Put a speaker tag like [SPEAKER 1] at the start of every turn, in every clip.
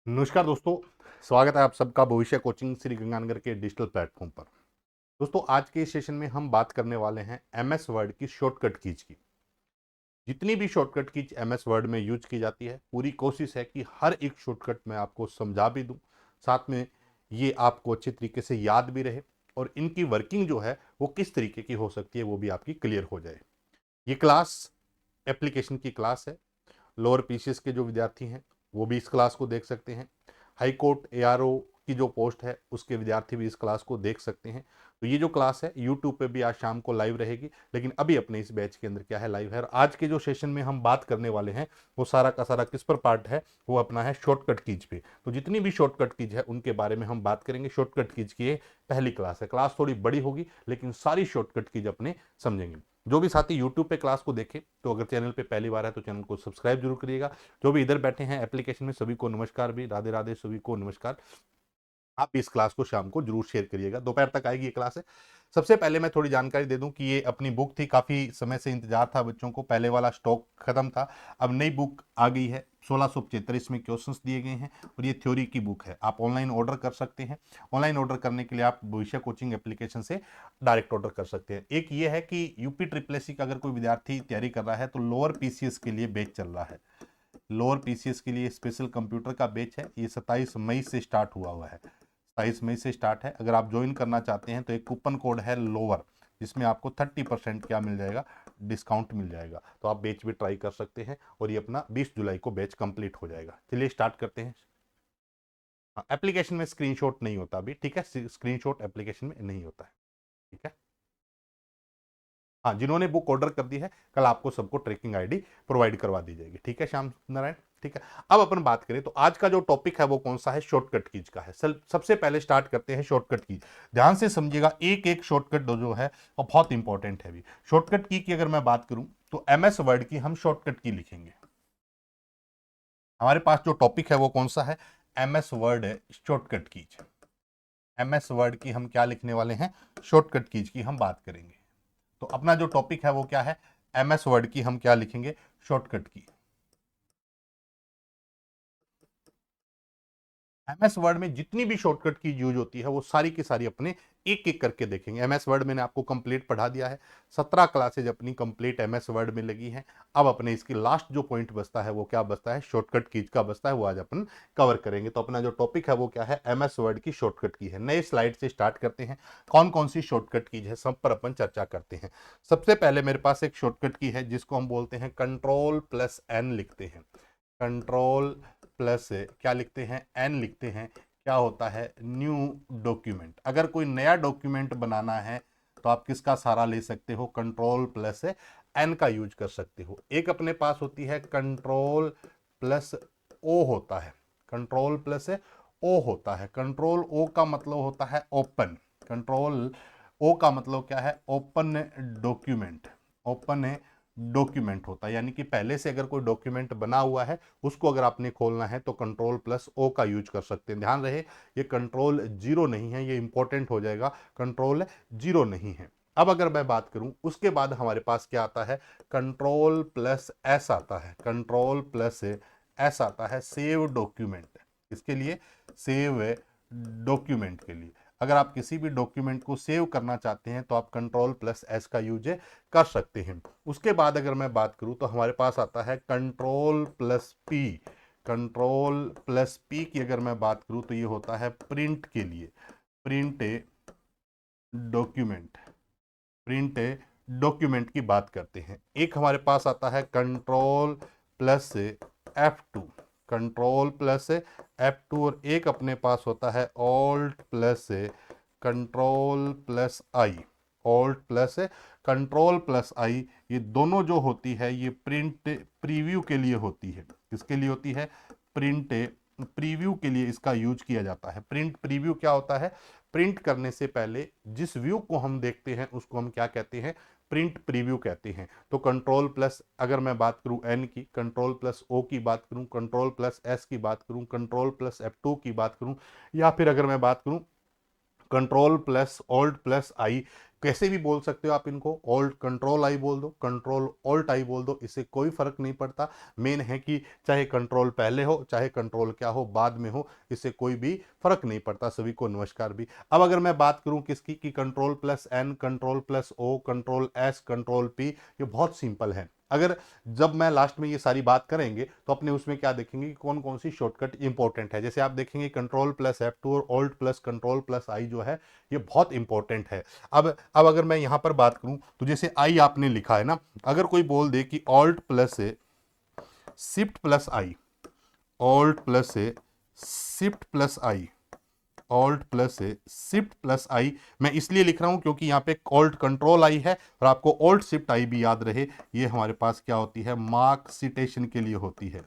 [SPEAKER 1] नमस्कार दोस्तों। स्वागत है आप सबका भविष्य कोचिंग श्री गंगानगर के डिजिटल प्लेटफॉर्म पर। दोस्तों, आज के इस सेशन में हम बात करने वाले हैं एमएस वर्ड की शॉर्टकट कीज की। जितनी भी शॉर्टकट कीज एमएस वर्ड में यूज की जाती है, पूरी कोशिश है कि हर एक शॉर्टकट मैं आपको समझा भी दूं, साथ में ये आपको अच्छे तरीके से याद भी रहे और इनकी वर्किंग जो है वो किस तरीके की हो सकती है वो भी आपकी क्लियर हो जाए। ये क्लास एप्लीकेशन की क्लास है। लोअर पीसीएस के जो विद्यार्थी हैं वो भी इस क्लास को देख सकते हैं। हाई कोर्ट एआरओ की जो पोस्ट है उसके विद्यार्थी भी इस क्लास को देख सकते हैं। तो ये जो क्लास है यूट्यूब पे भी आज शाम को लाइव रहेगी, लेकिन अभी अपने इस बैच के अंदर क्या है, लाइव है। और आज के जो सेशन में हम बात करने वाले हैं वो सारा का सारा किस पर पार्ट है, वो अपना है शॉर्टकट कीज पे। तो जितनी भी शॉर्टकट कीज है उनके बारे में हम बात करेंगे। शॉर्टकट कीज की ये पहली क्लास है। क्लास थोड़ी बड़ी होगी लेकिन सारी शॉर्टकट कीज अपने समझेंगे। जो भी साथी यूट्यूब पे क्लास को देखे तो अगर चैनल पे पहली बार है तो चैनल को सब्सक्राइब जरूर करिएगा। जो भी इधर बैठे हैं एप्लीकेशन में सभी को नमस्कार, भी राधे राधे, सभी को नमस्कार। आप भी इस क्लास को शाम को जरूर शेयर करिएगा, दोपहर तक आएगी ये क्लास है। सबसे पहले मैं थोड़ी जानकारी दे दूं कि ये अपनी बुक थी, काफ़ी समय से इंतजार था बच्चों को, पहले वाला स्टॉक खत्म था। अब नई बुक आ गई है, 1675 इसमें क्वेश्चंस दिए गए हैं और ये थ्योरी की बुक है। आप ऑनलाइन ऑर्डर कर सकते हैं। ऑनलाइन ऑर्डर करने के लिए आप भविष्य कोचिंग एप्लीकेशन से डायरेक्ट ऑर्डर कर सकते हैं। एक ये है कि यूपी ट्रिपल एससी का अगर कोई विद्यार्थी तैयारी कर रहा है तो लोअर पीसीएस के लिए बैच चल रहा है। लोअर पीसीएस के लिए स्पेशल कंप्यूटर का बैच है, ये 27 मई से स्टार्ट हुआ है। 27 मई से स्टार्ट है। अगर आप ज्वाइन करना चाहते हैं तो एक कूपन कोड है लोअर, जिसमें आपको 30% क्या मिल जाएगा, डिस्काउंट मिल जाएगा। तो आप बैच भी ट्राई कर सकते हैं और ये अपना 20 जुलाई को बैच कंप्लीट हो जाएगा। चलिए स्टार्ट करते हैं। एप्लीकेशन में स्क्रीनशॉट नहीं होता अभी, ठीक है, स्क्रीनशॉट एप्लीकेशन में नहीं होता है, ठीक है। हाँ, जिन्होंने बुक ऑर्डर कर दी है कल आपको सबको ट्रैकिंग आईडी प्रोवाइड करवा दी जाएगी, ठीक है श्याम नारायण, ठीक है। अब अपन बात करें तो आज का जो टॉपिक है वो कौन सा है, शॉर्टकट कीज का है। सबसे पहले स्टार्ट करते हैं शॉर्टकट की। ध्यान से समझिएगा, एक एक शॉर्टकट जो है वो बहुत इंपॉर्टेंट है भी। शॉर्टकट की अगर मैं बात करूं तो एमएस वर्ड की हम शॉर्टकट की लिखेंगे। हमारे पास जो टॉपिक है वो कौन सा है, MS word shortcut keys. MS word की हम क्या लिखने वाले हैं, शॉर्टकट कीज की हम बात करेंगे। तो अपना जो टॉपिक है वो क्या है, एमएस वर्ड की हम क्या लिखेंगे, शॉर्टकट की। एमएस वर्ड में जितनी भी शॉर्टकट की यूज होती है वो सारी की सारी अपने एक एक करके देखेंगे। एमएस वर्ड मैंने आपको कंप्लीट पढ़ा दिया है, 17 क्लासेज अपनी कंप्लीट एमएस वर्ड में लगी हैं। अब अपने इसकी लास्ट जो पॉइंट बचता है वो क्या बचता है, शॉर्टकट कीज का बचता है, वो आज अपन कवर करेंगे। तो अपना जो टॉपिक है वो क्या है, एमएस वर्ड की शॉर्टकट की है। नए स्लाइड से स्टार्ट करते हैं। कौन कौन सी शॉर्टकट कीज है सब पर अपन चर्चा करते हैं। सबसे पहले मेरे पास एक शॉर्टकट की है जिसको हम बोलते हैं कंट्रोल प्लस एन लिखते हैं। कंट्रोल प्लस क्या लिखते हैं, एन लिखते हैं। क्या होता है, न्यू डॉक्यूमेंट। अगर कोई नया डॉक्यूमेंट बनाना है तो आप किसका सहारा ले सकते हो, कंट्रोल प्लस एन का यूज कर सकते हो। एक अपने पास होती है कंट्रोल प्लस ओ होता है, कंट्रोल प्लस ओ होता है। कंट्रोल ओ का मतलब होता है ओपन। कंट्रोल ओ का मतलब क्या है, ओपन डॉक्यूमेंट। ओपन डॉक्यूमेंट होता है, यानी कि पहले से अगर कोई डॉक्यूमेंट बना हुआ है उसको अगर आपने खोलना है तो कंट्रोल प्लस ओ का यूज कर सकते हैं। ध्यान रहे ये कंट्रोल जीरो नहीं है, ये इंपॉर्टेंट हो जाएगा, कंट्रोल जीरो नहीं है। अब अगर मैं बात करूं उसके बाद हमारे पास क्या आता है, कंट्रोल प्लस एस आता है। कंट्रोल प्लस एस आता है सेव डॉक्यूमेंट। इसके लिए सेव डॉक्यूमेंट के लिए, अगर आप किसी भी डॉक्यूमेंट को सेव करना चाहते हैं तो आप कंट्रोल प्लस एस का यूज कर सकते हैं। उसके बाद अगर मैं बात करूं तो हमारे पास आता है control plus P. Control plus P की अगर मैं बात करूं तो ये होता है प्रिंट के लिए, print a document. Print a document की बात करते हैं। एक हमारे पास आता है control plus F2। Control plus F2 और एक अपने पास होता है ऑल्ट प्लस कंट्रोल प्लस आई। ऑल्ट प्लस कंट्रोल प्लस आई, ये दोनों जो होती है ये प्रिंट प्रीव्यू के लिए होती है। किसके लिए होती है, प्रिंट प्रीव्यू के लिए इसका यूज किया जाता है। प्रिंट प्रीव्यू क्या होता है, प्रिंट करने से पहले जिस व्यू को हम देखते हैं उसको हम क्या कहते हैं, प्रिंट प्रीव्यू कहते हैं। तो कंट्रोल प्लस अगर मैं बात करूं एन की, कंट्रोल प्लस ओ की बात करूं, कंट्रोल प्लस एस की बात करूं, कंट्रोल प्लस F2 की बात करूं, या फिर अगर मैं बात करूं कंट्रोल प्लस ऑल्ट प्लस आई कैसे भी बोल सकते हो आप इनको, ऑल्ट कंट्रोल आई बोल दो, कंट्रोल ऑल्ट आई बोल दो, इससे कोई फर्क नहीं पड़ता। मेन है कि चाहे कंट्रोल पहले हो चाहे कंट्रोल क्या हो बाद में हो, इससे कोई भी फर्क नहीं पड़ता। सभी को नमस्कार भी। अब अगर मैं बात करूं किसकी, कि control plus N, control plus O, control S, control P, ये बहुत सिंपल है। अगर जब मैं लास्ट में ये सारी बात करेंगे तो अपने उसमें क्या देखेंगे कि कौन कौन सी शॉर्टकट इंपॉर्टेंट है। जैसे आप देखेंगे कंट्रोल प्लस F2 और ऑल्ट प्लस कंट्रोल प्लस आई जो है ये बहुत इंपॉर्टेंट है। अब अगर मैं यहां पर बात करूं तो जैसे आई आपने लिखा है ना, अगर कोई बोल दे कि ऑल्ट प्लस है शिफ्ट प्लस आई, ऑल्ट प्लस है शिफ्ट प्लस आई, ऑल्ट प्लस है शिफ्ट प्लस आई, मैं इसलिए लिख रहा हूं क्योंकि यहां पे ऑल्ट कंट्रोल आई है और आपको ऑल्ट शिफ्ट आई भी याद रहे। ये हमारे पास क्या होती है, मार्क सिटेशन के लिए होती है।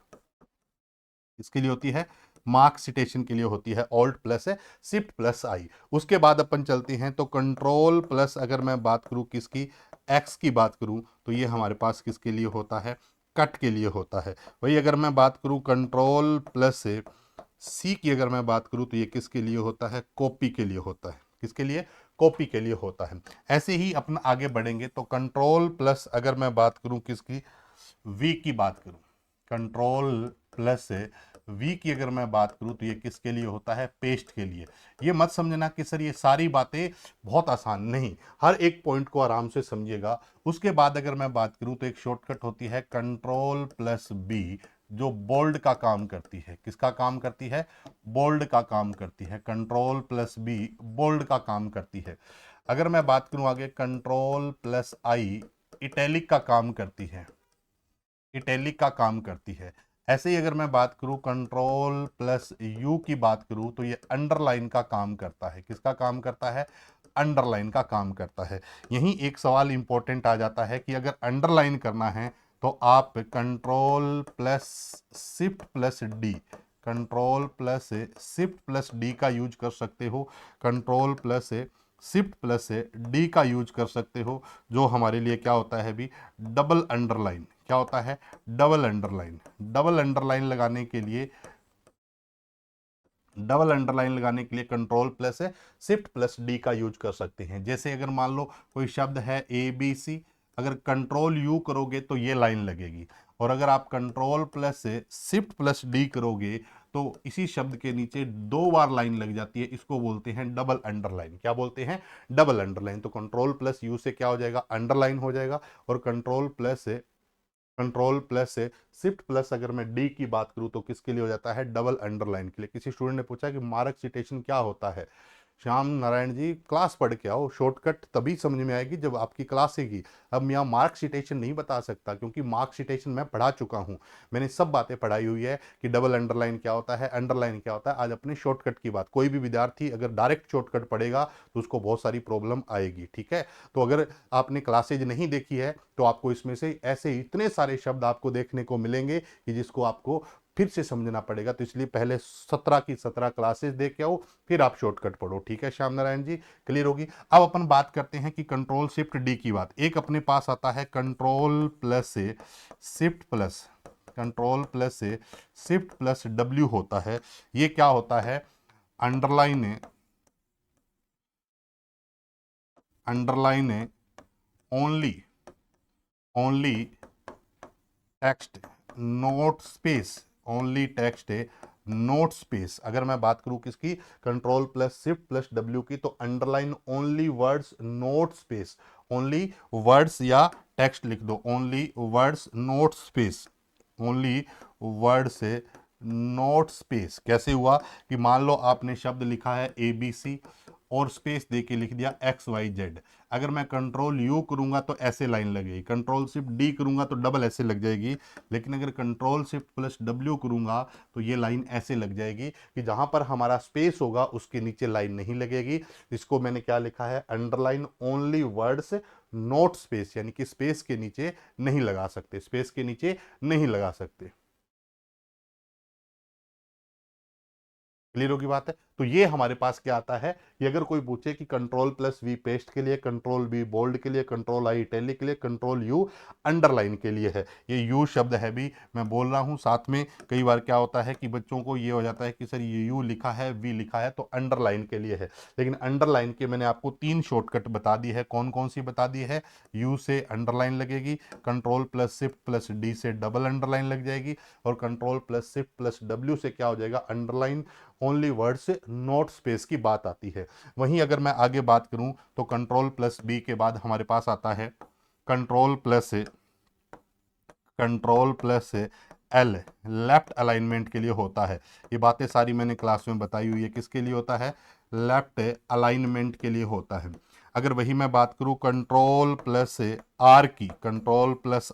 [SPEAKER 1] इसके लिए होती है, मार्क सिटेशन के लिए होती है। ऑल्ट प्लस है शिफ्ट प्लस आई। उसके बाद अपन चलते हैं तो कंट्रोल प्लस, अगर मैं बात करूं किसकी, एक्स की बात करूं तो ये हमारे पास किसके लिए होता है, कट के लिए होता है। वही अगर मैं बात करूं कंट्रोल प्लस से सी की, अगर मैं बात करूं तो ये किसके लिए होता है, कॉपी के लिए होता है। किसके लिए, कॉपी के लिए होता है। ऐसे ही अपना आगे बढ़ेंगे तो कंट्रोल प्लस, अगर मैं बात करूं किसकी, वी की बात करूं, कंट्रोल प्लस से वी की अगर मैं बात करूं तो ये किसके लिए होता है, पेस्ट के लिए। ये मत समझना कि सर ये सारी बातें बहुत आसान, नहीं, हर एक पॉइंट को आराम से समझिएगा। उसके बाद अगर मैं बात करूं तो एक शॉर्टकट होती है कंट्रोल प्लस बी, जो बोल्ड का काम करती है। किसका काम करती है, बोल्ड का काम करती है। कंट्रोल प्लस बी बोल्ड का काम करती है। अगर मैं बात करूं आगे कंट्रोल प्लस आई इटैलिक का काम करती है, इटैलिक का काम करती है। ऐसे ही अगर मैं बात करूं कंट्रोल प्लस यू की बात करूं तो ये अंडरलाइन का काम करता है। किसका काम करता है, अंडरलाइन का काम करता है। यहीं एक सवाल इंपॉर्टेंट आ जाता है कि अगर अंडरलाइन करना है तो आप control plus shift plus D, control plus shift plus D का यूज कर सकते हो, control plus shift plus D का यूज कर सकते हो, जो हमारे लिए क्या होता है भी, डबल अंडरलाइन। क्या होता है, डबल अंडरलाइन। डबल अंडरलाइन लगाने के लिए, डबल अंडरलाइन लगाने के लिए control plus shift plus D का यूज कर सकते हैं। जैसे अगर मान लो कोई शब्द है ए बी सी, अगर कंट्रोल यू करोगे तो ये लाइन लगेगी, और अगर आप control plus shift plus D करोगे तो इसी शब्द के नीचे दो बार लाइन लग जाती है। इसको बोलते हैं डबल अंडरलाइन। क्या बोलते हैं, डबल अंडरलाइन। तो कंट्रोल प्लस यू से क्या हो जाएगा, अंडरलाइन हो जाएगा, और कंट्रोल प्लस से शिफ्ट प्लस अगर मैं डी की बात करूं तो किसके लिए हो जाता है, डबल अंडरलाइन के लिए। किसी स्टूडेंट ने पूछा कि मार्क सिटेशन क्या होता है। श्याम नारायण जी क्लास पढ़ के आओ, शॉर्टकट तभी समझ में आएगी जब आपकी क्लास होगी। अब मैं यहाँ मार्क सिटेशन नहीं बता सकता क्योंकि मार्क सिटेशन मैं पढ़ा चुका हूँ, मैंने सब बातें पढ़ाई हुई है कि डबल अंडरलाइन क्या होता है, अंडरलाइन क्या होता है। आज अपने शॉर्टकट की बात, कोई भी विद्यार्थी अगर डायरेक्ट शॉर्टकट पढ़ेगा तो उसको बहुत सारी प्रॉब्लम आएगी, ठीक है। तो अगर आपने क्लासेज नहीं देखी है तो आपको इसमें से ऐसे इतने सारे शब्द आपको देखने को मिलेंगे कि जिसको आपको फिर से समझना पड़ेगा। तो इसलिए पहले 17 की 17 क्लासेस देख के आओ, फिर आप शॉर्टकट पढ़ो, ठीक है श्याम नारायण जी, क्लियर होगी। अब अपन बात करते हैं कि कंट्रोल शिफ्ट डी की बात। एक अपने पास आता है कंट्रोल प्लस से शिफ्ट प्लस, कंट्रोल प्लस से शिफ्ट प्लस डब्ल्यू होता है। ये क्या होता है, अंडरलाइन है, अंडरलाइन है only, only text note space, only text है नोट स्पेस। अगर मैं बात करूं किसकी, control plus shift plus W की, तो underline only words note space, only words या टेक्स्ट लिख दो, only words note space, only word से नोट स्पेस। कैसे हुआ कि मान लो आपने शब्द लिखा है ए बी सी और स्पेस दे के लिख दिया एक्स वाई जेड। अगर मैं कंट्रोल यू करूंगा तो ऐसे लाइन लगेगी, कंट्रोल शिफ्ट डी करूंगा तो डबल ऐसे लग जाएगी, लेकिन अगर कंट्रोल शिफ्ट प्लस डब्ल्यू करूंगा तो ये लाइन ऐसे लग जाएगी कि जहां पर हमारा स्पेस होगा उसके नीचे लाइन नहीं लगेगी। इसको मैंने क्या लिखा है, underline only words note space, यानी कि स्पेस के नीचे नहीं लगा सकते, स्पेस के नीचे नहीं लगा सकते। क्लियर होगी बात है। तो ये हमारे पास क्या आता है, कि अगर कोई पूछे कि कंट्रोल प्लस वी पेस्ट के लिए, कंट्रोल वी बोल्ड के लिए, कंट्रोल आई इटैलिक के लिए, कंट्रोल यू अंडरलाइन के लिए है। ये यू शब्द है भी मैं बोल रहा हूँ साथ में। कई बार क्या होता है कि बच्चों को ये हो जाता है कि सर ये यू लिखा है, वी लिखा है, तो अंडरलाइन के लिए है। लेकिन अंडरलाइन के मैंने आपको 3 शॉर्टकट बता दी है। कौन कौन सी बता दी है? यू से अंडरलाइन लगेगी, control plus shift plus D से डबल अंडरलाइन लग जाएगी, और control plus shift plus W से क्या हो जाएगा? अंडरलाइन ओनली वर्ड से नोट स्पेस की बात आती है। वहीं अगर मैं आगे बात करूं तो कंट्रोल प्लस बी के बाद हमारे पास आता है control plus L, left alignment के लिए होता है। ये बातें सारी मैंने क्लास में बताई हुई है। किसके लिए होता है? लेफ्ट अलाइनमेंट के लिए होता है। अगर वही मैं बात करूं कंट्रोल प्लस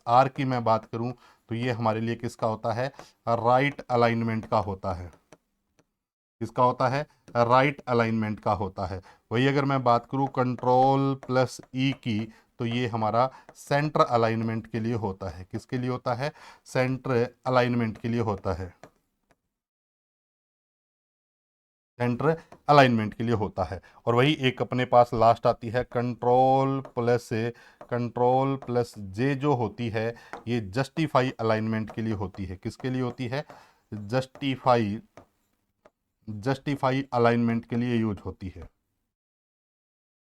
[SPEAKER 1] आर की मैं बात करूं तो ये हमारे लिए किसका होता है? राइट अलाइनमेंट का होता है। किसका होता है? राइट अलाइनमेंट का होता है। वही अगर मैं बात करूं कंट्रोल प्लस ई की तो ये हमारा सेंटर अलाइनमेंट के लिए होता है। किसके लिए होता है? सेंटर अलाइनमेंट के लिए होता है। सेंटर अलाइनमेंट के लिए होता है। और वही एक अपने पास लास्ट आती है कंट्रोल प्लस जे जो होती है, ये जस्टिफाई अलाइनमेंट के लिए होती है। किसके लिए होती है? जस्टिफाई अलाइनमेंट के लिए यूज होती है।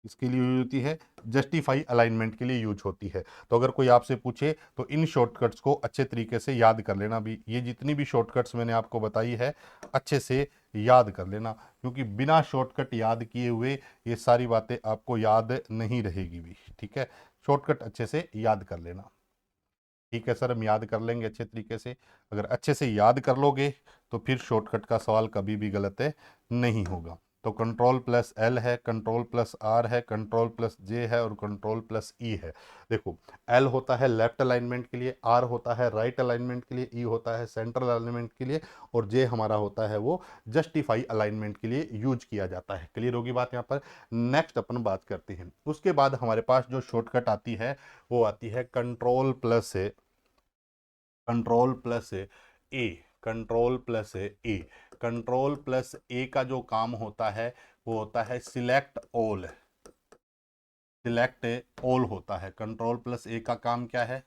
[SPEAKER 1] इसके लिए यूज होती है, जस्टिफाई अलाइनमेंट के लिए यूज होती है। तो अगर कोई आपसे पूछे तो इन शॉर्टकट्स को अच्छे तरीके से याद कर लेना। भी ये जितनी भी शॉर्टकट्स मैंने आपको बताई है अच्छे से याद कर लेना, क्योंकि बिना शॉर्टकट याद किए हुए ये सारी बातें आपको याद नहीं रहेगी भी। ठीक है, शॉर्टकट अच्छे से याद कर लेना। ठीक है सर, हम याद कर लेंगे अच्छे तरीके से। अगर अच्छे से याद कर लोगे तो फिर शॉर्टकट का सवाल कभी भी गलत नहीं होगा। तो कंट्रोल प्लस एल है, कंट्रोल प्लस आर है, कंट्रोल प्लस जे है, और कंट्रोल प्लस ई है। देखो, एल होता है लेफ्ट अलाइनमेंट के लिए, आर होता है राइट अलाइनमेंट के लिए, ई होता है सेंट्रल अलाइनमेंट के लिए, और जे हमारा होता है वो जस्टिफाई अलाइनमेंट के लिए यूज किया जाता है। क्लियर होगी बात यहाँ पर? नेक्स्ट अपन बात करते हैं। उसके बाद हमारे पास जो शॉर्टकट आती है वो आती है कंट्रोल प्लस ए कंट्रोल प्लस ए कंट्रोल प्लस ए का जो काम होता है वो होता है सिलेक्ट ऑल होता है। कंट्रोल प्लस ए का काम क्या है?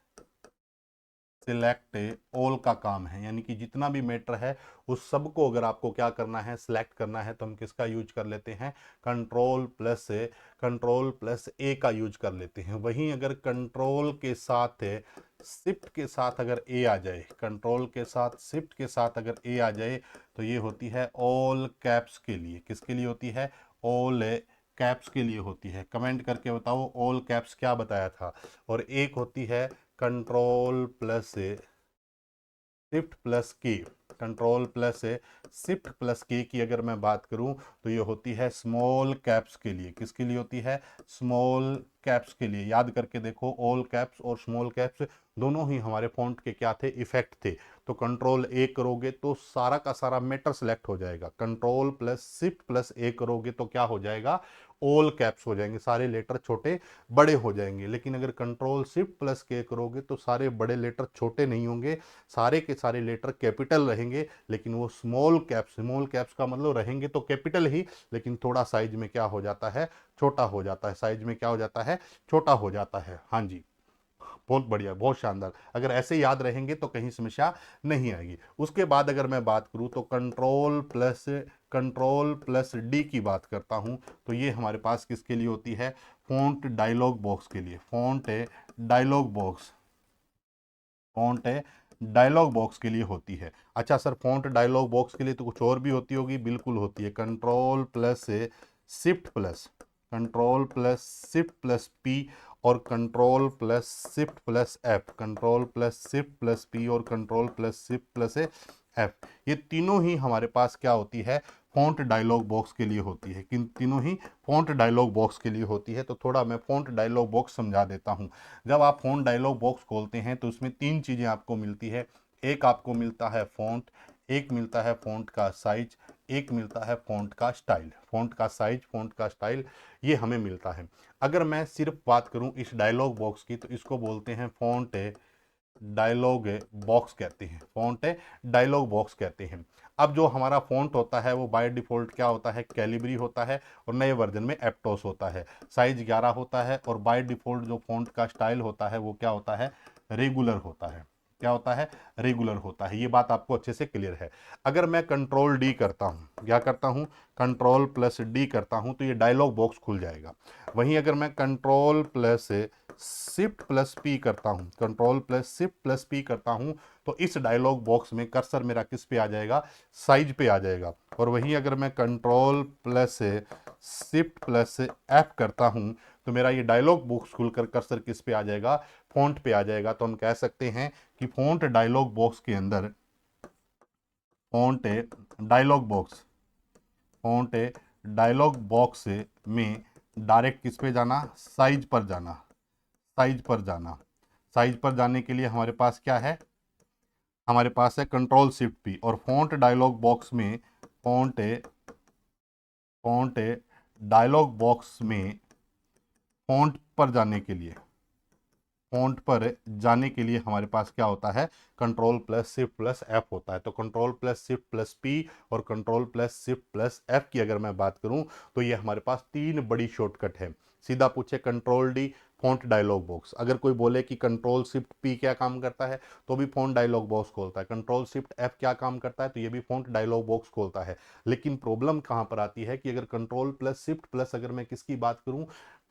[SPEAKER 1] सिलेक्ट ऑल का काम है, यानी कि जितना भी मैटर है उस सब को अगर आपको क्या करना है? सिलेक्ट करना है, तो हम किसका यूज कर लेते हैं? कंट्रोल प्लस ए का यूज कर लेते हैं। वहीं अगर कंट्रोल के साथ शिफ्ट के साथ अगर ए आ जाए, कंट्रोल के साथ शिफ्ट के साथ अगर ए आ जाए तो ये होती है ऑल कैप्स के लिए। किसके लिए होती है? ऑल कैप्स के लिए होती है। कमेंट करके बताओ ऑल कैप्स क्या बताया था। और एक होती है कंट्रोल प्लस शिफ्ट प्लस की कंट्रोल प्लस शिफ्ट प्लस की अगर मैं बात करूं तो ये होती है स्मॉल कैप्स के लिए। किसके लिए होती है? स्मॉल कैप्स के लिए। याद करके देखो, ऑल कैप्स और स्मॉल कैप्स दोनों ही हमारे फॉन्ट के क्या थे? इफेक्ट थे। तो कंट्रोल ए करोगे तो सारा का सारा मैटर सेलेक्ट हो जाएगा। कंट्रोल प्लस शिफ्ट प्लस ए करोगे तो क्या हो जाएगा? ऑल कैप्स हो जाएंगे, सारे लेटर छोटे बड़े हो जाएंगे। लेकिन अगर कंट्रोल शिफ्ट प्लस के करोगे तो सारे बड़े लेटर छोटे नहीं होंगे, सारे के सारे लेटर कैपिटल रहेंगे। लेकिन वो स्मॉल कैप्स का मतलब रहेंगे तो कैपिटल ही, लेकिन थोड़ा साइज में क्या हो जाता है? छोटा हो जाता है। साइज में क्या हो जाता है? छोटा हो जाता है। हाँ जी, बहुत बढ़िया, बहुत शानदार। अगर ऐसे याद रहेंगे तो कहीं समस्या नहीं आएगी। उसके बाद अगर मैं बात करूं तो कंट्रोल प्लस डी की बात करता हूं तो ये हमारे पास किसके लिए होती है? फॉन्ट डायलॉग बॉक्स के लिए। फॉन्ट डायलॉग बॉक्स के लिए होती है। अच्छा सर, फॉन्ट डायलॉग बॉक्स के लिए तो कुछ और भी होती होगी? बिल्कुल होती है। Control plus shift plus P और control plus shift plus F, control plus shift plus P और control plus shift plus F, ये तीनों ही हमारे पास क्या होती है? फॉन्ट डायलॉग बॉक्स के लिए होती है। किन तीनों ही फॉन्ट डायलॉग बॉक्स के लिए होती है। तो थोड़ा मैं फॉन्ट डायलॉग बॉक्स समझा देता हूं। जब आप फॉन्ट डायलॉग बॉक्स खोलते हैं तो उसमें 3 चीजें आपको मिलती है। एक आपको मिलता है फॉन्ट, एक मिलता है फॉन्ट का साइज, एक मिलता है फॉन्ट का स्टाइल। फॉन्ट का साइज, फॉन्ट का स्टाइल, ये हमें मिलता है। अगर मैं सिर्फ बात करूं इस डायलॉग बॉक्स की तो इसको बोलते हैं फॉन्ट डायलॉग बॉक्स कहते हैं, फॉन्ट डायलॉग बॉक्स कहते हैं। अब जो हमारा फॉन्ट होता है वो बाय डिफॉल्ट क्या होता है, कैलिब्री होता है, और नए वर्जन में एप्टोस होता है। साइज 11 होता है, और बाय डिफॉल्ट जो फॉन्ट का स्टाइल होता है वो क्या होता है, रेगुलर होता है। क्या होता है, रेगुलर होता है। ये बात आपको अच्छे से क्लियर है। अगर मैं कंट्रोल डी करता हूँ, क्या करता हूँ, कंट्रोल प्लस डी करता हूँ, तो ये डायलॉग बॉक्स खुल जाएगा। वहीं अगर मैं control plus shift plus P करता हूँ, control plus shift plus P करता हूँ, तो इस डायलॉग बॉक्स में कर्सर मेरा किस पे आ जाएगा, साइज पे आ जाएगा। और वहीं अगर मैं control plus shift plus F करता हूँ, तो मेरा ये डायलॉग बॉक्स खुलकर कर्सर किस पे आ जाएगा, फॉन्ट पे आ जाएगा। तो हम कह सकते हैं कि फॉन्ट डायलॉग बॉक्स के अंदर, font dialogue box, font dialogue box में डायरेक्ट किस पे जाना, साइज पर जाना, साइज पर जाना। साइज पर जाने के लिए हमारे पास क्या है, हमारे पास है कंट्रोल शिफ्ट पी। और फॉन्ट डायलॉग बॉक्स में, फॉन्ट फॉन्ट डायलॉग बॉक्स में फॉन्ट पर जाने के लिए, फॉन्ट पर जाने के लिए हमारे पास क्या होता है, control plus shift plus F होता है। तो control plus shift plus P और control plus shift plus F की अगर मैं बात करूं, तो ये हमारे पास तीन बड़ी शॉर्टकट है। सीधा पूछे control D font dialogue box, अगर कोई बोले कि कंट्रोल शिफ्ट पी क्या काम करता है, तो भी फॉन्ट डायलॉग बॉक्स खोलता है। कंट्रोल शिफ्ट एफ क्या काम करता है, तो ये भी फॉन्ट डायलॉग बॉक्स खोलता है। लेकिन प्रॉब्लम कहां पर आती है कि अगर कंट्रोल प्लस शिफ्ट प्लस अगर मैं किसकी बात करूं,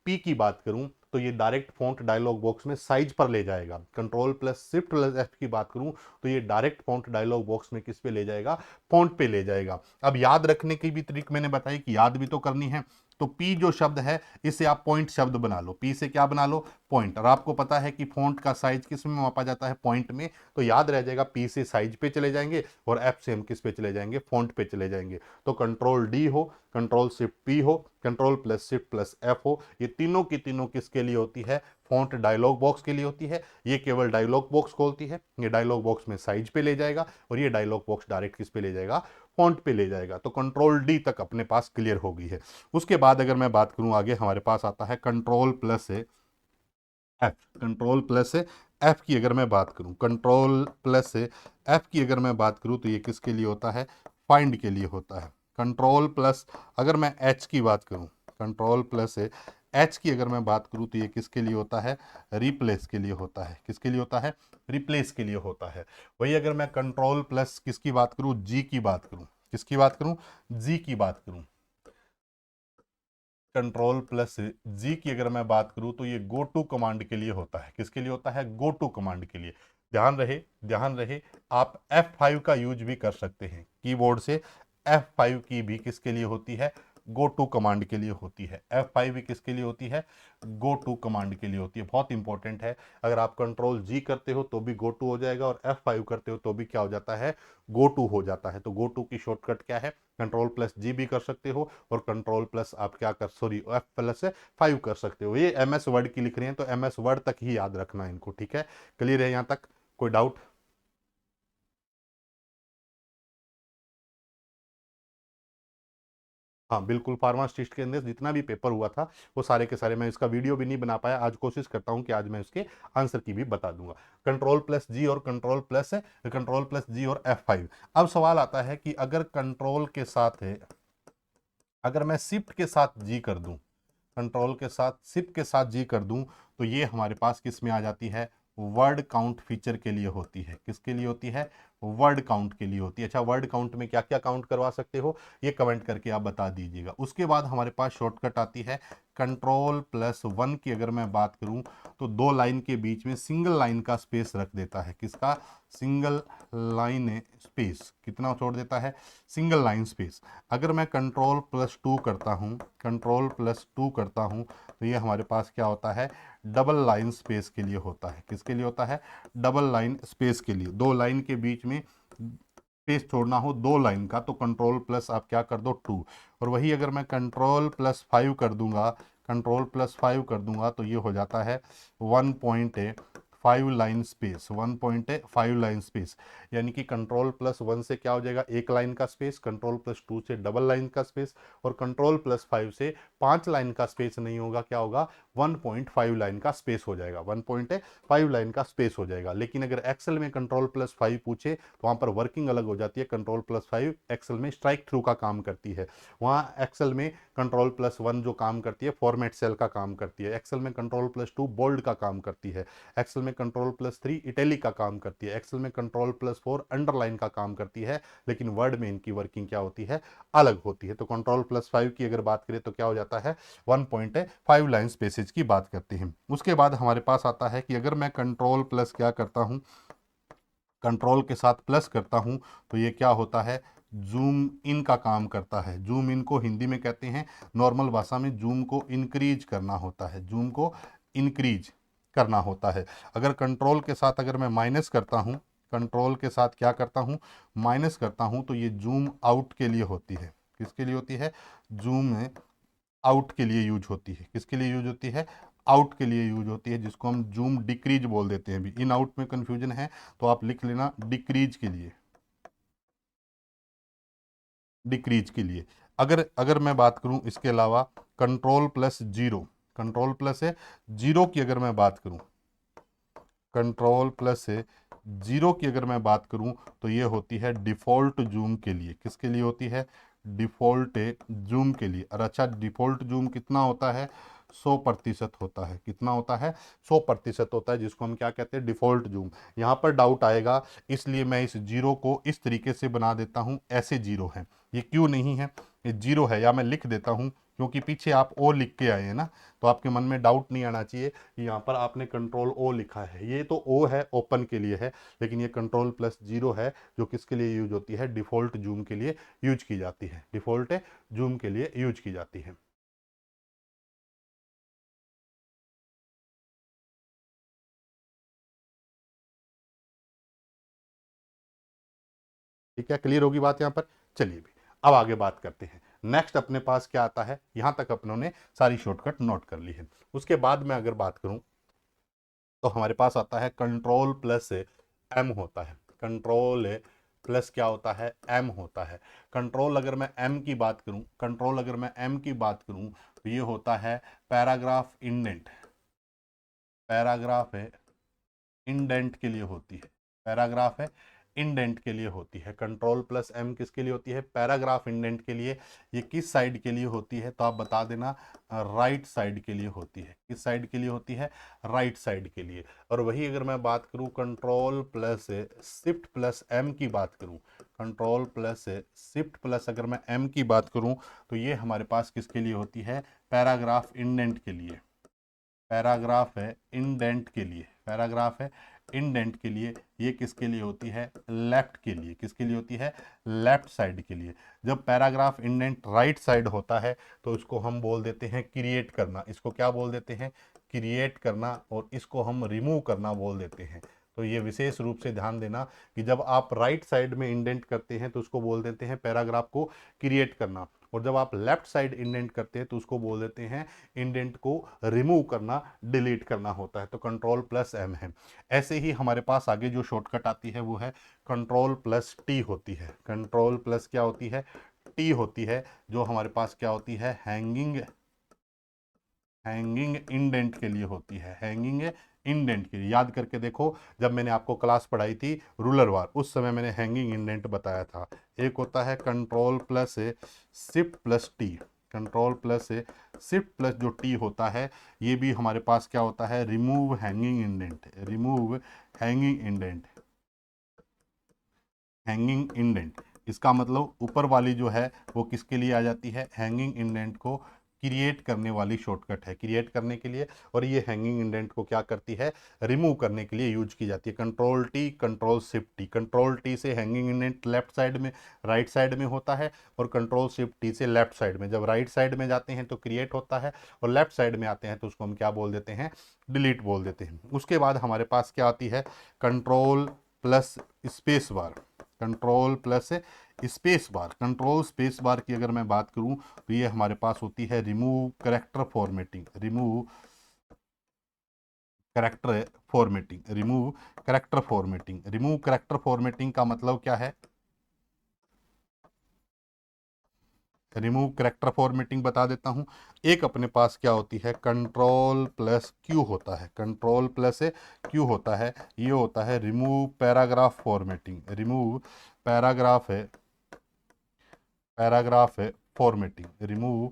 [SPEAKER 1] पी की बात करूं, तो ये डायरेक्ट फॉन्ट डायलॉग बॉक्स में साइज पर ले जाएगा। Control plus shift plus F की बात करूं, तो ये डायरेक्ट फॉन्ट डायलॉग बॉक्स में किस पे ले जाएगा, फॉन्ट पे ले जाएगा। अब याद रखने की भी ट्रिक मैंने बताई कि याद भी तो करनी है। तो पी जो शब्द है इसे आप पॉइंट शब्द बना लो, पी से क्या बना लो, पॉइंट। और आपको पता है कि फॉन्ट का साइज किस में मापा जाता है, पॉइंट में। तो याद रह जाएगा, पी से साइज पे चले जाएंगे और एफ से हम किस पे चले जाएंगे, फॉन्ट पे चले जाएंगे। तो कंट्रोल डी हो, कंट्रोल शिफ्ट पी हो, control plus shift plus F हो, ये तीनों की तीनों किसके लिए होती है, फॉन्ट डायलॉग बॉक्स के लिए होती है। ये केवल डायलॉग बॉक्स खोलती है, ये डायलॉग बॉक्स में साइज पे ले जाएगा, और ये डायलॉग बॉक्स डायरेक्ट किस पे ले जाएगा, फॉन्ट पे ले जाएगा। तो कंट्रोल डी तक अपने पास क्लियर हो गई है। उसके बाद अगर मैं बात करूं आगे, हमारे पास आता है control plus F. Control plus F की अगर मैं बात करूं, कंट्रोल प्लस एफ की अगर मैं बात करूं, तो ये किसके लिए होता है, फाइंड के लिए होता है। कंट्रोल प्लस अगर मैं एच की बात करूं, कंट्रोल प्लस एच की अगर मैं बात करूं, तो ये किसके लिए होता है, रिप्लेस के लिए होता है। किसके लिए होता है, रिप्लेस के लिए होता है। वही अगर मैं कंट्रोल प्लस किसकी बात करूं, जी की बात करूं, किसकी बात करूं, जी की बात करूं, कंट्रोल प्लस जी की अगर मैं बात करूं, तो ये गो टू कमांड के लिए होता है। किसके लिए होता है, गो टू कमांड के लिए। ध्यान रहे, ध्यान रहे, आप F5 का यूज भी कर सकते हैं कीबोर्ड से। F5 की भी किसके लिए होती है, गो टू कमांड के लिए होती है। F5 भी किसके लिए होती है, गो टू कमांड के लिए होती है। बहुत इंपॉर्टेंट है। अगर आप कंट्रोल जी करते हो तो भी गो टू हो जाएगा, और F5 करते हो तो भी क्या हो जाता है, गो टू हो जाता है। तो गो टू की शॉर्टकट क्या है, कंट्रोल प्लस जी भी कर सकते हो, और कंट्रोल प्लस आप क्या कर, सॉरी, एफ प्लस 5 कर सकते हो। ये MS वर्ड की लिख रहे हैं, तो MS वर्ड तक ही याद रखना है इनको, ठीक है। क्लियर है यहाँ तक, कोई डाउट। हाँ बिल्कुल, फार्मासिस्ट के अंदर जितना भी पेपर हुआ था वो सारे के सारे, मैं इसका वीडियो भी नहीं बना पाया, आज कोशिश करता हूँ कि आज मैं उसके आंसर की भी बता दूंगा। कंट्रोल प्लस जी और कंट्रोल प्लस जी और F5। अब सवाल आता है कि अगर कंट्रोल के साथ है, अगर मैं शिफ्ट के साथ जी कर दूं, कंट्रोल के साथ शिफ्ट के साथ जी कर दूं, तो ये हमारे पास किस में आ जाती है, वर्ड काउंट फीचर के लिए होती है। किसके लिए होती है, वर्ड काउंट के लिए होती है। अच्छा, वर्ड काउंट में क्या क्या काउंट करवा सकते हो, ये कमेंट करके आप बता दीजिएगा। उसके बाद हमारे पास शॉर्टकट आती है कंट्रोल प्लस 1 की अगर मैं बात करूं, तो दो लाइन के बीच में सिंगल लाइन का स्पेस रख देता है। किसका, सिंगल लाइन स्पेस, कितना छोड़ देता है, सिंगल लाइन स्पेस। अगर मैं कंट्रोल प्लस 2 करता हूं, कंट्रोल प्लस 2 करता हूं, तो ये हमारे पास क्या होता है, डबल लाइन स्पेस के लिए होता है। किसके लिए होता है, डबल लाइन स्पेस के लिए। दो लाइन के बीच में स्पेस छोड़ना हो दो लाइन का, तो कंट्रोल प्लस आप क्या कर दो, 2। और वही अगर मैं कंट्रोल प्लस 5 कर दूंगा, कंट्रोल प्लस 5 कर दूंगा, तो ये हो जाता है 1.5 5 लाइन स्पेस, 1.5 लाइन स्पेस, यानी कि कंट्रोल प्लस 1 से क्या हो जाएगा, एक लाइन का स्पेस, कंट्रोल प्लस 2 से डबल लाइन का स्पेस, और कंट्रोल प्लस 5 से 5 लाइन का स्पेस नहीं होगा, क्या होगा, 1.5 लाइन का स्पेस हो जाएगा, 1.5 लाइन का स्पेस हो जाएगा। लेकिन अगर एक्सेल में कंट्रोल प्लस 5 पूछे तो वहां पर वर्किंग अलग हो जाती है। कंट्रोल प्लस 5 एक्सेल में स्ट्राइक थ्रू का काम करती है, वहां एक्सेल में कंट्रोल प्लस 1 जो काम करती है फॉर्मेट सेल का काम करती है, एक्सेल में कंट्रोल प्लस 2 बोल्ड का काम करती है, एक्सेल में कंट्रोल प्लस 3 इटैलिक का काम करती है, एक्सेल में कंट्रोल प्लस 4 अंडरलाइन का काम करती है। लेकिन वर्ड में इनकी वर्किंग क्या होती है, अलग होती है। तो कंट्रोल प्लस 5 की अगर बात करें तो क्या हो जाता है, 1.5 लाइन स्पेसेज की बात करते हैं। उसके बाद हमारे पास आता है कि अगर मैं कंट्रोल प्लस क्या करता हूं, कंट्रोल के साथ प्लस करता हूं तो ये क्या होता है, जूम इन का काम करता है। जूम इन को हिंदी में कहते हैं, नॉर्मल भाषा में जूम को इंक्रीज करना होता है, जूम को इंक्रीज करना होता है। अगर कंट्रोल के साथ अगर मैं माइनस करता हूं, कंट्रोल के साथ क्या करता हूं, माइनस करता हूं, तो ये जूम आउट के लिए होती है। किसके लिए होती है, जूम आउट के लिए यूज होती है। किसके लिए यूज होती है, आउट के लिए यूज होती है, जिसको हम जूम डिक्रीज बोल देते हैं। अभी इन आउट में कंफ्यूजन है तो आप लिख लेना डिक्रीज के लिए, डिक्रीज के लिए। अगर अगर मैं बात करूं इसके अलावा control plus zero, control plus है जीरो की अगर मैं बात करूं, कंट्रोल प्लस से जीरो की अगर मैं बात करूं तो ये होती है डिफॉल्ट जूम के लिए। किसके लिए होती है, डिफॉल्ट जूम के लिए। और अच्छा, डिफॉल्ट जूम कितना होता है, 100% होता है। कितना होता है, 100% होता है, जिसको हम क्या कहते हैं, डिफॉल्ट जूम। यहाँ पर डाउट आएगा, इसलिए मैं इस जीरो को इस तरीके से बना देता हूँ, ऐसे जीरो है, ये क्यों नहीं है, ये जीरो है, या मैं लिख देता हूँ क्योंकि पीछे आप ओ लिख के आए हैं ना, तो आपके मन में डाउट नहीं आना चाहिए कि यहाँ पर आपने कंट्रोल ओ लिखा है। ये तो ओ है, ओपन के लिए है, लेकिन ये कंट्रोल प्लस जीरो है जो किसके लिए यूज होती है, डिफॉल्ट जूम के लिए यूज की जाती है, डिफॉल्ट जूम के लिए यूज की जाती है। ठीक है, क्लियर होगी बात यहाँ पर। चलिए भी अब आगे बात करते हैं। नेक्स्ट अपने पास क्या आता है, यहां तक अपनों ने सारी शॉर्टकट नोट कर ली है। उसके बाद में अगर बात करूं तो हमारे पास आता है कंट्रोल प्लस एम होता है। कंट्रोल प्लस क्या होता है, एम होता है। कंट्रोल अगर मैं एम की बात करूं, कंट्रोल अगर मैं एम की बात करूं तो ये होता है पैराग्राफ इंडेंट, पैराग्राफ है इंडेंट के लिए होती है, पैराग्राफ है इंडेंट के लिए होती है। कंट्रोल प्लस एम किसके लिए होती है, पैराग्राफ इंडेंट के लिए। ये किस साइड के लिए होती है तो आप बता देना, राइट साइड के लिए होती है। किस साइड के लिए होती है, राइट साइड के लिए। और वही अगर मैं बात करूं control plus shift plus M की बात करूं, कंट्रोल प्लस शिफ्ट प्लस अगर मैं एम की बात करूं तो ये हमारे पास किसके लिए होती है, पैराग्राफ इंडेंट के लिए, पैराग्राफ है इंडेंट के लिए, पैराग्राफ है इंडेंट के लिए। ये किसके लिए होती है, लेफ्ट के लिए। किसके लिए होती है, लेफ्ट साइड के लिए। जब पैराग्राफ इंडेंट राइट साइड होता है तो इसको हम बोल देते हैं क्रिएट करना। इसको क्या बोल देते हैं, क्रिएट करना। और इसको हम रिमूव करना बोल देते हैं। तो ये विशेष रूप से ध्यान देना कि जब आप राइट साइड में इंडेंट करते हैं तो उसको बोल देते हैं पैराग्राफ को क्रिएट करना, और जब आप लेफ्ट साइड इंडेंट करते हैं तो उसको बोल देते हैं इंडेंट को रिमूव करना, डिलीट करना होता है। तो कंट्रोल प्लस एम है। ऐसे ही हमारे पास आगे जो शॉर्टकट आती है वो है कंट्रोल प्लस टी होती है। कंट्रोल प्लस क्या होती है, टी होती है, जो हमारे पास क्या होती है, हैंगिंग, हैंगिंग इंडेंट के लिए होती है, हैंगिंग इंडेंट के लिए। याद करके देखो, जब मैंने आपको क्लास पढ़ाई थी रूलर वार, उस समय मैंने हैंगिंग इंडेंट बताया था। एक होता है control plus shift plus T, control plus shift plus जो टी होता है, ये भी हमारे पास क्या होता है, remove hanging indent, remove hanging indent, hanging indent. इसका मतलब ऊपर वाली जो है वो किसके लिए आ जाती है, हैंगिंग इंडेंट को क्रिएट करने वाली शॉर्टकट है, क्रिएट करने के लिए। और ये हैंगिंग इंडेंट को क्या करती है, रिमूव करने के लिए यूज की जाती है। Control T, control shift T. Control T से हैंगिंग इंडेंट लेफ्ट साइड में, राइट साइड में होता है, और कंट्रोल शिफ्ट टी से लेफ्ट साइड में। जब राइट साइड में जाते हैं तो क्रिएट होता है, और लेफ्ट साइड में आते हैं तो उसको हम क्या बोल देते हैं, डिलीट बोल देते हैं। उसके बाद हमारे पास क्या आती है, control plus space bar, control plus space bar. Control space bar की अगर मैं बात करूं तो ये हमारे पास होती है remove character formatting, remove character formatting, remove character formatting. Remove character formatting का मतलब क्या है? रिमूव कैरेक्टर फॉर्मेटिंग बता देता हूं। एक अपने पास क्या होती है, कंट्रोल प्लस क्यू होता है, कंट्रोल प्लस क्यू होता है, ये होता है remove paragraph formatting. Remove paragraph है, पैराग्राफ है फॉर्मेटिंग, रिमूव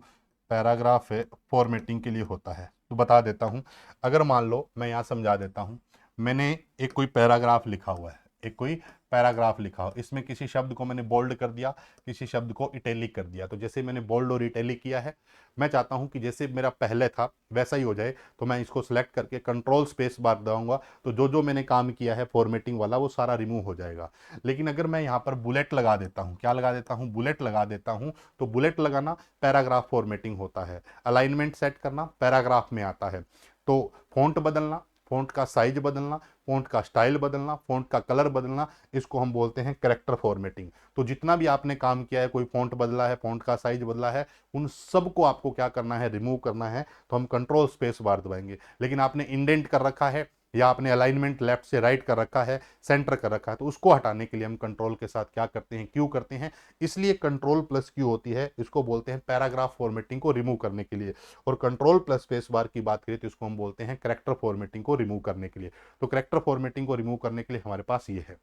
[SPEAKER 1] पैराग्राफ है फॉर्मेटिंग के लिए होता है। तो बता देता हूं, अगर मान लो मैं यहाँ समझा देता हूं, मैंने एक कोई पैराग्राफ लिखा हुआ है, एक कोई पैराग्राफ लिखा हो, इसमें किसी शब्द को मैंने बोल्ड कर दिया, किसी शब्द को इटैलिक कर दिया। तो जैसे मैंने बोल्ड और इटैलिक किया है, मैं चाहता हूं कि जैसे मेरा पहले था वैसा ही हो जाए, तो मैं इसको सिलेक्ट करके कंट्रोल स्पेस बार दबाऊंगा, तो जो जो मैंने काम किया है फॉर्मेटिंग वाला वो सारा रिमूव हो जाएगा। लेकिन अगर मैं यहाँ पर बुलेट लगा देता हूँ, क्या लगा देता हूँ, बुलेट लगा देता हूँ, तो बुलेट लगाना पैराग्राफ फॉर्मेटिंग होता है। अलाइनमेंट सेट करना पैराग्राफ में आता है। तो फ़ॉन्ट बदलना, फ़ॉन्ट का साइज बदलना, फ़ॉन्ट का स्टाइल बदलना, फ़ॉन्ट का कलर बदलना, इसको हम बोलते हैं कैरेक्टर फॉर्मेटिंग। तो जितना भी आपने काम किया है, कोई फ़ॉन्ट बदला है, फ़ॉन्ट का साइज बदला है, उन सब को आपको क्या करना है, रिमूव करना है। तो हम कंट्रोल स्पेस बार दबाएंगे। लेकिन आपने इंडेंट कर रखा है या आपने अलाइनमेंट लेफ्ट से राइट कर रखा है, सेंटर कर रखा है, तो उसको हटाने के लिए हम कंट्रोल के साथ क्या करते हैं, क्यू करते हैं। इसलिए कंट्रोल प्लस क्यू होती है, इसको बोलते हैं पैराग्राफ फॉर्मेटिंग को रिमूव करने के लिए। और कंट्रोल प्लस स्पेस बार की बात करें तो इसको हम बोलते हैं कैरेक्टर फॉर्मेटिंग को रिमूव करने के लिए। तो कैरेक्टर फॉर्मेटिंग को रिमूव करने के लिए हमारे पास ये है।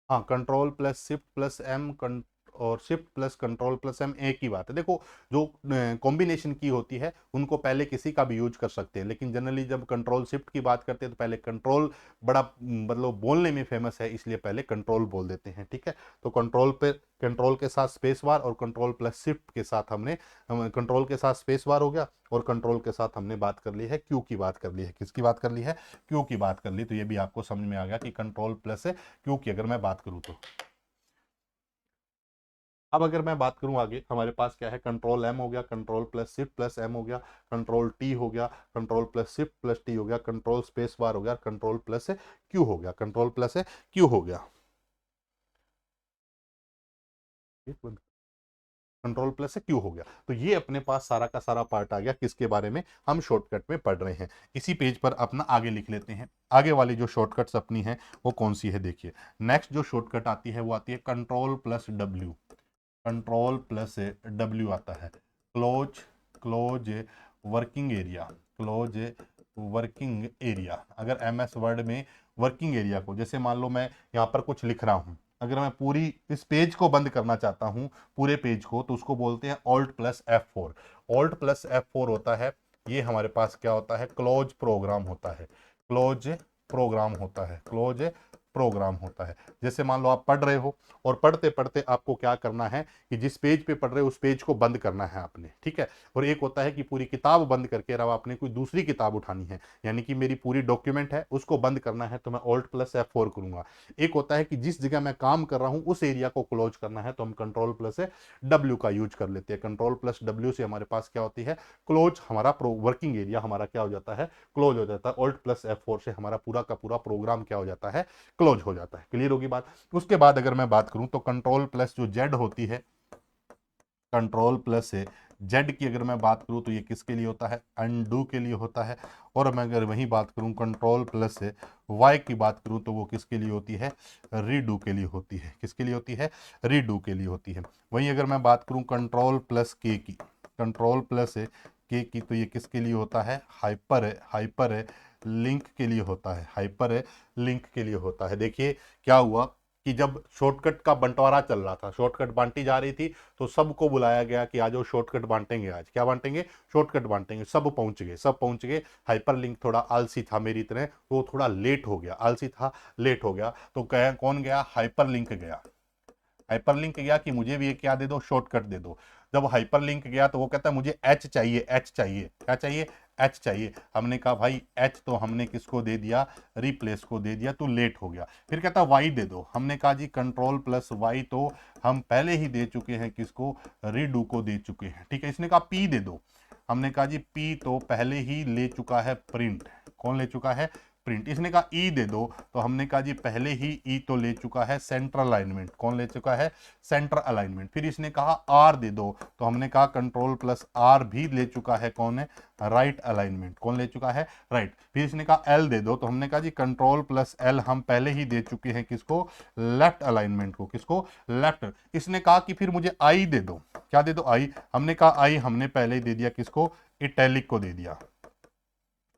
[SPEAKER 1] हाँ, control plus shift plus M और shift plus control plus M एक ही बात है। देखो, जो कॉम्बिनेशन की होती है उनको पहले किसी का भी यूज कर सकते हैं, लेकिन जनरली जब कंट्रोल शिफ्ट की बात करते हैं तो पहले कंट्रोल बड़ा मतलब बोलने में फेमस है, इसलिए पहले कंट्रोल बोल देते हैं। ठीक है, तो कंट्रोल पे कंट्रोल के साथ स्पेस बार और कंट्रोल प्लस शिफ्ट के साथ हमने कंट्रोल के साथ स्पेस बार हो गया, और कंट्रोल के साथ हमने बात कर ली है क्यू की बात कर ली है। किसकी बात कर ली है? क्यू की बात कर ली। तो ये भी आपको समझ में आ गया कि कंट्रोल प्लस क्योंकि अगर मैं बात करूं तो अब अगर मैं बात करूं आगे, हमारे पास क्या है, कंट्रोल एम हो गया, control plus shift plus M हो गया, कंट्रोल टी हो गया, control plus shift plus T हो गया, कंट्रोल स्पेस बार हो गया, कंट्रोल प्लस क्यू हो गया, कंट्रोल प्लस क्यू हो गया, कंट्रोल प्लस क्यू हो गया। तो ये अपने पास सारा का सारा पार्ट आ गया, किसके बारे में हम शॉर्टकट में पढ़ रहे हैं। इसी पेज पर अपना आगे लिख लेते हैं। आगे वाली जो शॉर्टकट्स अपनी है वो कौन सी है, देखिए। नेक्स्ट जो शॉर्टकट आती है वो आती है control plus W. Control plus W आता है, close close working area, close working area. अगर एम एस वर्ड में वर्किंग एरिया को, जैसे मान लो मैं यहाँ पर कुछ लिख रहा हूँ, अगर मैं पूरी इस पेज को बंद करना चाहता हूँ, पूरे पेज को, तो उसको बोलते हैं alt plus F4। Alt plus F4 होता है, ये हमारे पास क्या होता है, क्लोज प्रोग्राम होता है, क्लोज प्रोग्राम होता है, क्लोज प्रोग्राम होता है। जैसे मान लो आप पढ़ रहे हो और पढ़ते पढ़ते आपको क्या करना है कि जिस पेज पे पढ़ रहे हो उस पेज को बंद करना है आपने। ठीक है, और एक होता है कि पूरी किताब बंद करके अब आपने कोई दूसरी किताब उठानी है, यानी कि मेरी पूरी डॉक्यूमेंट है उसको बंद करना है, तो मैं ऑल्ट प्लस F4 करूंगा। एक होता है कि जिस जगह मैं काम कर रहा हूं उस एरिया को क्लोज करना है, तो हम कंट्रोल प्लस डब्ल्यू का यूज कर लेते हैं। कंट्रोल प्लस डब्ल्यू से हमारे पास क्या होती है, क्लोज, हमारा वर्किंग एरिया हमारा क्या हो जाता है, क्लोज हो जाता है। ऑल्ट प्लस F4 से हमारा पूरा का पूरा प्रोग्राम क्या हो जाता है, क्लोज हो जाता है। क्लियर होगी बात? उसके बाद अगर मैं बात करूं तो कंट्रोल प्लस जो जेड होती है, कंट्रोल प्लस से जेड की अगर मैं बात करूं तो ये किसके लिए होता है, अनडू के लिए होता है। और मैं अगर वही बात करूं कंट्रोल प्लस से वाई की बात करूं तो वो किसके लिए होती है, रीडू के लिए होती है। किसके लिए होती है, रीडू के लिए होती है। वहीं अगर मैं बात करूं कंट्रोल प्लस के की, कंट्रोल प्लस के की, तो ये किसके लिए होता है, हाइपर है लिंक के लिए होता है, हाइपर है लिंक के लिए होता है। देखिए क्या हुआ कि जब शॉर्टकट का बंटवारा चल रहा था, शॉर्टकट बांटी जा रही थी, तो सबको बुलाया गया कि आज वो शॉर्टकट बांटेंगे। आज क्या बांटेंगे, शॉर्टकट बांटेंगे। सब पहुंच गए, सब पहुंच गए। हाइपर लिंक थोड़ा आलसी था मेरी तरह, तो वो थोड़ा लेट हो गया, आलसी था लेट हो गया, तो कौन गया, हाइपर लिंक गया। हाइपरलिंक गया कि मुझे भी ये क्या दे दो, शॉर्टकट दे दो। जब हाइपरलिंक गया तो वो कहता है मुझे एच चाहिए, एच चाहिए, क्या चाहिए, एच चाहिए। हमने कहा भाई एच तो हमने किसको दे दिया, रिप्लेस को दे दिया, तो लेट हो गया। फिर कहता वाई दे दो, हमने कहा जी कंट्रोल प्लस वाई तो हम पहले ही दे चुके हैं, किसको, रीडू को दे चुके हैं। ठीक है, इसने कहा पी दे दो, हमने कहा जी पी तो पहले ही ले चुका है प्रिंट। कौन ले चुका है, प्रिंट। इसने कहा ई दे दो, तो हमने कहा जी पहले ही ई तो ले चुका है सेंटर अलाइनमेंट। कौन ले चुका है? Centre alignment. फिर इसने कहा आर दे दो, तो हमने कहा कंट्रोल प्लस आर भी ले चुका है। कौन है? Right alignment. कौन ले चुका है? राइट। फिर इसने कहा एल दे दो, तो हमने कहा जी कंट्रोल प्लस एल हम पहले ही दे चुके हैं। किसको? लेफ्ट अलाइनमेंट को। किसको? लेफ्ट। इसने कहा कि फिर मुझे आई दे दो। क्या दे दो? आई। हमने कहा आई हमने पहले ही दे दिया। किसको? इटैलिक को दे दिया।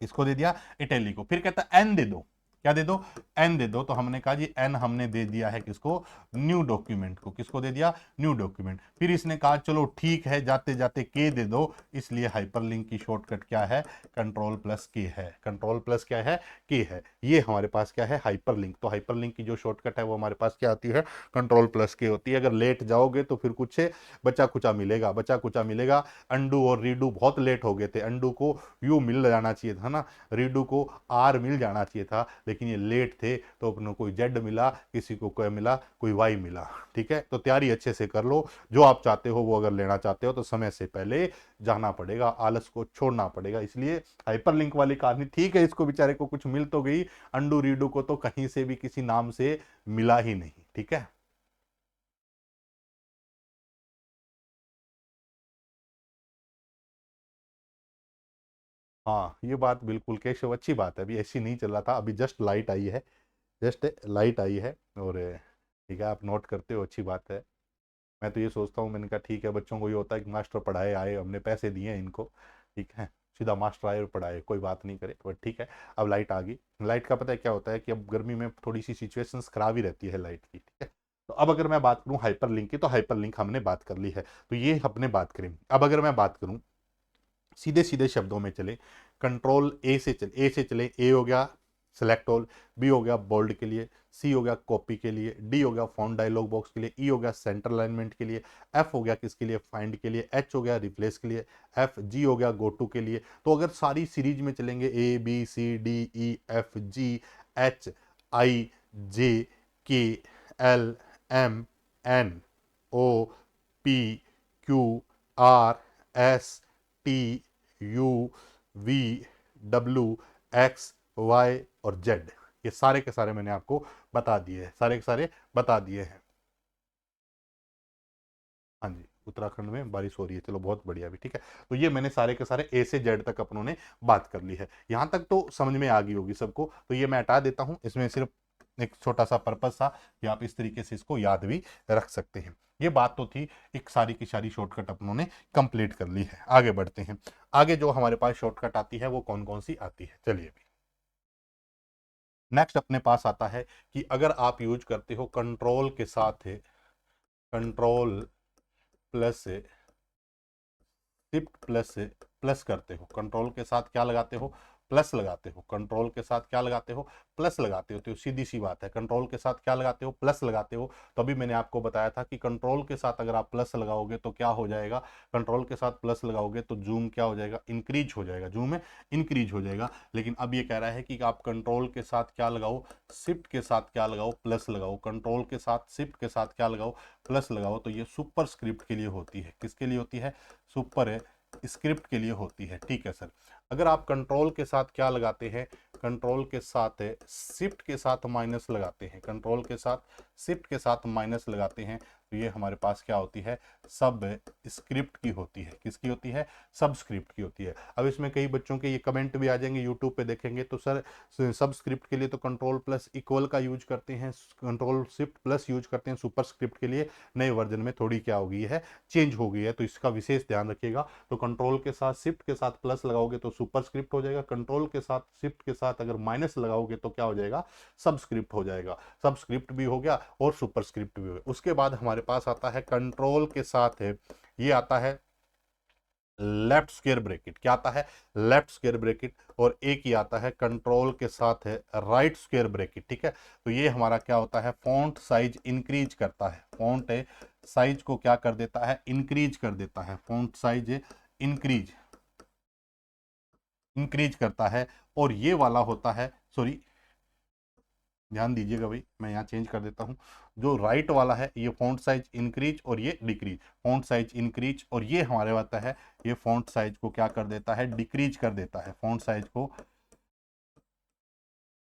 [SPEAKER 1] इसको दे दिया इटैलिक को। फिर कहता एन दे दो। क्या दे दो? एन दे दो, तो हमने कहा जी एन हमने दे दिया है किसको? न्यू डॉक्यूमेंट को। किसको दे दिया? New document. फिर इसने कहा चलो ठीक है, जाते जाते के दे दो, इसलिए हाइपरलिंक की शॉर्टकट क्या है? कंट्रोल प्लस के है। कंट्रोल प्लस क्या है? के है। ये हमारे पास क्या है? हाइपरलिंक। तो हाइपरलिंक की जो शॉर्टकट है वो हमारे पास क्या आती है? कंट्रोल प्लस के होती है। अगर लेट जाओगे तो फिर कुछ बचा कुचा मिलेगा, बचा कुचा मिलेगा। अंडू और रीडू बहुत लेट हो गए थे। अंडू को यू मिल जाना चाहिए था ना, रीडू को आर मिल जाना चाहिए था, लेकिन ये लेट थे तो अपनों कोई जेड मिला, किसी को कोई मिला, कोई वाई मिला। ठीक है, तो तैयारी अच्छे से कर लो। जो आप चाहते हो वो अगर लेना चाहते हो तो समय से पहले जाना पड़ेगा, आलस को छोड़ना पड़ेगा। इसलिए हाइपरलिंक वाली कहानी ठीक है, इसको बेचारे को कुछ मिल तो गई, अंडू रीडू को तो कहीं से भी किसी नाम से मिला ही नहीं। ठीक है। हाँ ये बात बिल्कुल केशव अच्छी बात है, अभी ऐसी नहीं चल रहा था, अभी जस्ट लाइट आई है, जस्ट लाइट आई है। और ठीक है, आप नोट करते हो, अच्छी बात है। मैं तो ये सोचता हूँ, मैंने कहा ठीक है, बच्चों को ये होता है कि मास्टर पढ़ाए आए, हमने पैसे दिए हैं इनको, ठीक है, सीधा मास्टर आए और पढ़ाए, कोई बात नहीं करे, बट ठीक है। अब लाइट आ गई। लाइट का पता है क्या होता है कि अब गर्मी में थोड़ी सी सिचुएशंस खराब ही रहती है लाइट की। ठीक है, तो अब अगर मैं बात करूँ हाइपर लिंक की, तो हाइपर लिंक हमने बात कर ली है, तो ये हमने बात करी। अब अगर मैं बात करूँ सीधे सीधे शब्दों में चले, कंट्रोल ए से चले, ए हो गया सेलेक्ट ऑल, बी हो गया बोल्ड के लिए, सी हो गया कॉपी के लिए, डी हो गया फॉन्ट डायलॉग बॉक्स के लिए, ई हो गया सेंटर अलाइनमेंट के लिए, एफ हो गया किसके लिए? फाइंड के लिए, एच हो गया रिप्लेस के लिए, एफ जी हो गया गो टू के लिए। तो अगर सारी सीरीज में चलेंगे A B C D E F G H I J K L M N O P Q R S T U V W X Y और जेड, ये सारे के सारे मैंने आपको बता दिए हैं, सारे के सारे बता दिए हैं। हाँ जी, उत्तराखंड में बारिश हो रही है, चलो बहुत बढ़िया भी। ठीक है, तो ये मैंने सारे के सारे ए से जेड तक अपनों ने बात कर ली है। यहाँ तक तो समझ में आ गई होगी सबको, तो ये मैं हटा देता हूँ, इसमें सिर्फ एक छोटा सा पर्पस था कि आप इस तरीके से इसको याद भी रख सकते हैं। ये बात तो थी, एक सारी की सारी शॉर्टकट अपनों ने कंप्लीट कर ली है। आगे बढ़ते हैं। आगे जो हमारे पास शॉर्टकट आती है वो कौन कौन सी आती है, चलिए भी। नेक्स्ट अपने पास आता है कि अगर आप यूज करते हो कंट्रोल के साथ है, कंट्रोल प्लस शिफ्ट प्लस से प्लस करते हो, कंट्रोल के साथ क्या लगाते हो? प्लस लगाते हो। कंट्रोल के साथ क्या लगाते हो? प्लस लगाते हो। तो सीधी सी बात है, कंट्रोल के साथ क्या लगाते हो? प्लस लगाते हो। तो अभी मैंने आपको बताया था कि कंट्रोल के साथ अगर आप प्लस लगाओगे तो क्या हो जाएगा? कंट्रोल के साथ प्लस लगाओगे तो जूम क्या हो जाएगा? इंक्रीज हो जाएगा, जूम में इंक्रीज हो जाएगा। लेकिन अब ये कह रहा है कि आप कंट्रोल के साथ क्या लगाओ? शिफ्ट के साथ क्या लगाओ? प्लस लगाओ। कंट्रोल के साथ शिफ्ट के साथ क्या लगाओ? प्लस लगाओ। तो ये सुपर स्क्रिप्ट के लिए होती है, किसके लिए होती है? सुपर है स्क्रिप्ट के लिए होती है। ठीक है सर, अगर आप कंट्रोल के साथ क्या लगाते हैं? कंट्रोल के साथ शिफ्ट के साथ माइनस लगाते हैं, कंट्रोल के साथ शिफ्ट के साथ माइनस लगाते हैं, तो ये हमारे पास क्या होती है? सब स्क्रिप्ट की होती है। किसकी होती है? सब स्क्रिप्ट की होती है। अब इसमें कई बच्चों के ये कमेंट भी आ जाएंगे, यूट्यूब पे देखेंगे तो सर सब स्क्रिप्ट के लिए तो कंट्रोल प्लस इक्वल का यूज करते हैं, कंट्रोल शिफ्ट प्लस यूज करते हैं सुपर स्क्रिप्ट के लिए, नए वर्जन में थोड़ी क्या हो गई है? चेंज हो गई है, तो इसका विशेष ध्यान रखिएगा। तो कंट्रोल के साथ शिफ्ट के साथ प्लस लगाओगे तो सुपर स्क्रिप्ट हो जाएगा, कंट्रोल के साथ शिफ्ट के साथ अगर माइनस लगाओगे तो क्या हो जाएगा? सब स्क्रिप्ट हो जाएगा। सब स्क्रिप्ट भी हो गया और सुपर स्क्रिप्ट भी हो गया। उसके बाद हमारे पास आता है कंट्रोल के साथ है, ये आता है लेफ्ट स्क्वायर ब्रैकेट। क्या आता है? Left square bracket. और एक ही आता है कंट्रोल के साथ है राइट स्क्वायर ब्रैकेट। ठीक है, तो ये हमारा क्या होता है? फॉन्ट साइज इंक्रीज करता है, फॉन्ट साइज को क्या कर देता है? इंक्रीज कर देता है, फॉन्ट साइज इंक्रीज इंक्रीज करता है। और ये वाला होता है, सॉरी ध्यान दीजिएगा भाई, मैं यहाँ चेंज कर देता हूँ। जो राइट वाला है ये फॉन्ट साइज इंक्रीज और ये डिक्रीज, फॉन्ट साइज इंक्रीज, और ये हमारे आता है ये फॉन्ट साइज को क्या कर देता है? डिक्रीज कर देता है, फॉन्ट साइज को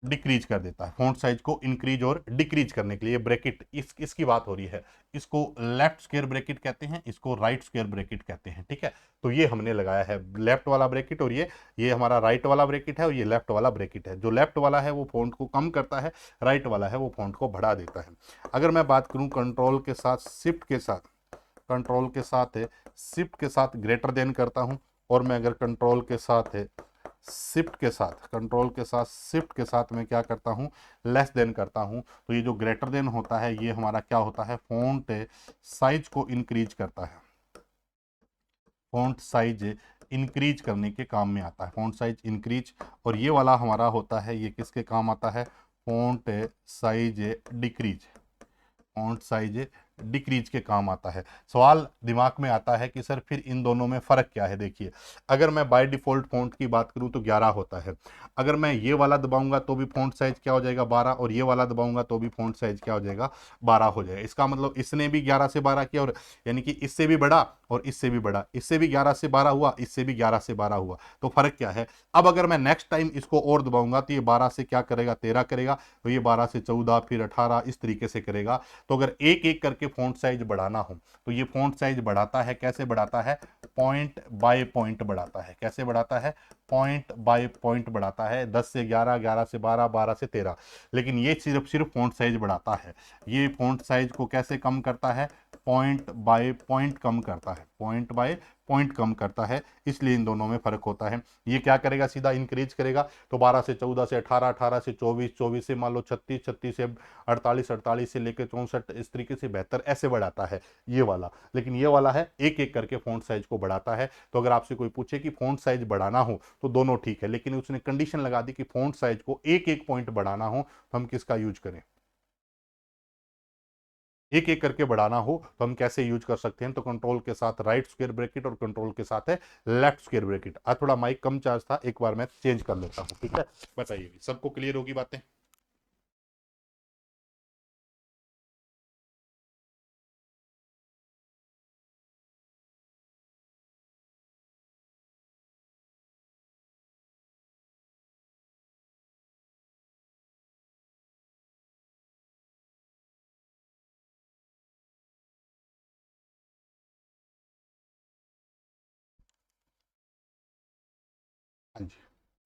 [SPEAKER 1] डिक्रीज कर देता है, फॉन्ट साइज को इंक्रीज और डिक्रीज करने के लिए ब्रैकेट इसकी बात हो रही है। इसको लेफ्ट स्क्वायर ब्रैकेट कहते हैं, इसको राइट स्क्वायर ब्रैकेट कहते हैं, ठीक है। तो ये हमने लगाया है लेफ्ट वाला ब्रैकेट, और ये हमारा राइट वाला ब्रैकेट है, और ये लेफ्ट वाला ब्रैकेट है। जो लेफ्ट वाला है वो फॉन्ट को कम करता है, राइट वाला है वो फॉन्ट को बढ़ा देता है। अगर मैं बात करूं कंट्रोल के साथ शिफ्ट के साथ, कंट्रोल के साथ है शिफ्ट के साथ ग्रेटर देन करता हूं, और मैं अगर कंट्रोल के साथ है शिफ्ट के साथ, कंट्रोल के साथ शिफ्ट के साथ मैं क्या करता हूं, लेस देन करता हूं, तो ये जो ग्रेटर देन होता है ये हमारा क्या होता है, फॉन्ट साइज को इंक्रीज करता है, फॉन्ट साइज इंक्रीज करने के काम में आता है, फॉन्ट साइज इंक्रीज। और ये वाला हमारा होता है, ये किसके काम आता है, font size decrease, font size decrease के काम आता है। सवाल दिमाग में आता है कि सर फिर इन दोनों में फ़र्क क्या है। देखिए, अगर मैं बाय डिफ़ॉल्ट फ़ॉन्ट की बात करूं तो 11 होता है, अगर मैं ये वाला दबाऊंगा तो भी फ़ॉन्ट साइज क्या हो जाएगा 12, और ये वाला दबाऊंगा तो भी फ़ॉन्ट साइज क्या हो जाएगा 12 हो जाएगा। इसका मतलब इसने भी 11 से 12 किया, और यानी कि इससे भी बड़ा और इससे भी बड़ा, इससे भी 11 से 12 हुआ, इससे भी 11 से 12 हुआ, तो फ़र्क क्या है। अब अगर मैं नेक्स्ट टाइम इसको और दबाऊंगा तो ये 12 से क्या करेगा 13 करेगा, तो ये 12 से 14 फिर 18 इस तरीके से करेगा। तो अगर एक एक करके फ़ॉन्ट साइज बढ़ाना हो तो ये फ़ॉन्ट साइज बढ़ाता है, कैसे बढ़ाता है, पॉइंट बाय पॉइंट बढ़ाता है। कैसे बढ़ाता है, पॉइंट बाय पॉइंट बढ़ाता है, 10 से 11, 11 से 12, 12 से 13। लेकिन ये सिर्फ फ़ॉन्ट साइज बढ़ाता है, ये फ़ॉन्ट साइज को कैसे कम करता है, पॉइंट बाय पॉइंट कम करता है, पॉइंट बाय पॉइंट कम करता है। इसलिए इन दोनों में फ़र्क होता है। ये क्या करेगा, सीधा इंक्रीज करेगा, तो 12 से 14 से 18, 18 से 24, 24 से मान लो 36, 36 से 48, 48 से लेकर 64, इस तरीके से 72 ऐसे बढ़ाता है ये वाला। लेकिन ये वाला है एक एक करके फ़ॉन्ट साइज को बढ़ाता है। तो अगर आपसे कोई पूछे कि फ़ॉन्ट साइज बढ़ाना हो तो दोनों ठीक है, लेकिन उसने कंडीशन लगा दी कि फ़ॉन्ट साइज को एक एक पॉइंट बढ़ाना हो तो हम किसका यूज करें, एक एक करके बढ़ाना हो तो हम कैसे यूज कर सकते हैं। तो कंट्रोल के साथ राइट स्क्वायर ब्रैकेट और कंट्रोल के साथ है लेफ्ट स्क्वायर ब्रैकेट। आज थोड़ा माइक कम चार्ज था, एक बार मैं चेंज कर लेता हूं, ठीक है। बताइए सबको क्लियर होगी बातें। हाँ जी,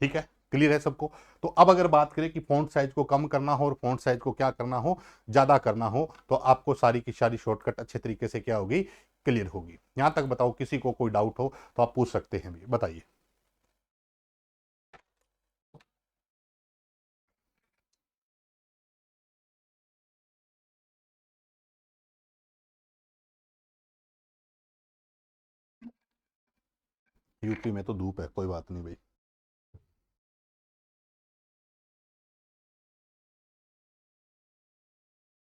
[SPEAKER 1] ठीक है, क्लियर है सबको। तो अब अगर बात करें कि फ़ॉन्ट साइज को कम करना हो और फ़ॉन्ट साइज को क्या करना हो, ज़्यादा करना हो, तो आपको सारी की सारी शॉर्टकट अच्छे तरीके से क्या होगी, क्लियर होगी। यहां तक बताओ, किसी को कोई डाउट हो तो आप पूछ सकते हैं भी, बताइए। यूपी में तो धूप है, कोई बात नहीं भाई।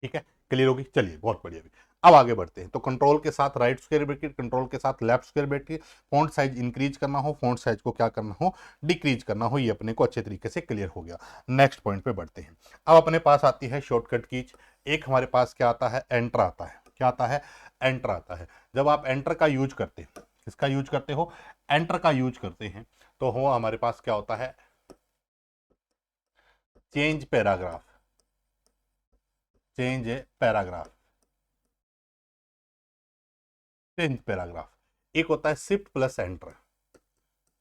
[SPEAKER 1] ठीक है, क्लियर होगी, चलिए बहुत बढ़िया भी। अब आगे बढ़ते हैं। तो कंट्रोल के साथ राइट स्क्वायर ब्रैकेट, कंट्रोल के साथ left square bracket, font size increase करना हो, फॉन्ट साइज को क्या करना हो, डिक्रीज करना हो, ये अपने को अच्छे तरीके से क्लियर हो गया। नेक्स्ट पॉइंट पे बढ़ते हैं। अब अपने पास आती है शॉर्टकट कीज। एक हमारे पास क्या आता है, एंटर आता है। क्या आता है, एंटर आता है। जब आप एंटर का यूज करते हैं, किसका यूज करते हो, एंटर का यूज करते हैं, तो हो हमारे पास क्या होता है, change paragraph, change paragraph, change paragraph. एक होता है shift plus enter,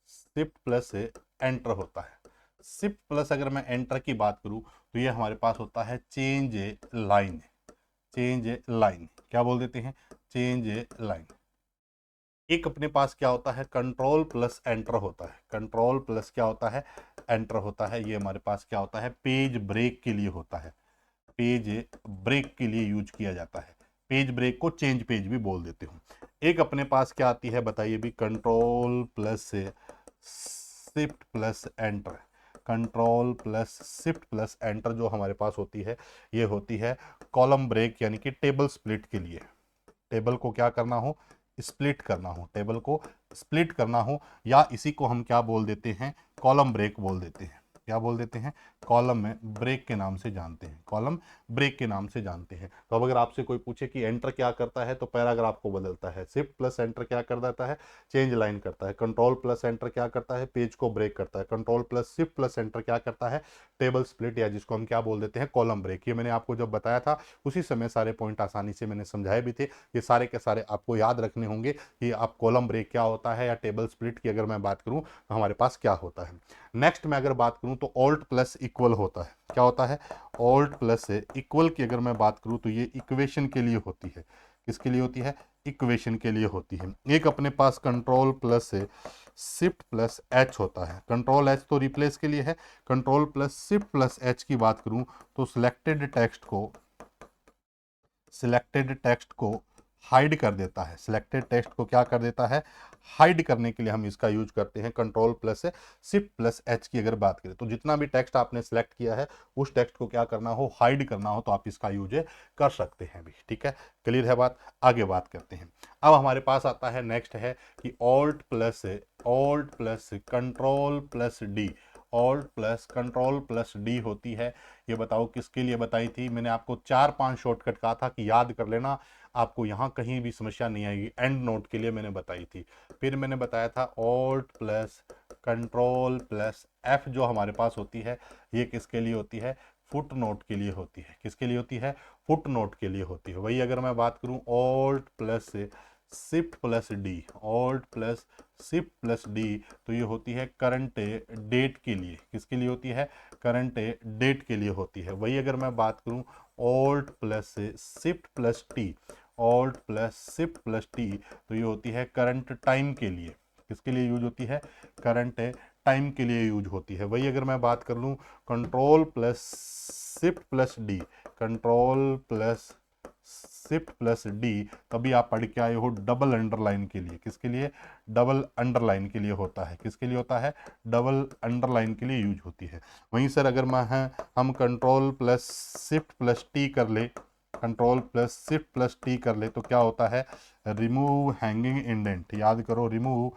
[SPEAKER 1] shift plus enter होता है। शिफ्ट प्लस अगर मैं एंटर की बात करूं तो ये हमारे पास होता है चेंज लाइन, चेंज लाइन क्या बोल देते हैं, चेंज लाइन। एक अपने पास क्या होता है, कंट्रोल प्लस एंटर होता है, कंट्रोल प्लस क्या होता है, एंटर होता है। ये हमारे पास क्या होता है, पेज ब्रेक के लिए होता है, पेज ब्रेक के लिए यूज किया जाता है। पेज ब्रेक को चेंज पेज भी बोल देते हो। एक अपने पास क्या आती है बताइए भी, control plus shift plus enter, control plus shift plus enter जो हमारे पास होती है, ये होती है कॉलम ब्रेक, यानी कि टेबल स्प्लिट के लिए। टेबल को क्या करना हो, स्प्लिट करना हो, टेबल को स्प्लिट करना हो, या इसी को हम क्या बोल देते हैं, कॉलम ब्रेक बोल देते हैं। क्या बोल देते हैं, कॉलम में ब्रेक के नाम से जानते हैं, कॉलम ब्रेक के नाम से जानते हैं। तो अब अगर आपसे कोई पूछे कि एंटर क्या करता है, तो पैराग्राफ को बदलता है। शिफ्ट प्लस एंटर क्या कर देता है, चेंज लाइन करता है। कंट्रोल प्लस एंटर क्या करता है, पेज को ब्रेक करता है। Control plus shift plus enter क्या करता है, टेबल स्प्लिट, या जिसको हम क्या बोल देते हैं, कॉलम ब्रेक। ये मैंने आपको जब बताया था उसी समय सारे पॉइंट आसानी से मैंने समझाए भी थे। ये सारे के सारे आपको याद रखने होंगे कि आप कॉलम ब्रेक क्या होता है, या टेबल स्प्लिट की अगर मैं बात करूं तो हमारे पास क्या होता है। नेक्स्ट मैं अगर बात करूं तो ऑल्ट प्लस इक्वल होता है। क्या होता है, ऑल्ट प्लस इक्वल की अगर मैं बात करूं तो ये इक्वेशन के लिए होती है। किसके लिए होती है, इक्वेशन के लिए होती है। एक अपने पास control plus shift plus H होता है। कंट्रोल एच तो रिप्लेस के लिए है। Control plus shift plus H की बात करूं तो सिलेक्टेड टेक्स्ट को हाइड कर देता है। सिलेक्टेड टेक्स्ट को क्या कर देता है, हाइड करने के लिए हम इसका यूज करते हैं control plus shift plus H की अगर बात करें तो जितना भी टेक्स्ट आपने सिलेक्ट किया है उस टेक्स्ट को क्या करना हो, हाइड करना हो, तो आप इसका यूज कर सकते हैं भी। ठीक है, क्लियर है बात, आगे बात करते हैं। अब हमारे पास आता है नेक्स्ट है कि alt plus control plus D, alt plus control plus D होती है। ये बताओ किसके लिए बताई थी, मैंने आपको 4-5 शॉर्टकट कहा था कि याद कर लेना, आपको यहां कहीं भी समस्या नहीं आएगी। एंड नोट के लिए मैंने बताई थी। फिर मैंने बताया था alt plus control plus F जो हमारे पास होती है, ये किसके लिए होती है, फुट नोट के लिए होती है। किसके लिए होती है, फुट नोट के लिए होती है। वही अगर मैं बात करूं alt plus shift plus D, alt plus shift plus D, तो ये होती है करंट डेट के लिए। किसके लिए होती है, करंट डेट के लिए होती है। वही अगर मैं बात करूं alt plus shift plus T, alt plus shift plus T, तो ये होती है करंट टाइम के लिए। किसके लिए यूज होती है, करंट टाइम के लिए यूज होती है। वही अगर मैं बात कर लूं control plus shift plus D, control plus shift plus D, तभी आप पढ़ के आए हो डबल अंडरलाइन के लिए। किसके लिए, डबल अंडरलाइन के लिए होता है। किसके लिए होता है, डबल अंडरलाइन के लिए यूज होती है। वहीं सर अगर मैं हम control plus shift plus T कर ले, control plus shift plus T कर ले तो क्या होता है, रिमूव हैंगिंग इंडेंट। याद करो, रिमूव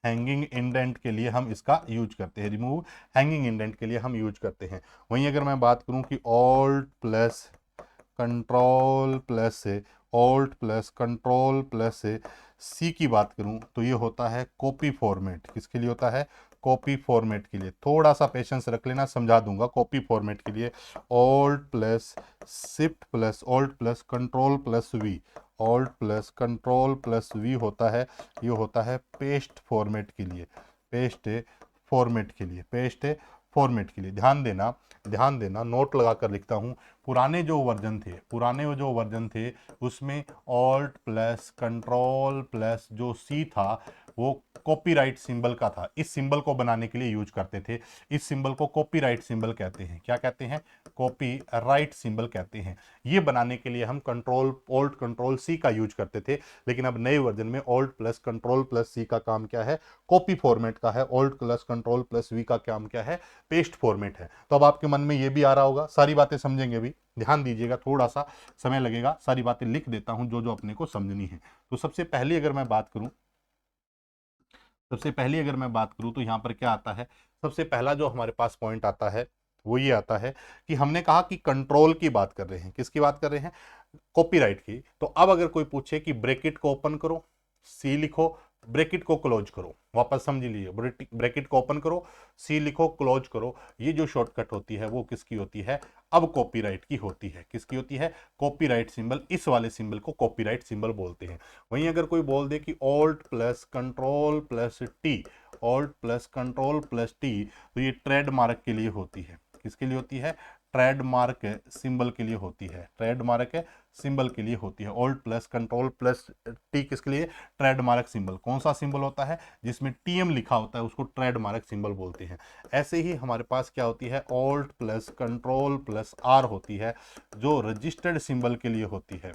[SPEAKER 1] हैंगिंग इंडेंट के लिए हम इसका यूज करते हैं, रिमूव हैंगिंग इंडेंट के लिए हम यूज करते हैं। वहीं अगर मैं बात करूं कि ऑल्ट प्लस कंट्रोल प्लस से, ऑल्ट प्लस कंट्रोल प्लस से सी की बात करूं तो ये होता है कॉपी फॉर्मेट। किसके लिए होता है, कॉपी फॉर्मेट के लिए। थोड़ा सा पेशेंस रख लेना, समझा दूंगा। कॉपी फॉर्मेट के लिए alt plus shift plus alt plus control plus V, alt plus control plus V होता है, ये होता है पेस्ट फॉर्मेट के लिए, पेस्ट फॉर्मेट के लिए, पेस्ट फॉर्मेट के लिए। ध्यान देना, नोट लगा कर लिखता हूँ। पुराने जो वर्जन थे उसमें ऑल्ट प्लस कंट्रोल प्लस जो सी था वो कॉपीराइट सिंबल का था। इस सिंबल को बनाने के लिए यूज करते थे। इस सिंबल को कॉपीराइट सिंबल कहते हैं। क्या कहते हैं, कॉपीराइट सिंबल कहते हैं। ये बनाने के लिए हम ऑल्ट कंट्रोल सी का यूज करते थे। लेकिन अब नए वर्जन में alt plus control plus C का काम क्या है, कॉपी फॉर्मेट का है। Alt plus control plus V का काम क्या है, पेस्ट फॉर्मेट है। तो अब आपके मन में ये भी आ रहा होगा, सारी बातें समझेंगे भी, ध्यान दीजिएगा, थोड़ा सा समय लगेगा। सारी बातें लिख देता हूं जो जो अपने को समझनी है। तो सबसे पहले अगर मैं बात करूं तो यहां पर क्या आता है, सबसे पहला जो हमारे पास पॉइंट आता है वो ये आता है कि हमने कहा कि कंट्रोल की बात कर रहे हैं। किसकी बात कर रहे हैं, कॉपीराइट की। तो अब अगर कोई पूछे कि ब्रैकेट को ओपन करो, सी लिखो, ब्रैकेट को क्लोज करो, वापस समझ लीजिए, ब्रैकेट को ओपन करो, सी लिखो, क्लोज करो, ये जो शॉर्टकट होती है वो किसकी होती है, अब कॉपीराइट की होती है। किसकी होती है, कॉपीराइट सिंबल। इस वाले सिंबल को कॉपीराइट सिंबल बोलते हैं। वहीं अगर कोई बोल दे कि alt plus control plus T, alt plus control plus T, तो ये ट्रेडमार्क के लिए होती है। किसके लिए होती है, ट्रेडमार्क सिंबल के लिए होती है। ट्रेडमार्क सिंबल के लिए होती है। Alt plus control plus T किसके लिए, ट्रेडमार्क सिंबल। कौन सा सिंबल होता है, जिसमें टीएम लिखा होता है उसको ट्रेडमार्क सिंबल बोलते हैं। ऐसे ही हमारे पास क्या होती है, alt plus control plus R होती है, जो रजिस्टर्ड सिंबल के लिए होती है।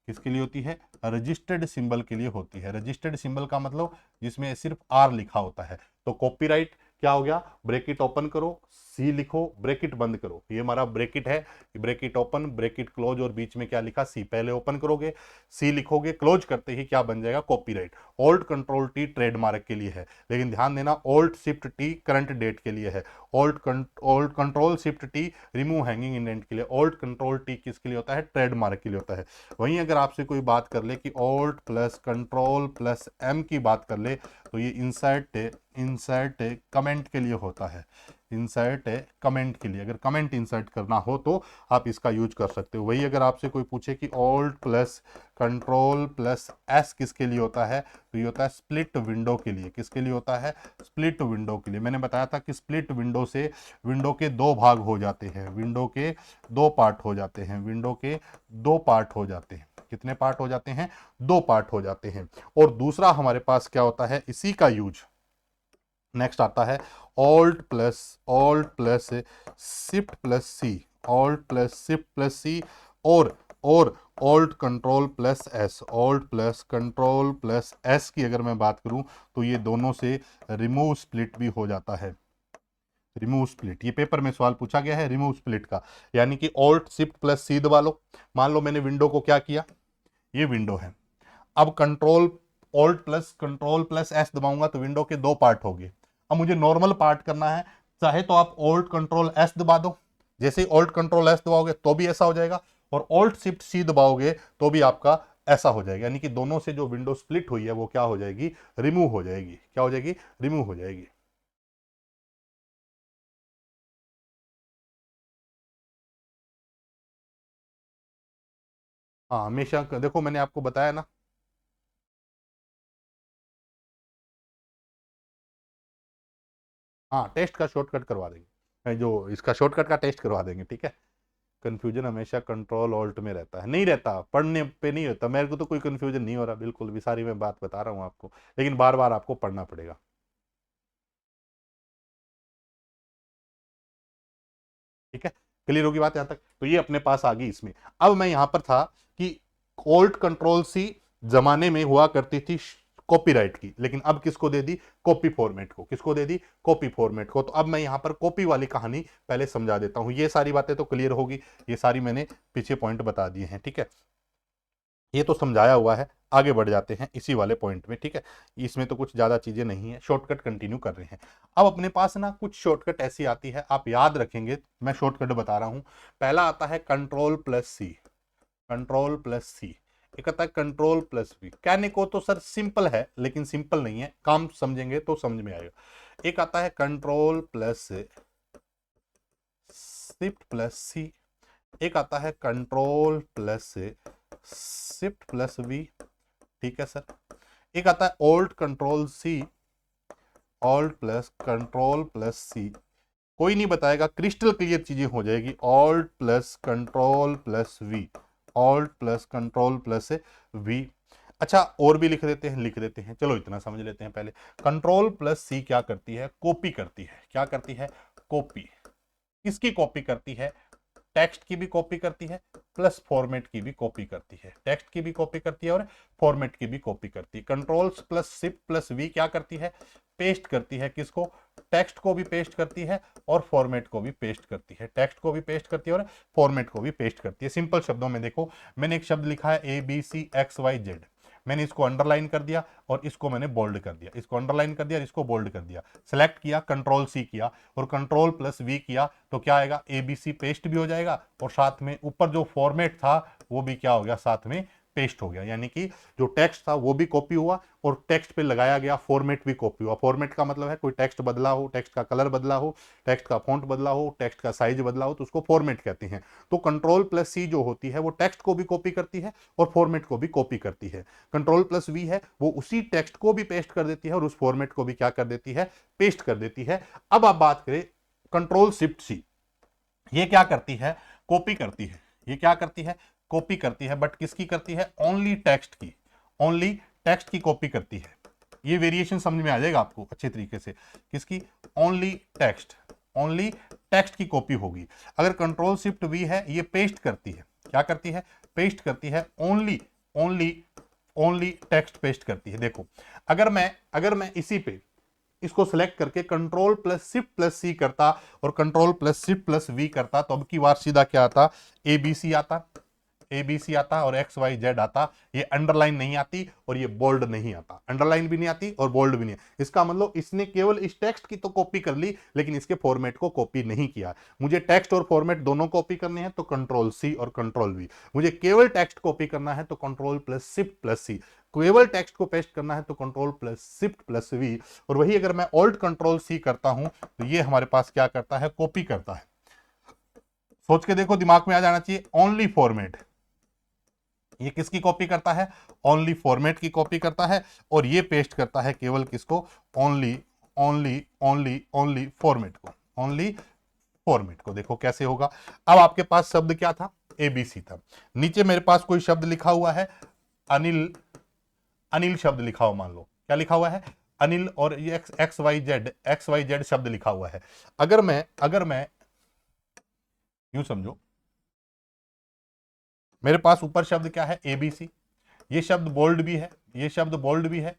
[SPEAKER 1] किसके लिए होती है, रजिस्टर्ड सिंबल के लिए होती है। रजिस्टर्ड सिंबल का मतलब जिसमें सिर्फ आर लिखा होता है। तो कॉपीराइट क्या हो गया, ब्रैकेट ओपन करो, सी लिखो, ब्रैकेट बंद करो, ये हमारा ब्रैकेट है, ब्रैकेट ओपन, ब्रैकेट क्लोज, और बीच में क्या लिखा, सी। पहले ओपन करोगे, सी लिखोगे, क्लोज करते ही क्या बन जाएगा, copyright. Alt control T trademark के लिए है, लेकिन ध्यान देना alt shift T current date के लिए है, alt control shift T remove hanging indent के लिए, ऑल्ट कंट्रोल टी किसके लिए होता है, ट्रेडमार्क के लिए होता है। वहीं अगर आपसे कोई बात कर ले कि alt plus control plus M की बात कर ले, तो ये इंसर्ट कमेंट के लिए होता है, इंसर्ट कमेंट के लिए। अगर कमेंट इंसर्ट करना हो तो आप इसका यूज कर सकते हो। वही अगर आपसे कोई पूछे कि alt plus control plus S किसके लिए होता है, तो ये होता है स्प्लिट विंडो के लिए। किसके लिए होता है, स्प्लिट विंडो के लिए। मैंने बताया था कि स्प्लिट विंडो से विंडो के दो भाग हो जाते हैं, विंडो के दो पार्ट हो जाते हैं, विंडो के दो पार्ट हो जाते हैं। कितने पार्ट हो जाते हैं, दो पार्ट हो जाते हैं। और दूसरा हमारे पास क्या होता है, इसी का यूज नेक्स्ट आता है ऑल्ट प्लस शिफ्ट प्लस सी, ऑल्ट प्लस शिफ्ट प्लस सी, और alt control plus S, alt plus control plus S की अगर मैं बात करूं तो ये दोनों से रिमूव स्प्लिट भी हो जाता है। रिमूव स्प्लिट, ये पेपर में सवाल पूछा गया है रिमूव स्प्लिट का, यानी कि ऑल्ट शिफ्ट प्लस सी दबा लो। मान लो मैंने विंडो को क्या किया, ये विंडो है, अब कंट्रोल प्लस एस दबाऊंगा तो विंडो के दो पार्ट हो गए। अब मुझे नॉर्मल पार्ट करना है, चाहे तो आप ऑल्ट कंट्रोल एस दबा दो, जैसे ही ऑल्ट कंट्रोल एस दबाओगे तो भी ऐसा हो जाएगा, और ऑल्ट शिफ्ट सी दबाओगे तो भी आपका ऐसा हो जाएगा, यानी कि दोनों से जो विंडो स्प्लिट हुई है वो क्या हो जाएगी, रिमूव हो जाएगी। क्या हो जाएगी, रिमूव हो जाएगी। हाँ हमेशा देखो मैंने आपको बताया ना, हाँ टेस्ट का शॉर्टकट करवा देंगे, जो इसका शॉर्टकट का टेस्ट करवा देंगे, ठीक है। कंफ्यूजन हमेशा कंट्रोल ऑल्ट में रहता है, नहीं रहता, पढ़ने पे नहीं होता। मेरे को तो कोई कंफ्यूजन नहीं हो रहा, बिल्कुल भी, सारी मैं बात बता रहा हूँ आपको, लेकिन बार बार आपको पढ़ना पड़ेगा। ठीक है, क्लियर होगी बात यहां तक। तो ये अपने पास आ गई इसमें। अब मैं यहां पर था कि ऑल्ट कंट्रोल सी जमाने में हुआ करती थी कॉपीराइट की, लेकिन अब किसको दे दी, कॉपी फॉर्मेट को। किसको दे दी, कॉपी फॉर्मेट को। तो अब मैं यहां पर कॉपी वाली कहानी पहले समझा देता हूं, ये सारी बातें तो क्लियर होगी, ये सारी मैंने पीछे पॉइंट बता दिए हैं, ठीक है। ये तो समझाया हुआ है, आगे बढ़ जाते हैं इसी वाले पॉइंट में, ठीक है। इसमें तो कुछ ज्यादा चीजें नहीं है, शॉर्टकट कंटिन्यू कर रहे हैं। अब अपने पास ना कुछ शॉर्टकट ऐसी आती है, आप याद रखेंगे, मैं शॉर्टकट बता रहा हूं। पहला आता है कंट्रोल प्लस सी, कंट्रोल प्लस सी। एक आता है कंट्रोल प्लस वी। कहने को तो सर सिंपल है, लेकिन सिंपल नहीं है, काम समझेंगे तो समझ में आएगा। एक आता है control plus shift plus C, एक आता है control plus shift plus V, ठीक है सर। एक आता है alt control C, alt plus control plus C. कोई नहीं बताएगा, क्रिस्टल क्लियर चीजें हो जाएगी, alt plus control plus V, alt plus control plus V. अच्छा और भी लिख देते हैं, लिख देते हैं, चलो इतना समझ लेते हैं पहले। कंट्रोल प्लस सी क्या करती है, कॉपी करती है। क्या करती है, कॉपी। किसकी कॉपी करती है, टेक्स्ट की भी कॉपी करती है, प्लस फॉर्मेट की भी कॉपी करती है। टेक्स्ट की भी कॉपी करती है और फॉर्मेट की भी कॉपी करती है। Control plus shift plus V क्या करती है, पेस्ट करती है। किसको, टेक्स्ट को भी पेस्ट करती है और फॉर्मेट को भी पेस्ट करती है। टेक्स्ट को भी पेस्ट करती है और फॉर्मेट को भी पेस्ट करती है। सिंपल शब्दों में देखो, मैंने एक शब्द लिखा है ABCXYZ, मैंने इसको अंडरलाइन कर दिया और इसको मैंने बोल्ड कर दिया, इसको अंडरलाइन कर दिया और इसको बोल्ड कर दिया। सेलेक्ट किया, कंट्रोल सी किया और कंट्रोल प्लस वी किया, तो क्या आएगा, ABC पेस्ट भी हो जाएगा और साथ में ऊपर जो फॉर्मेट था वो भी क्या हो गया, साथ में पेस्ट हो गया। यानी कि जो टेक्स्ट था वो भी कॉपी हुआ और टेक्स्ट पे लगाया गया फॉर्मेट भी कॉपी हुआ। फॉर्मेट का मतलब है कोई टेक्स्ट बदला हो, टेक्स्ट का कलर बदला हो, टेक्स्ट का फॉन्ट बदला हो, टेक्स्ट का साइज बदला हो, तो उसको फॉर्मेट कहते हैं। तो कंट्रोल प्लस सी जो होती है वो टेक्स्ट को भी कॉपी करती है और फॉर्मेट को भी कॉपी करती है। कंट्रोल प्लस वी है, वो उसी टेक्स्ट को भी पेस्ट कर देती है और उस फॉर्मेट को भी क्या कर देती है, पेस्ट कर देती है। अब आप बात करें कंट्रोल शिफ्ट सी, ये क्या करती है, कॉपी करती है। ये क्या करती है, कॉपी करती है, बट किसकी करती है, ओनली टेक्स्ट की, ओनली टेक्स्ट की कॉपी करती है। ये वेरिएशन समझ में आ जाएगा आपको अच्छे तरीके से। किसकी, ओनली टेक्स्ट, ओनली टेक्स्ट की कॉपी होगी। अगर कंट्रोल शिफ्ट वी है, ये पेस्ट करती है। क्या करती है, पेस्ट करती है, only only only text paste करती है। देखो अगर मैं इसी पे इसको सिलेक्ट करके control plus shift plus C करता और control plus shift plus V करता तो अब की बार सीधा क्या आता, एबीसी आता, एबीसी आता और एक्स वाई जेड आता। ये अंडरलाइन नहीं आती और ये बोल्ड नहीं आता, अंडरलाइन भी नहीं आती और बोल्ड भी नहीं। इसका मतलब इसने केवल इस टेक्स्ट की तो कॉपी कर ली लेकिन इसके फॉर्मेट को कॉपी नहीं किया। मुझे टेक्स्ट और फॉर्मेट दोनों कॉपी करने हैं तो कंट्रोल सी और कंट्रोल वी। मुझे केवल टेक्स्ट कॉपी करना है तो control plus shift plus C. केवल टेक्स्ट को पेस्ट करना है तो control plus shift plus V. और वही अगर मैं ऑल्ट कंट्रोल सी करता हूं तो ये हमारे पास क्या करता है, कॉपी करता है। सोच के देखो, दिमाग में आ जाना चाहिए, ओनली फॉर्मेट। ये किसकी कॉपी करता है, ओनली फॉर्मेट की कॉपी करता है। और ये पेस्ट करता है केवल किसको, only only only only format को, ओनली फॉर्मेट को। देखो कैसे होगा। अब आपके पास शब्द क्या था, एबीसी था। नीचे मेरे पास कोई शब्द लिखा हुआ है, अनिल, अनिल शब्द लिखा हुआ, मान लो क्या लिखा हुआ है, अनिल। और ये एक्स वाई जेड शब्द लिखा हुआ है। अगर मैं यूं समझो, मेरे पास ऊपर शब्द क्या है, एबीसी। ये शब्द बोल्ड भी है, ये शब्द बोल्ड भी है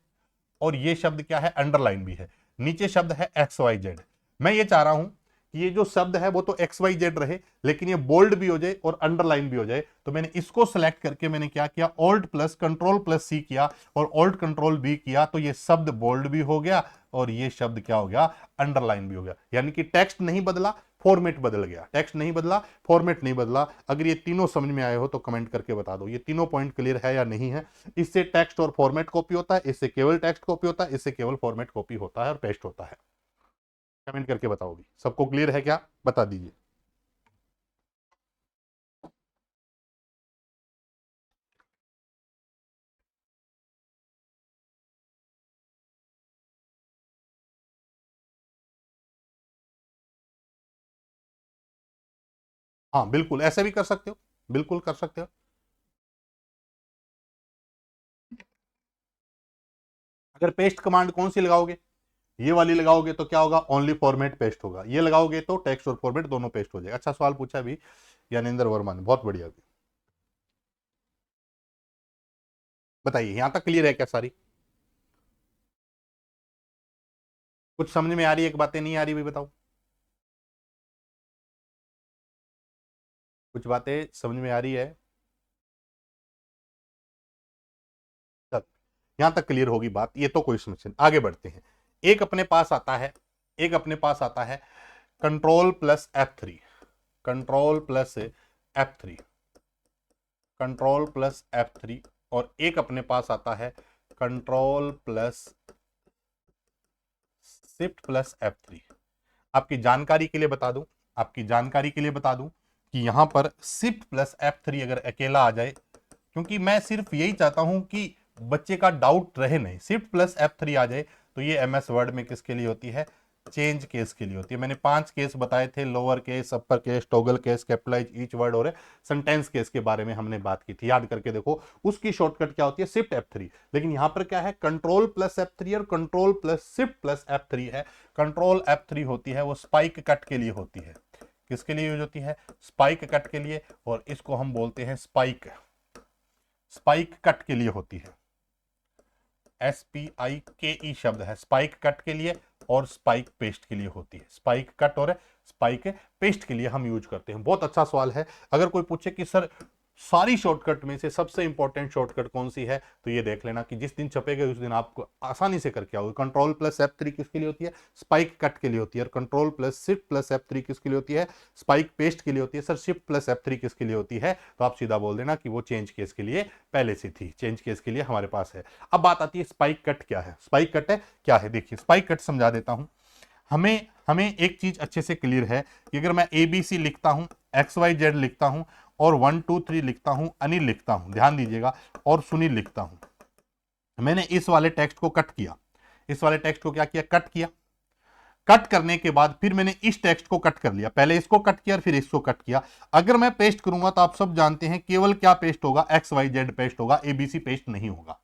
[SPEAKER 1] और ये शब्द क्या है, अंडरलाइन भी है। नीचे शब्द है एक्स वाई जेड। मैं ये चाह रहा हूं कि ये जो शब्द है वो तो एक्स वाई जेड रहे लेकिन ये बोल्ड भी हो जाए और अंडरलाइन भी हो जाए। तो मैंने इसको सेलेक्ट करके मैंने क्या किया, ऑल्ट प्लस कंट्रोल प्लस सी किया और ऑल्ट कंट्रोल बी किया तो ये शब्द बोल्ड भी हो गया और ये शब्द क्या हो गया, अंडरलाइन भी हो गया। यानी कि टेक्स्ट नहीं बदला, फॉर्मेट बदल गया। टेक्स्ट नहीं बदला, फॉर्मेट नहीं बदला। अगर ये तीनों समझ में आए हो तो कमेंट करके बता दो ये तीनों पॉइंट क्लियर है या नहीं है। इससे टेक्स्ट और फॉर्मेट कॉपी होता है, इससे केवल टेक्स्ट कॉपी होता है, इससे केवल फॉर्मेट कॉपी होता है और पेस्ट होता है। कमेंट करके बताओगी, सबको क्लियर है क्या, बता दीजिए। हाँ बिल्कुल ऐसे भी कर सकते हो, बिल्कुल कर सकते हो। अगर पेस्ट कमांड कौन सी लगाओगे, ये वाली लगाओगे तो क्या होगा, ओनली फॉर्मेट पेस्ट होगा। ये लगाओगे तो टेक्स्ट और फॉर्मेट दोनों पेस्ट हो जाएगा। अच्छा सवाल पूछा अभी ज्ञानेंद्र वर्मा ने, बहुत बढ़िया। बताइए यहां तक क्लियर है क्या सारी, कुछ समझ में आ रही है, एक बातें नहीं आ रही भी बताओ, कुछ बातें समझ में आ रही है। चल यहां तक क्लियर होगी बात, ये तो कोई समस्या नहीं। आगे बढ़ते हैं। एक अपने पास आता है, एक अपने पास आता है control plus F3, control plus F3, control plus F3। और एक अपने पास आता है control plus shift plus F3। आपकी जानकारी के लिए बता दूं, आपकी जानकारी के लिए बता दूं कि यहां पर शिफ्ट प्लस F3 अगर अकेला आ जाए, क्योंकि मैं सिर्फ यही चाहता हूं कि बच्चे का डाउट रहे नहीं, शिफ्ट प्लस F3 आ जाए तो ये एमएस वर्ड में किसके लिए होती है, चेंज केस के लिए होती है। मैंने 5 केस बताए थे, lower case, upper case, toggle case, capitalise each word और सेंटेंस केस के बारे में हमने बात की थी, याद करके देखो। उसकी शॉर्टकट क्या होती है, शिफ्ट F3। लेकिन यहां पर क्या है, कंट्रोल प्लस F3 और control plus shift plus F3 है। कंट्रोल F3 होती है वो स्पाइक कट के लिए होती है। किसके लिए यूज होती है, स्पाइक कट के लिए। और इसको हम बोलते हैं स्पाइक, स्पाइक कट के लिए होती है। SPIKE शब्द है स्पाइक कट के लिए और स्पाइक पेस्ट के लिए होती है। स्पाइक कट और स्पाइक पेस्ट के लिए हम यूज करते हैं। बहुत अच्छा सवाल है। अगर कोई पूछे कि सर सारी शॉर्टकट में से सबसे इंपॉर्टेंट शॉर्टकट कौन सी है, तो ये देख लेना कि जिस दिन छपेगा उस दिन आपको आसानी से करके आओगे। कंट्रोल प्लस F3 किसके लिए होती है, स्पाइक कट के लिए होती है। और control plus shift plus F3 किसके लिए होती है, स्पाइक पेस्ट के लिए होती है। सर शिफ्ट प्लस F3 किसके लिए होती है, तो आप सीधा बोल देना कि वो चेंज केस के लिए पहले से थी, चेंज केस के लिए हमारे पास है। अब बात आती है स्पाइक कट क्या है, स्पाइक कट है क्या है। देखिए स्पाइक कट समझा देता हूं। हमें हमें एक चीज अच्छे से क्लियर है कि अगर मैं ABC लिखता हूं, XYZ लिखता हूं और 1 2 3 लिखता हूं, अनिल लिखता हूं, ध्यान दीजिएगा, और सुनील लिखता हूं। मैंने इस वाले टेक्स्ट को कट किया, इस वाले टेक्स्ट को क्या किया, कट किया। कट करने के बाद फिर मैंने इस टेक्स्ट को कट कर लिया, पहले इसको कट किया और फिर इसको कट किया। अगर मैं पेस्ट करूंगा तो आप सब जानते हैं केवल क्या पेस्ट होगा, XYZ पेस्ट होगा, ABC पेस्ट नहीं होगा।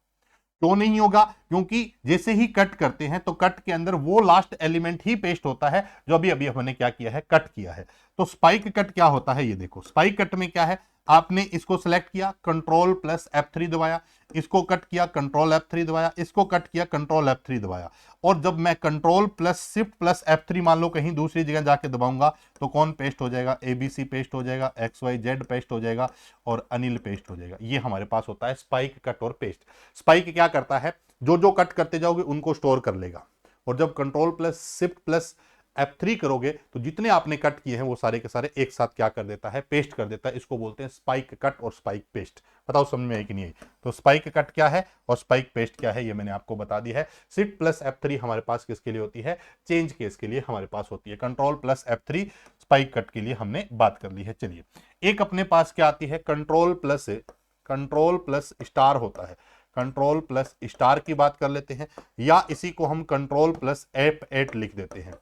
[SPEAKER 1] क्यों नहीं होगा, क्योंकि जैसे ही कट करते हैं तो कट के अंदर वो लास्ट एलिमेंट ही पेस्ट होता है जो अभी अभी हमने क्या किया है, कट किया है। तो स्पाइक कट क्या होता है, ये देखो स्पाइक कट में क्या है, आपने इसको सेलेक्ट किया, कंट्रोल प्लस F3 दबाया, इसको कट किया, कंट्रोल F3 दबाया, इसको कट किया, कंट्रोल F3 दबाया, और जब मैं control plus shift plus F3 मान लो कहीं दूसरी जगह जाके दबाऊंगा तो कौन पेस्ट हो जाएगा, ABC पेस्ट हो जाएगा, XYZ पेस्ट हो जाएगा और अनिल पेस्ट हो जाएगा। ये हमारे पास होता है स्पाइक कट और पेस्ट। स्पाइक क्या करता है, जो जो कट करते जाओगे उनको स्टोर कर लेगा, और जब control plus shift plus F3 करोगे तो जितने आपने कट किए हैं वो सारे के सारे एक साथ क्या कर देता है, पेस्ट कर देता है। इसको बोलते हैं स्पाइक कट और स्पाइक पेस्ट। बताओ समझ में आई कि नहीं आई? तो स्पाइक कट क्या है और स्पाइक पेस्ट क्या है, ये मैंने आपको बता दी है। शिफ्ट प्लस F3 हमारे पास किसके लिए होती है, चेंज केस के लिए हमारे पास होती है। Control plus F3 spike cut के लिए हमने बात कर ली है। चलिए एक अपने पास क्या आती है, कंट्रोल प्लस स्टार होता है। कंट्रोल प्लस स्टार की बात कर लेते हैं, या इसी को हम कंट्रोल प्लस F8 लिख देते हैं,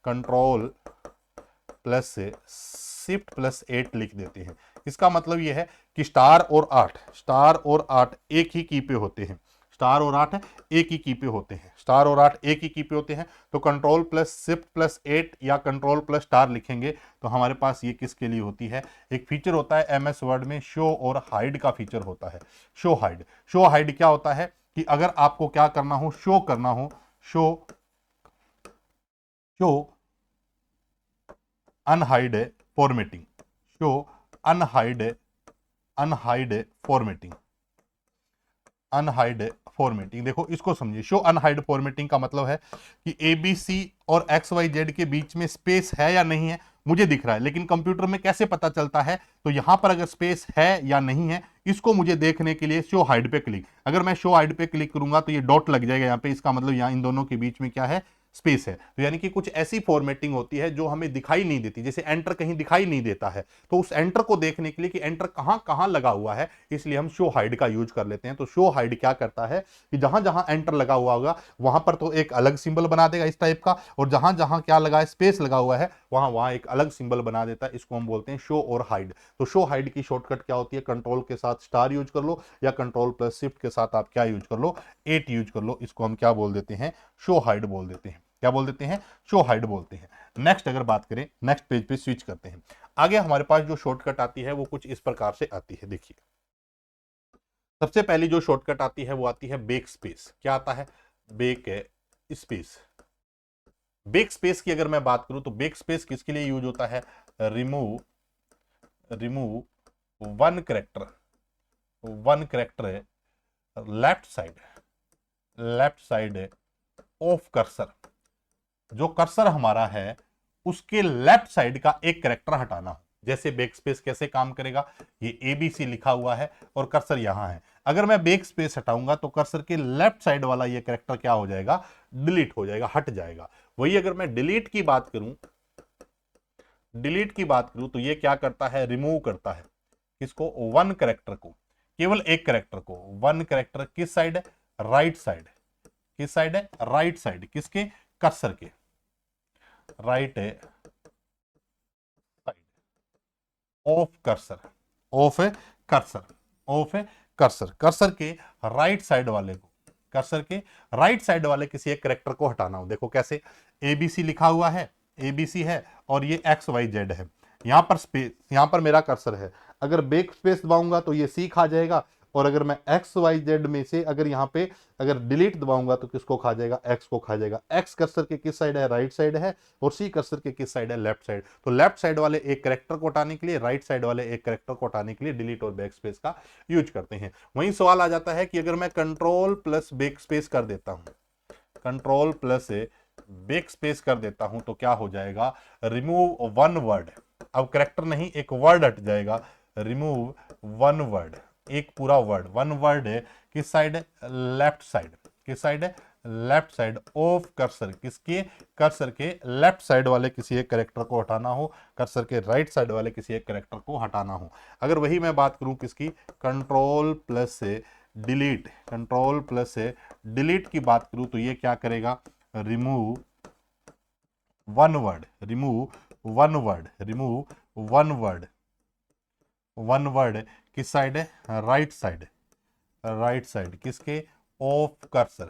[SPEAKER 1] कंट्रोल प्लस शिफ्ट प्लस 8 लिख देते हैं। इसका मतलब यह है कि स्टार और 8 एक ही की पे होते हैं, स्टार और 8 एक ही की पे होते हैं, स्टार और 8 एक ही की पे होते हैं। तो कंट्रोल प्लस शिफ्ट प्लस 8 या कंट्रोल प्लस स्टार लिखेंगे तो हमारे पास ये किसके लिए होती है, एक फीचर होता है MS वर्ड में शो और हाइड का फीचर होता है। शो हाइड क्या होता है कि अगर आपको क्या करना हो, शो करना हो, show unhide formatting, show unhide formatting. देखो इसको समझिए, शो अनहाइड फॉर्मेटिंग का मतलब है कि ABC और XYZ के बीच में स्पेस है या नहीं है, मुझे दिख रहा है, लेकिन कंप्यूटर में कैसे पता चलता है, तो यहां पर अगर स्पेस है या नहीं है इसको मुझे देखने के लिए शो हाइड पे क्लिक, अगर मैं शो हाइड पे क्लिक करूंगा तो ये डॉट लग जाएगा यहाँ पे, इसका मतलब यहाँ इन दोनों के बीच में क्या है, स्पेस है। तो यानी कि कुछ ऐसी फॉर्मेटिंग होती है जो हमें दिखाई नहीं देती, जैसे एंटर कहीं दिखाई नहीं देता है, तो उस एंटर को देखने के लिए कि एंटर कहां कहां लगा हुआ है, इसलिए हम शो हाइड का यूज कर लेते हैं। तो शो हाइड क्या करता है कि जहां जहां एंटर लगा हुआ होगा वहां पर तो एक अलग सिंबल बना देगा इस टाइप का, और जहां जहां क्या लगा है, स्पेस लगा हुआ है, वहां वहां एक अलग सिंबल बना देता है। इसको हम बोलते हैं शो और हाइड। तो शो हाइड की शॉर्टकट क्या होती है, कंट्रोल के साथ स्टार यूज कर लो, या कंट्रोल प्लस शिफ्ट के साथ आप क्या यूज कर लो, 8 यूज कर लो। इसको हम क्या बोल देते हैं, शो हाइड बोल देते हैं। क्या बोल देते हैं, शो हाइड बोलते हैं। नेक्स्ट अगर बात करें, नेक्स्ट पेज पे स्विच करते हैं। आगे हमारे पास जो शॉर्टकट आती है वो कुछ इस प्रकार से आती है। देखिए सबसे पहली जो शॉर्टकट आती है वो आती है बैक स्पेस। क्या आता है, बैक स्पेस। बैक स्पेस की अगर मैं बात करूं तो बैक स्पेस किसके लिए यूज होता है, remove one character left side of cursor. जो कर्सर हमारा है उसके लेफ्ट साइड का एक कैरेक्टर हटाना हो। जैसे बैक स्पेस कैसे काम करेगा, ये ABC लिखा हुआ है और कर्सर यहां है, अगर मैं बैक स्पेस हटाऊंगा तो कर्सर के लेफ्ट साइड वाला ये कैरेक्टर क्या हो जाएगा, डिलीट हो जाएगा, हट जाएगा। वही अगर मैं डिलीट की बात करूं तो ये क्या करता है, रिमूव करता है किसको, वन कैरेक्टर को, केवल एक कैरेक्टर को। वन कैरेक्टर किस साइड है, राइट साइड। किस साइड है, राइट साइड, किसके, कर्सर के right side of cursor, of cursor के राइट साइड वाले को, कर्सर के राइट साइड वाले किसी एक कैरेक्टर को हटाना हो। देखो कैसे, ABC लिखा हुआ है, ABC है और ये XYZ है, यहां पर स्पेस, यहां पर मेरा कर्सर है, अगर बैक स्पेस दबाऊंगा तो ये C खा जाएगा, और अगर मैं XYZ में से अगर यहाँ पे अगर डिलीट दबाऊंगा तो किसको खा जाएगा, X को खा जाएगा। X कर्सर के किस साइड है, राइट साइड है, और C कर्सर के किस साइड है, लेफ्ट साइड। तो लेफ्ट साइड वाले एक कैरेक्टर को हटाने के लिए, राइट साइड वाले एक कैरेक्टर को हटाने के लिए डिलीट और बैक स्पेस का यूज करते हैं। वहीं सवाल आ जाता है कि अगर मैं कंट्रोल प्लस बैक स्पेस कर देता हूं, कंट्रोल प्लस बैक स्पेस कर देता हूं तो क्या हो जाएगा, रिमूव वन वर्ड। अब कैरेक्टर नहीं, एक वर्ड हट जाएगा, रिमूव वन वर्ड, एक पूरा वर्ड। वन वर्ड है किस साइड है, लेफ्ट साइड। किस साइड है, लेफ्ट साइड ऑफ कर्सर, किसके, कर्सर के लेफ्ट साइड वाले किसी एक कैरेक्टर को हटाना हो, कर्सर के राइट साइड वाले किसी एक कैरेक्टर को हटाना हो। अगर वही मैं बात करूं किसकी, कंट्रोल प्लस से डिलीट, कंट्रोल प्लस से डिलीट की बात करूं तो ये क्या करेगा, remove one word, one word किस साइड है, राइट साइड, किसके, ऑफ कर्सर,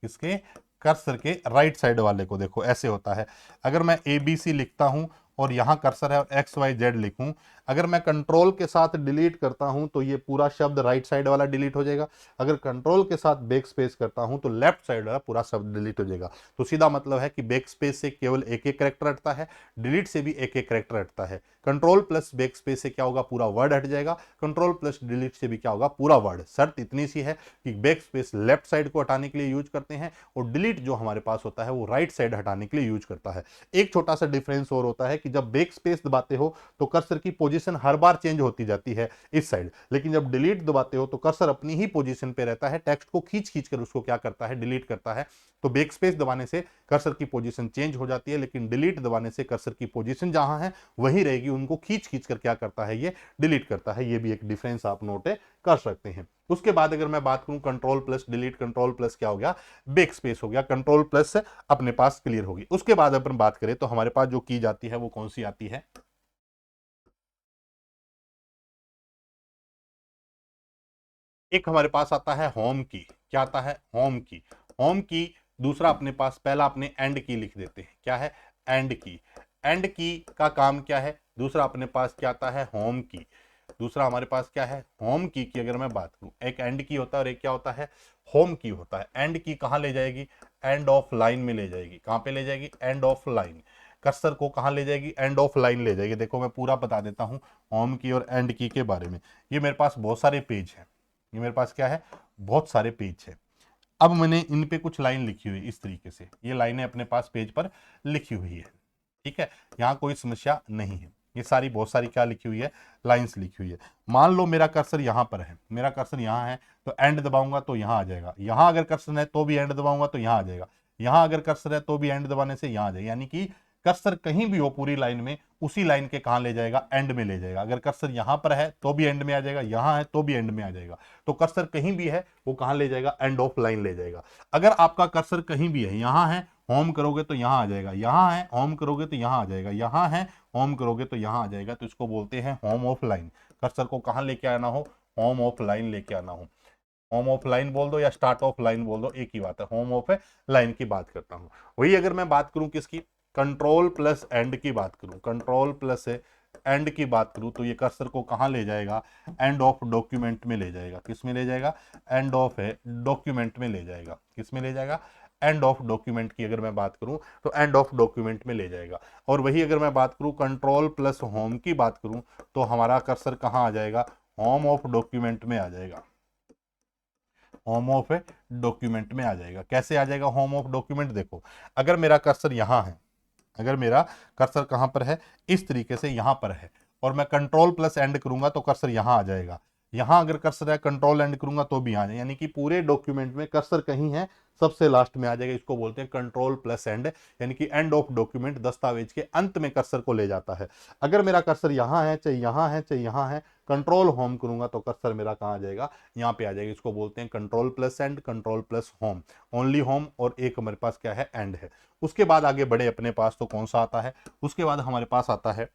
[SPEAKER 1] किसके, कर्सर के राइट साइड वाले को। देखो ऐसे होता है, अगर मैं ABC लिखता हूं और यहाँ कर्सर है और XYZ लिखूं, अगर मैं कंट्रोल के साथ डिलीट करता हूं तो ये पूरा शब्द राइट साइड वाला डिलीट हो जाएगा। अगर कंट्रोल के साथ बैक स्पेस करता हूं तो लेफ्ट साइड वाला पूरा शब्द डिलीट हो जाएगा। तो सीधा मतलब है कि बैक स्पेस से केवल एक एक कैरेक्टर हटता है, डिलीट से भी एक एक कैरेक्टर हटता है। कंट्रोल प्लस बैक स्पेस से क्या होगा, पूरा वर्ड हट जाएगा। कंट्रोल प्लस डिलीट से भी क्या होगा, पूरा वर्ड। शर्त इतनी सी है कि बैक स्पेस लेफ्ट साइड को हटाने के लिए यूज करते हैं और डिलीट जो हमारे पास होता है वो राइट साइड हटाने के लिए यूज करता है। एक छोटा सा डिफरेंस और होता है कि जब बैक स्पेस दबाते हो तो कर्सर की पोजीशन हर बार चेंज होती जाती है इस साइड, लेकिन जब डिलीट दबाते हो तो कर्सर अपनी ही पोजीशन पे रहता है, टेक्स्ट को खींच खींच कर उसको क्या करता है, डिलीट करता है। तो बैक स्पेस दबाने से कर्सर की पोजीशन चेंज हो जाती है, लेकिन डिलीट दबाने से कर्सर की पोजीशन जहां है वही रहेगी, उनको खींच खींच कर क्या करता है, ये डिलीट करता है। ये भी एक डिफरेंस आप नोट कर सकते हैं। उसके बाद अगर मैं बात करूं control plus delete, control plus क्या हो गया, बैक स्पेस हो गया, कंट्रोल प्लस अपने पास क्लियर होगी। उसके बाद अपन बात करें तो हमारे पास जो की जाती है वो कौन सी आती है, एक हमारे पास आता है होम की। क्या आता है, होम की। होम की। दूसरा अपने पास, पहला अपने एंड की लिख देते हैं, क्या है, एंड की। एंड की का काम क्या है, दूसरा अपने पास क्या आता है, होम की। दूसरा हमारे पास क्या है, होम की अगर मैं बात करूं, एक एंड की होता है और एक क्या होता है, होम की होता है। एंड की कहां ले जाएगी, एंड ऑफ लाइन में ले जाएगी। कहां पे ले जाएगी, एंड ऑफ लाइन। कर्सर को कहां ले जाएगी, एंड ऑफ लाइन ले जाएगी। देखो मैं पूरा बता देता हूं होम की और एंड की के बारे में। ये मेरे पास बहुत सारे पेज हैं, ये मेरे पास क्या है, बहुत सारे पेज है। अब मैंने इन पे कुछ लाइन लिखी हुई इस तरीके से, ये लाइनें अपने पास पेज पर लिखी हुई है, ठीक है, यहाँ कोई समस्या नहीं है। ये सारी बहुत सारी क्या लिखी हुई है, लाइंस लिखी हुई है। मान लो मेरा कर्सर यहाँ पर है, मेरा कर्सर यहाँ है, तो एंड दबाऊंगा तो यहाँ आ जाएगा। यहाँ अगर कर्सर है तो भी एंड दबाऊंगा तो यहाँ आ जाएगा। यहाँ अगर कर्सर है तो भी एंड दबाने से यहाँ आ जाएगा। यानी कि कर्सर कहीं भी हो पूरी लाइन में, उसी लाइन के कहाँ ले जाएगा, एंड में ले जाएगा। अगर कर्सर यहाँ पर है तो भी एंड में आ जाएगा, यहाँ है तो भी एंड में आ जाएगा। तो कर्सर कहीं भी है वो कहाँ ले जाएगा, एंड ऑफ लाइन ले जाएगा। अगर आपका कर्सर कहीं भी है, यहाँ है, होम करोगे तो यहाँ आ जाएगा, यहाँ है, होम करोगे तो यहाँ आ जाएगा, यहाँ है, होम करोगे तो यहाँ आ जाएगा। तो इसको बोलते हैं होम ऑफ लाइन। कर्सर को कहाँ लेके आना हो, होम ऑफ लाइन लेके आना हो। होम ऑफ लाइन बोल दो या स्टार्ट ऑफ लाइन बोल दो, एक ही बात है। होम ऑफ लाइन की बात करता हूँ। वही अगर मैं बात करूँ किसकी, कंट्रोल प्लस एंड की बात करूँ, कंट्रोल प्लस एंड की बात करूँ, तो ये कर्सर को कहाँ ले जाएगा, एंड ऑफ डॉक्यूमेंट में ले जाएगा। किस में ले जाएगा, एंड ऑफ है डॉक्यूमेंट में ले जाएगा। किस में ले जाएगा, एंड ऑफ डॉक्यूमेंट की अगर मैं बात करूं तो एंड ऑफ डॉक्यूमेंट में ले जाएगा। और वही अगर मैं बात करूं कंट्रोल प्लस होम की बात करूं तो हमारा कर्सर कहां आ जाएगा, होम ऑफ डॉक्यूमेंट में आ जाएगा। होम ऑफ डॉक्यूमेंट में आ जाएगा। कैसे आ जाएगा होम ऑफ डॉक्यूमेंट, देखो अगर मेरा कर्सर यहां है, अगर मेरा कर्सर कहां पर है, इस तरीके से यहां पर है, और मैं कंट्रोल प्लस एंड करूंगा तो कर्सर यहां आ जाएगा। यहां अगर कर्सर है, कंट्रोल एंड करूंगा तो भी आ जाए, यानी कि पूरे डॉक्यूमेंट में कर्सर कहीं है, सबसे लास्ट में आ जाएगा। इसको बोलते हैं कंट्रोल प्लस एंड, यानी कि एंड ऑफ डॉक्यूमेंट, दस्तावेज के अंत में कर्सर को ले जाता है। अगर मेरा कर्सर यहां है, चाहे यहां है, चाहे यहां है, कंट्रोल होम करूंगा तो कर्सर मेरा कहां आ जाएगा, यहाँ पे आ जाएगा। इसको बोलते हैं control plus and, control plus home. Only home और एक हमारे पास क्या है, एंड है। उसके बाद आगे बढ़े अपने पास तो कौन सा आता है, उसके बाद हमारे पास आता है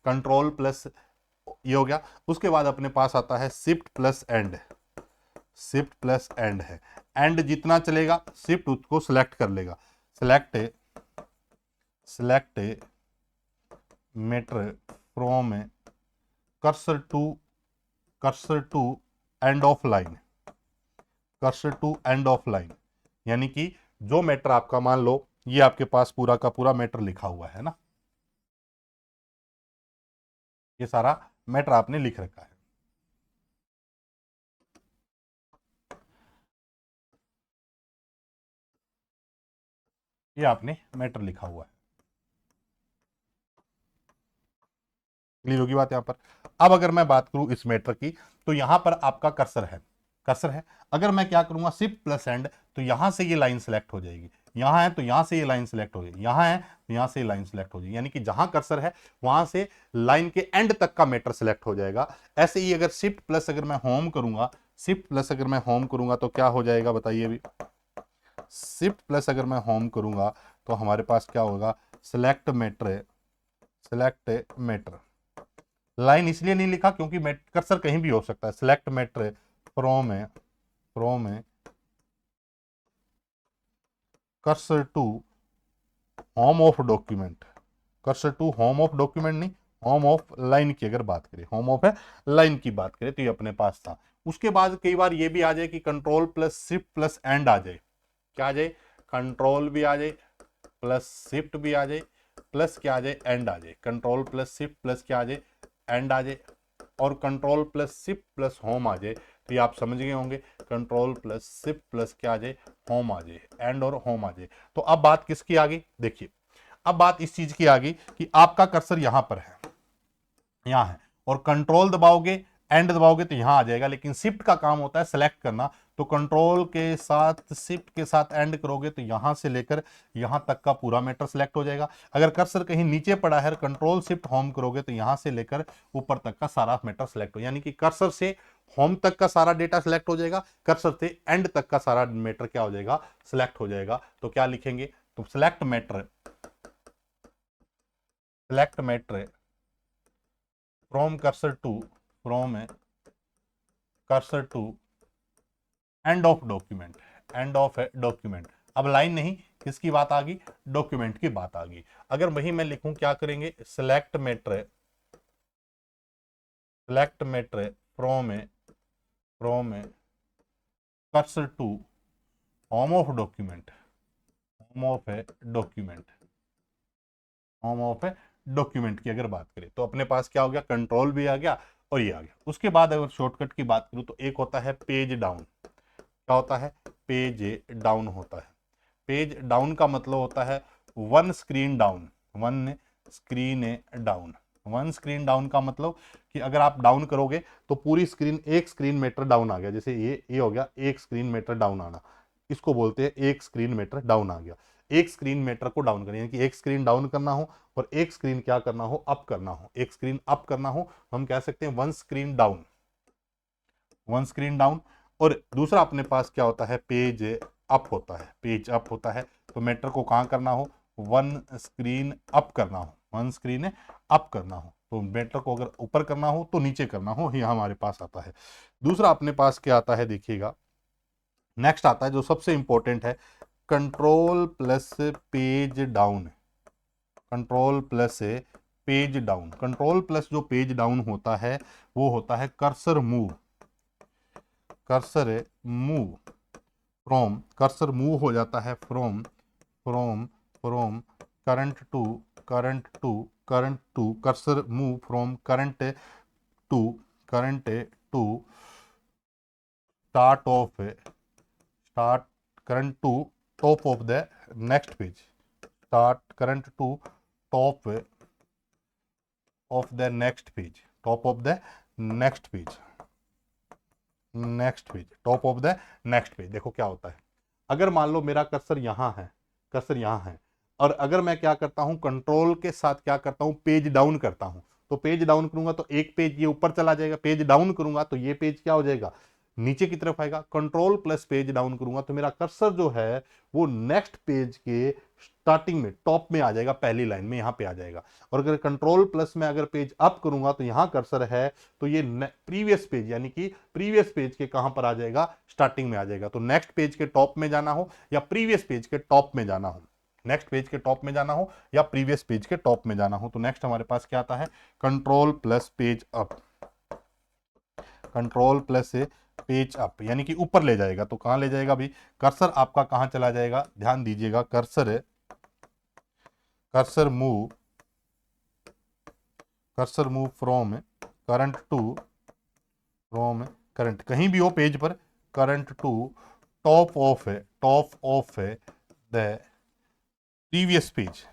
[SPEAKER 1] कंट्रोल प्लस, ये हो गया। उसके बाद अपने पास आता है shift plus end. Shift plus end है, एंड जितना चलेगा शिफ्ट उसको सिलेक्ट कर लेगा। Select, select matter from cursor to, cursor to end of line, cursor to end of line. यानी कि जो मैटर आपका, मान लो ये आपके पास पूरा का पूरा मैटर लिखा हुआ है ना, ये सारा मैटर आपने लिख रखा है, ये आपने मैटर लिखा हुआ है। क्लियर होगी बात यहां पर। अब अगर मैं बात करूं इस मैटर की, तो यहां पर आपका कर्सर है, कर्सर है। अगर मैं क्या करूंगा, शिफ्ट प्लस एंड, तो यहां से ये लाइन सेलेक्ट हो जाएगी। यहां है तो यहां से ये लाइन सेलेक्ट हो जाएगी, यहां है तो यहां से ये लाइन सेलेक्ट हो जाएगी। यानी कि जहां कर्सर है वहां से लाइन के एंड तक का मैटर सेलेक्ट हो जाएगा। ऐसे ही अगर शिफ्ट प्लस अगर मैं होम करूंगा, शिफ्ट प्लस अगर मैं होम करूंगा तो क्या हो जाएगा बताइए अभी। शिफ्ट प्लस अगर मैं होम करूंगा तो हमारे पास क्या होगा, select matter, select matter. Line इसलिए नहीं लिखा क्योंकि कर्सर कहीं भी हो सकता है। सिलेक्ट मैटर फ्रॉम है, फ्रॉम है cursor to home of document, cursor to home of document नहीं, होम ऑफ लाइन की अगर बात करें, होम ऑफ है लाइन की बात करें तो ये अपने पास था। उसके बाद कई बार ये भी आ जाए कि control plus shift plus end आ जाए। क्या आ जाए? कंट्रोल भी आ जाए, प्लस शिफ्ट भी आ जाए, प्लस क्या आ जाए? एंड आ जाए। कंट्रोल प्लस शिफ्ट प्लस क्या आ जाए? एंड आ जाए। और control plus shift plus home आ जाए तो ये आप समझ गए होंगे, कंट्रोल प्लस शिफ्ट प्लस क्या आ जाए? होम आ जाए, एंड और होम आ जाए। तो अब बात किसकी आ गई? देखिए, अब बात इस चीज की आ गई कि आपका कर्सर यहां पर है, यहां है, और कंट्रोल दबाओगे, एंड दबाओगे तो यहां आ जाएगा, लेकिन शिफ्ट का काम होता है सेलेक्ट करना। तो कंट्रोल के साथ शिफ्ट के साथ एंड करोगे तो यहां से लेकर यहां तक का पूरा मैटर सेलेक्ट हो जाएगा। अगर कर्सर कहीं नीचे पड़ा है, कंट्रोल शिफ्ट होम करोगे तो यहां से लेकर ऊपर तक का सारा मैटर सेलेक्ट हो, यानी कि कर्सर से होम तक का सारा डेटा सेलेक्ट हो जाएगा, कर्सर से एंड तक का सारा मैटर क्या हो जाएगा? सेलेक्ट हो जाएगा। तो क्या लिखेंगे? तो select matter, select matter from cursor to, from cursor to end of document, end of document. अब लाइन नहीं, किसकी बात आ गई? डॉक्यूमेंट की बात आ गई। अगर वही मैं लिखूं, क्या करेंगे? Select matter, select matter from from cursor to home of document, home of document, home of document की अगर बात करें तो अपने पास क्या हो गया? कंट्रोल भी आ गया और ये आ गया। उसके बाद अगर शॉर्टकट की बात करूं तो एक होता है पेज डाउन। क्या होता है? पेज डाउन होता है। पेज डाउन का मतलब होता है one screen down, one screen down. One screen down का मतलब कि अगर आप डाउन करोगे तो पूरी स्क्रीन, एक स्क्रीन मीटर डाउन आ गया, जैसे ये हो गया एक स्क्रीन मीटर डाउन आना, इसको बोलते हैं एक स्क्रीन मीटर डाउन आ गया। एक स्क्रीन मीटर को डाउन करना, यानी कि एक स्क्रीन डाउन करना हो और एक स्क्रीन क्या करना हो? अप करना हो। एक स्क्रीन अप करना हो हम कह सकते हैं one screen down, one screen down. और दूसरा अपने पास क्या होता है? पेज अप होता है, पेज अप होता है। तो मैटर को कहां करना हो? वन स्क्रीन अप करना हो, वन स्क्रीन अप करना हो। तो मैटर को अगर ऊपर करना हो तो नीचे करना हो, ये हमारे पास आता है। दूसरा अपने पास क्या आता है? देखिएगा, नेक्स्ट आता है जो सबसे इंपॉर्टेंट है, control plus page down. Control plus page down, control plus जो पेज डाउन होता है वो होता है cursor move, cursor move from, cursor move हो जाता है from, from from current to, current to, current to, cursor move from current to, current to start of, start current to top of the next page, start current to top of the next page, top of the next page, next page, top of the next page. देखो क्या होता है, अगर मान लो मेरा cursor यहां है, cursor यहां है, और अगर मैं क्या करता हूं? कंट्रोल के साथ क्या करता हूं? पेज डाउन करता हूं। तो पेज डाउन करूंगा तो एक पेज ये ऊपर चला जाएगा, पेज डाउन करूंगा तो ये पेज क्या हो जाएगा? नीचे की तरफ आएगा। कंट्रोल प्लस पेज डाउन करूंगा तो मेरा कर्सर जो है वो नेक्स्ट पेज के स्टार्टिंग में, टॉप में आ जाएगा, पहली लाइन में यहां पे आ जाएगा। और अगर कंट्रोल प्लस में अगर पेज अप करूंगा तो यहां कर्सर है तो ये प्रीवियस पेज, यानी कि प्रीवियस पेज के कहां पर आ जाएगा? स्टार्टिंग में आ जाएगा। तो नेक्स्ट पेज के टॉप में जाना हो या प्रीवियस पेज के टॉप में जाना हो, नेक्स्ट पेज के टॉप में जाना हो या प्रीवियस पेज के टॉप में जाना हो, तो नेक्स्ट हमारे पास क्या आता है? Control plus page up, control plus से पेज अप, यानी कि ऊपर ले जाएगा। तो कहां ले जाएगा भाई? कर्सर आपका कहां चला जाएगा? ध्यान दीजिएगा, cursor, cursor move, cursor move from current to, from current, कहीं भी हो पेज पर, करंट टू टॉप ऑफ है, टॉप ऑफ है द प्रीवियस पेज,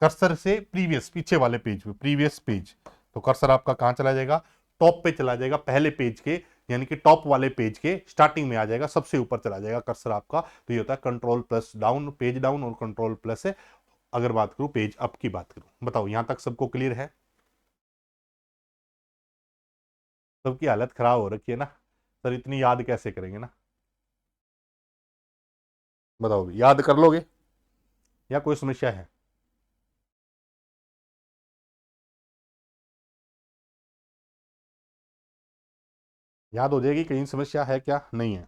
[SPEAKER 1] कर्सर से प्रीवियस, पीछे वाले पेज पे, प्रीवियस पेज। तो कर्सर आपका कहां चला जाएगा? टॉप पे चला जाएगा, पहले पेज के, यानी कि टॉप वाले पेज के स्टार्टिंग में आ जाएगा, सबसे ऊपर चला जाएगा कर्सर आपका। तो ये होता है control plus down, page down, और कंट्रोल प्लस है अगर बात करूं पेज अप की बात करूं। बताओ यहां तक सबको क्लियर है? सबकी हालत खराब हो रखी है ना सर, इतनी याद कैसे करेंगे ना? बताओ भी, याद कर लोगे या कोई समस्या है? याद हो जाएगी, कहीं समस्या है क्या? नहीं है?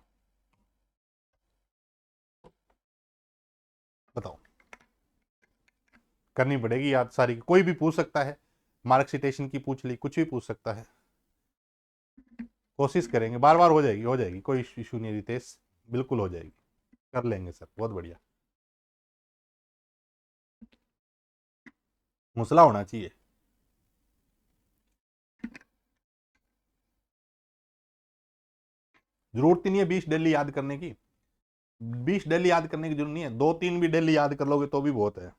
[SPEAKER 1] बताओ। करनी पड़ेगी याद सारी, कोई भी पूछ सकता है, मार्क सिटेशन की पूछ ली, कुछ भी पूछ सकता है, कोशिश करेंगे, बार बार हो जाएगी, हो जाएगी, कोई इशू नहीं रितेश, बिल्कुल हो जाएगी, कर लेंगे सर, बहुत बढ़िया, हौसला होना चाहिए। जरूरत ही नहीं है 20 डेली याद करने की, 20 डेली याद करने की जरूरत नहीं है, 2-3 भी डेली याद कर लोगे तो भी बहुत है,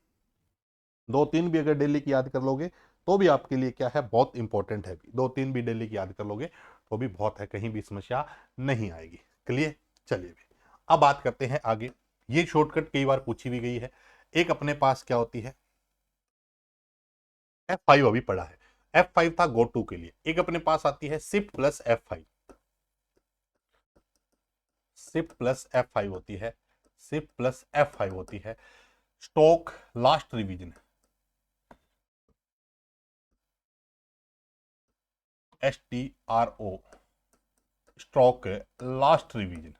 [SPEAKER 1] 2-3 भी अगर डेली की याद कर लोगे तो भी आपके लिए क्या है, बहुत इंपॉर्टेंट है, 2-3 भी डेली की याद कर लोगे तो भी बहुत है, कहीं भी समस्या नहीं आएगी। क्लियर, चलिए भी अब बात करते हैं आगे। ये शॉर्टकट कई बार पूछी भी गई है। एक अपने पास क्या होती है, F5 अभी पड़ा है, F5 था गो टू के लिए। एक अपने पास आती है shift plus F5, shift plus F5 होती है, शिफ्ट प्लस F5 होती है stock last revision, STRO, stroke last revision.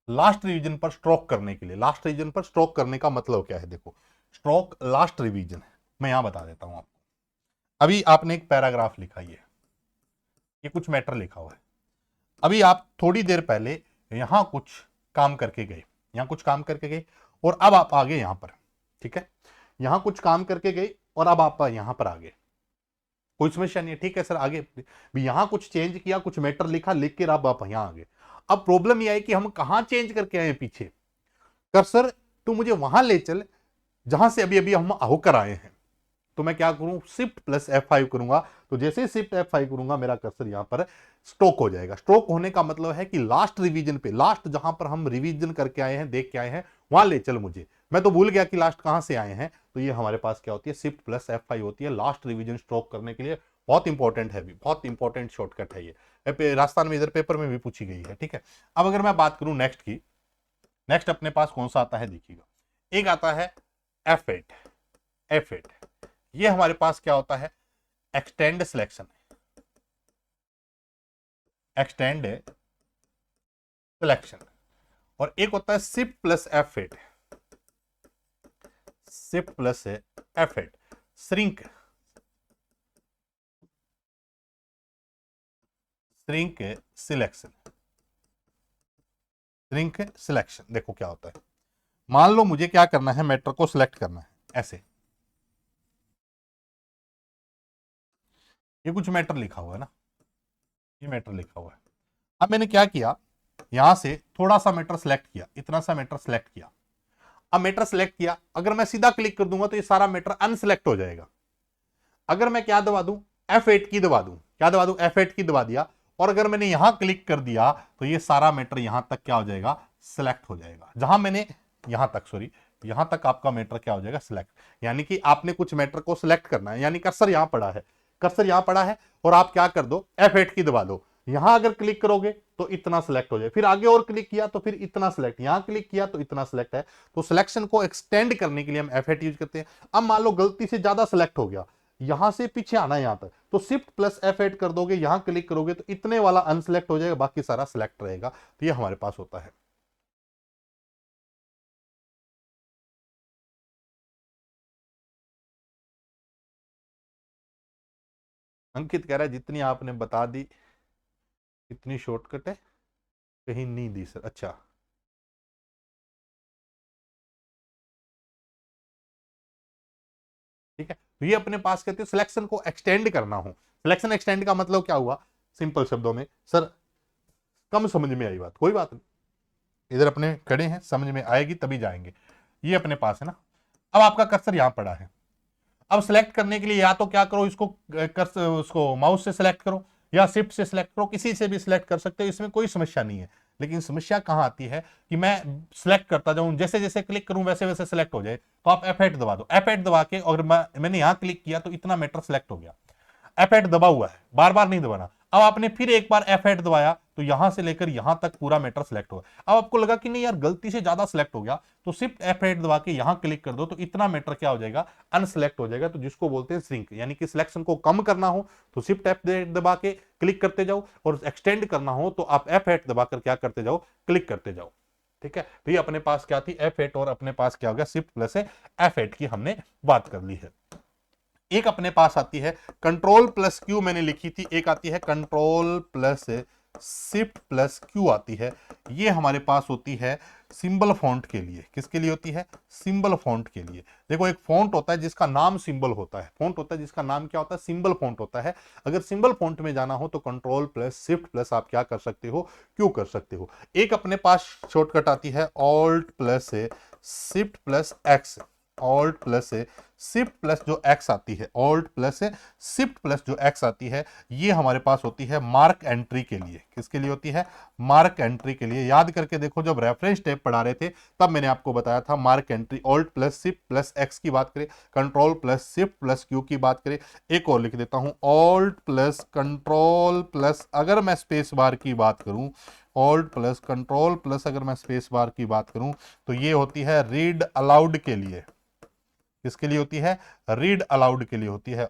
[SPEAKER 1] Last revision पर स्ट्रोक करने के लिए, लास्ट रिवीजन पर स्ट्रोक करने का मतलब क्या है, देखो स्ट्रोक लास्ट रिवीजन, मैं यहां बता देता हूं आपको। अभी आपने एक पैराग्राफ लिखा, ये कुछ मैटर लिखा हुआ है, अभी आप थोड़ी देर पहले यहां कुछ काम करके गए, यहां कुछ काम करके गए और अब आप आ गए यहां पर, ठीक है, यहां कुछ काम करके गए और अब आप यहां पर आ गए, कोई समस्या नहीं है, ठीक है सर, आगे भी यहां कुछ चेंज किया, कुछ मैटर लिखा, लिख के अब आप यहां आ गए। अब प्रॉब्लम यह है कि हम कहां चेंज करके आए पीछे, कर्सर तू मुझे वहां ले चल जहां से अभी अभी हम होकर आए हैं। तो मैं क्या करूं, शिफ्ट प्लस F5 करूंगा, तो जैसे शिफ्ट F5 करूंगा मेरा कर्सर यहां पर स्ट्रोक हो जाएगा। स्ट्रोक होने का मतलब है कि लास्ट रिवीजन पे, लास्ट जहां पर हम रिवीजन करके आए हैं, देख के आए हैं, वहां ले चल मुझे, मैं तो भूल गया कि लास्ट कहां से आए हैं। तो ये हमारे पास क्या होती है, शिफ्ट प्लस F5 होती है लास्ट रिवीजन स्ट्रोक करने के लिए। बहुत इंपॉर्टेंट है, भी बहुत इंपॉर्टेंट शॉर्टकट है ये, राजस्थान में इधर पेपर में भी पूछी गई है, ठीक है। अब अगर मैं बात करूं नेक्स्ट की, नेक्स्ट अपने पास कौन सा आता है देखिएगा, एक आता है F8, F8 ये हमारे पास क्या होता है, एक्सटेंड सिलेक्शन, एक्सटेंड सिलेक्शन, और एक होता है shift plus F8, shift plus F8 shrink, shrink selection, shrink selection. देखो क्या होता है, मान लो मुझे क्या करना है, मैटर को सिलेक्ट करना है ऐसे, ये कुछ मैटर लिखा हुआ है ना, ये मैटर लिखा हुआ है। अब मैंने क्या किया, यहां से थोड़ा सा मैटर सेलेक्ट किया, इतना सा मैटर सेलेक्ट किया, अब मैटर सेलेक्ट किया, अगर मैं सीधा क्लिक कर दूंगा तो ये सारा मैटर अनसेलेक्ट हो जाएगा। अगर मैं क्या दबा दूं, F8 की दबा दूं, क्या दबा दूं, F8 की दबा दिया, और अगर मैंने यहां क्लिक कर दिया तो ये सारा मैटर यहां तक क्या हो जाएगा, सिलेक्ट हो जाएगा, जहां मैंने यहां तक, सॉरी यहां तक आपका मैटर क्या हो जाएगा, सिलेक्ट। यानी कि आपने कुछ मैटर को सिलेक्ट करना है, यानी कर्सर यहां पड़ा है, कर्सर यहां पड़ा है, और आप क्या कर दो, F8 की दबा दो, यहां अगर क्लिक करोगे तो इतना सिलेक्ट हो जाए, फिर आगे और क्लिक किया तो फिर इतना सिलेक्ट, यहां क्लिक किया तो इतना सिलेक्ट है। तो सिलेक्शन को एक्सटेंड करने के लिए हम F8 यूज करते हैं। अब मान लो गलती से ज्यादा सिलेक्ट हो गया, यहां से पीछे आना है यहां तक, तो शिफ्ट प्लस F8 कर दोगे, यहां क्लिक करोगे तो इतने वाला अनसिलेक्ट हो जाएगा, बाकी सारा सिलेक्ट रहेगा। तो ये हमारे पास होता है। अंकित कह रहा है जितनी आपने बता दी इतनी शॉर्टकट है, कहीं नहीं दी सर, अच्छा ठीक है। तो ये अपने पास कहते हैं सिलेक्शन को एक्सटेंड करना हो। सिलेक्शन एक्सटेंड का मतलब क्या हुआ, सिंपल शब्दों में सर, कम समझ में आई बात, कोई बात नहीं, इधर अपने खड़े हैं, समझ में आएगी तभी जाएंगे। ये अपने पास है ना, अब आपका कर्सर यहां पड़ा है, अब सिलेक्ट करने के लिए या तो क्या करो, इसको कर्सर उसको माउस से सिलेक्ट करो या शिफ्ट से सिलेक्ट करो, किसी से भी सिलेक्ट कर सकते हो, इसमें कोई समस्या नहीं है। लेकिन समस्या कहां आती है कि मैं सिलेक्ट करता जाऊं, जैसे जैसे क्लिक करूं वैसे वैसे सिलेक्ट हो जाए, तो आप F8 दबा दो, F8 दबा के, और मैंने यहां क्लिक किया तो इतना मैटर सिलेक्ट हो गया, F8 दबा हुआ है, बार बार नहीं दबाना। अब आपने फिर एक बार F8 दबाया तो यहां से लेकर यहां तक पूरा मैटर सिलेक्ट हुआ। अब आपको लगा कि नहीं यार गलती से ज्यादा सिलेक्ट हो गया, तो शिफ्ट F8 दबा के यहां क्लिक कर दो, तो इतना मैटर क्या हो जाएगा, अनसिलेक्ट हो जाएगा। तो जिसको बोलते हैं श्रिंक, यानी कि सिलेक्शन को कम करना हो तो शिफ्ट F8 दबा के क्लिक करते जाओ, और एक्सटेंड करना हो तो आप F8 दबाकर क्या करते जाओ, क्लिक करते जाओ। ठीक है, तो ये अपने पास क्या थी F8 और अपने पास क्या हो गया शिफ्ट प्लस है F8 की हमने बात कर ली है। एक अपने पास आती है कंट्रोल प्लस क्यू मैंने लिखी थी, एक आती है control plus shift plus Q आती है। ये हमारे पास होती है सिंबल फॉन्ट के लिए। किसके लिए होती है? सिंबल फॉन्ट के लिए। देखो एक फॉन्ट होता है जिसका नाम सिंबल होता है, फॉन्ट होता है जिसका नाम क्या होता है? सिंबल फॉन्ट होता है। अगर सिंबल फॉन्ट में जाना हो तो कंट्रोल प्लस शिफ्ट प्लस आप क्या कर सकते हो? क्यू कर सकते हो। एक अपने पास शॉर्टकट आती है alt plus shift plus x, alt plus shift plus जो एक्स आती है, ऑल्ट प्लस शिफ्ट प्लस जो एक्स आती है, ये हमारे पास होती है मार्क एंट्री के लिए। किसके लिए होती है? मार्क एंट्री के लिए। याद करके देखो, जब रेफरेंस टेप पढ़ा रहे थे तब मैंने आपको बताया था mark entry alt plus shift plus x की बात करें, control plus shift plus Q की बात करें। एक और लिख देता हूं, ऑल्ट प्लस कंट्रोल प्लस, अगर मैं स्पेस बार की बात करूं, ऑल्ट प्लस कंट्रोल प्लस अगर मैं स्पेस बार की बात करूं तो ये होती है रीड अलाउड के लिए। किसके लिए होती है? रीड अलाउड के लिए होती है।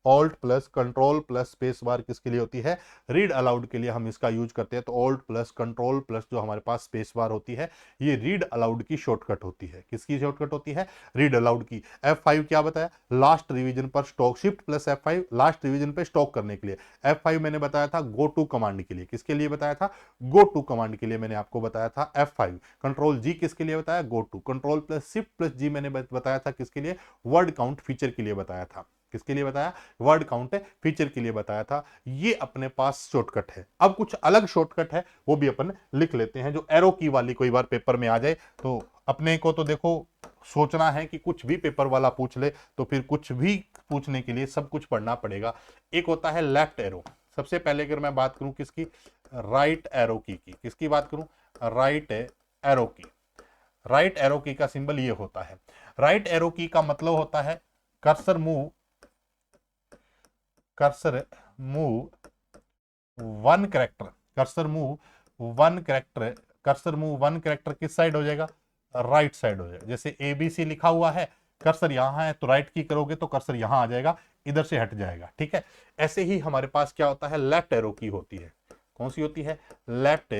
[SPEAKER 1] Alt plus control plus space bar किसके लिए होती है? रीड अलाउड के लिए हम इसका यूज करते हैं। तो ऑल्ट प्लस कंट्रोल प्लस जो हमारे पास स्पेस बार होती है, ये रीड अलाउड की शॉर्टकट होती है। किसकी शॉर्टकट होती है? रीड अलाउड की। F5 क्या बताया? लास्ट रिवीजन पर stock, shift plus F5 last revision पे स्टॉक करने के लिए। F5 मैंने बताया था गो टू कमांड के लिए। किसके लिए बताया था? गो टू कमांड के लिए मैंने आपको बताया था F5। कंट्रोल जी किसके लिए बताया? Go to. Control plus shift plus G मैंने बताया था किसके लिए? वर्ड काउंट फीचर के लिए बताया था। किसके लिए बताया? वर्ड काउंट फीचर के लिए बताया था। ये अपने पास शॉर्टकट है। अब कुछ अलग शॉर्टकट है, वो भी अपन लिख लेते हैं, जो एरो की वाली कोई बार पेपर में आ जाए तो अपने को तो देखो सोचना है कि कुछ भी पेपर वाला पूछ ले तो फिर कुछ भी पूछने के लिए सब कुछ पढ़ना पड़ेगा। एक होता है लेफ्ट एरो। सबसे पहले अगर मैं बात करूं किसकी? राइट एरो की। किसकी बात करूं? राइट एरो की। राइट एरो की का सिंबल ये होता है। राइट एरो की का मतलब होता है cursor move one character, cursor move one character, cursor move one character किस साइड हो जाएगा? राइट साइड हो जाएगा। जैसे ABC लिखा हुआ है, कर्सर यहां है तो राइट की करोगे तो कर्सर यहां आ जाएगा, इधर से हट जाएगा। ठीक है, ऐसे ही हमारे पास क्या होता है? लेफ्ट एरो की होती है। कौन सी होती है? लेफ्ट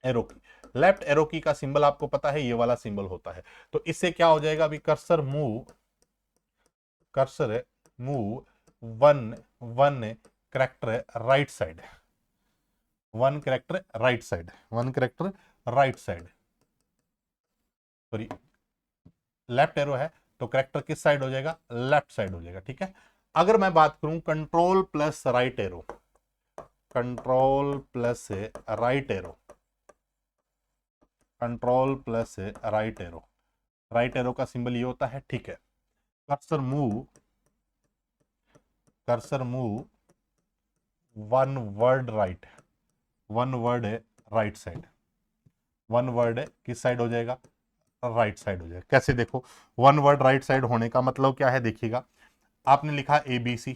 [SPEAKER 1] एरो की। लेफ्ट एरो की का सिंबल आपको पता है, ये वाला सिंबल होता है। तो इससे क्या हो जाएगा? अभी cursor move one one character right side, one character right side, one character right side, sorry left arrow है तो कैरेक्टर किस साइड हो जाएगा? लेफ्ट साइड हो जाएगा। ठीक है, अगर मैं बात करूं control plus right arrow, control plus right arrow, control plus right arrow, right arrow का सिंबल ये होता है। ठीक है, cursor move one word right, one word है राइट साइड, वन वर्ड है किस साइड हो जाएगा? राइट साइड हो जाएगा। कैसे? देखो, वन वर्ड राइट साइड होने का मतलब क्या है? देखिएगा, आपने लिखा ABC,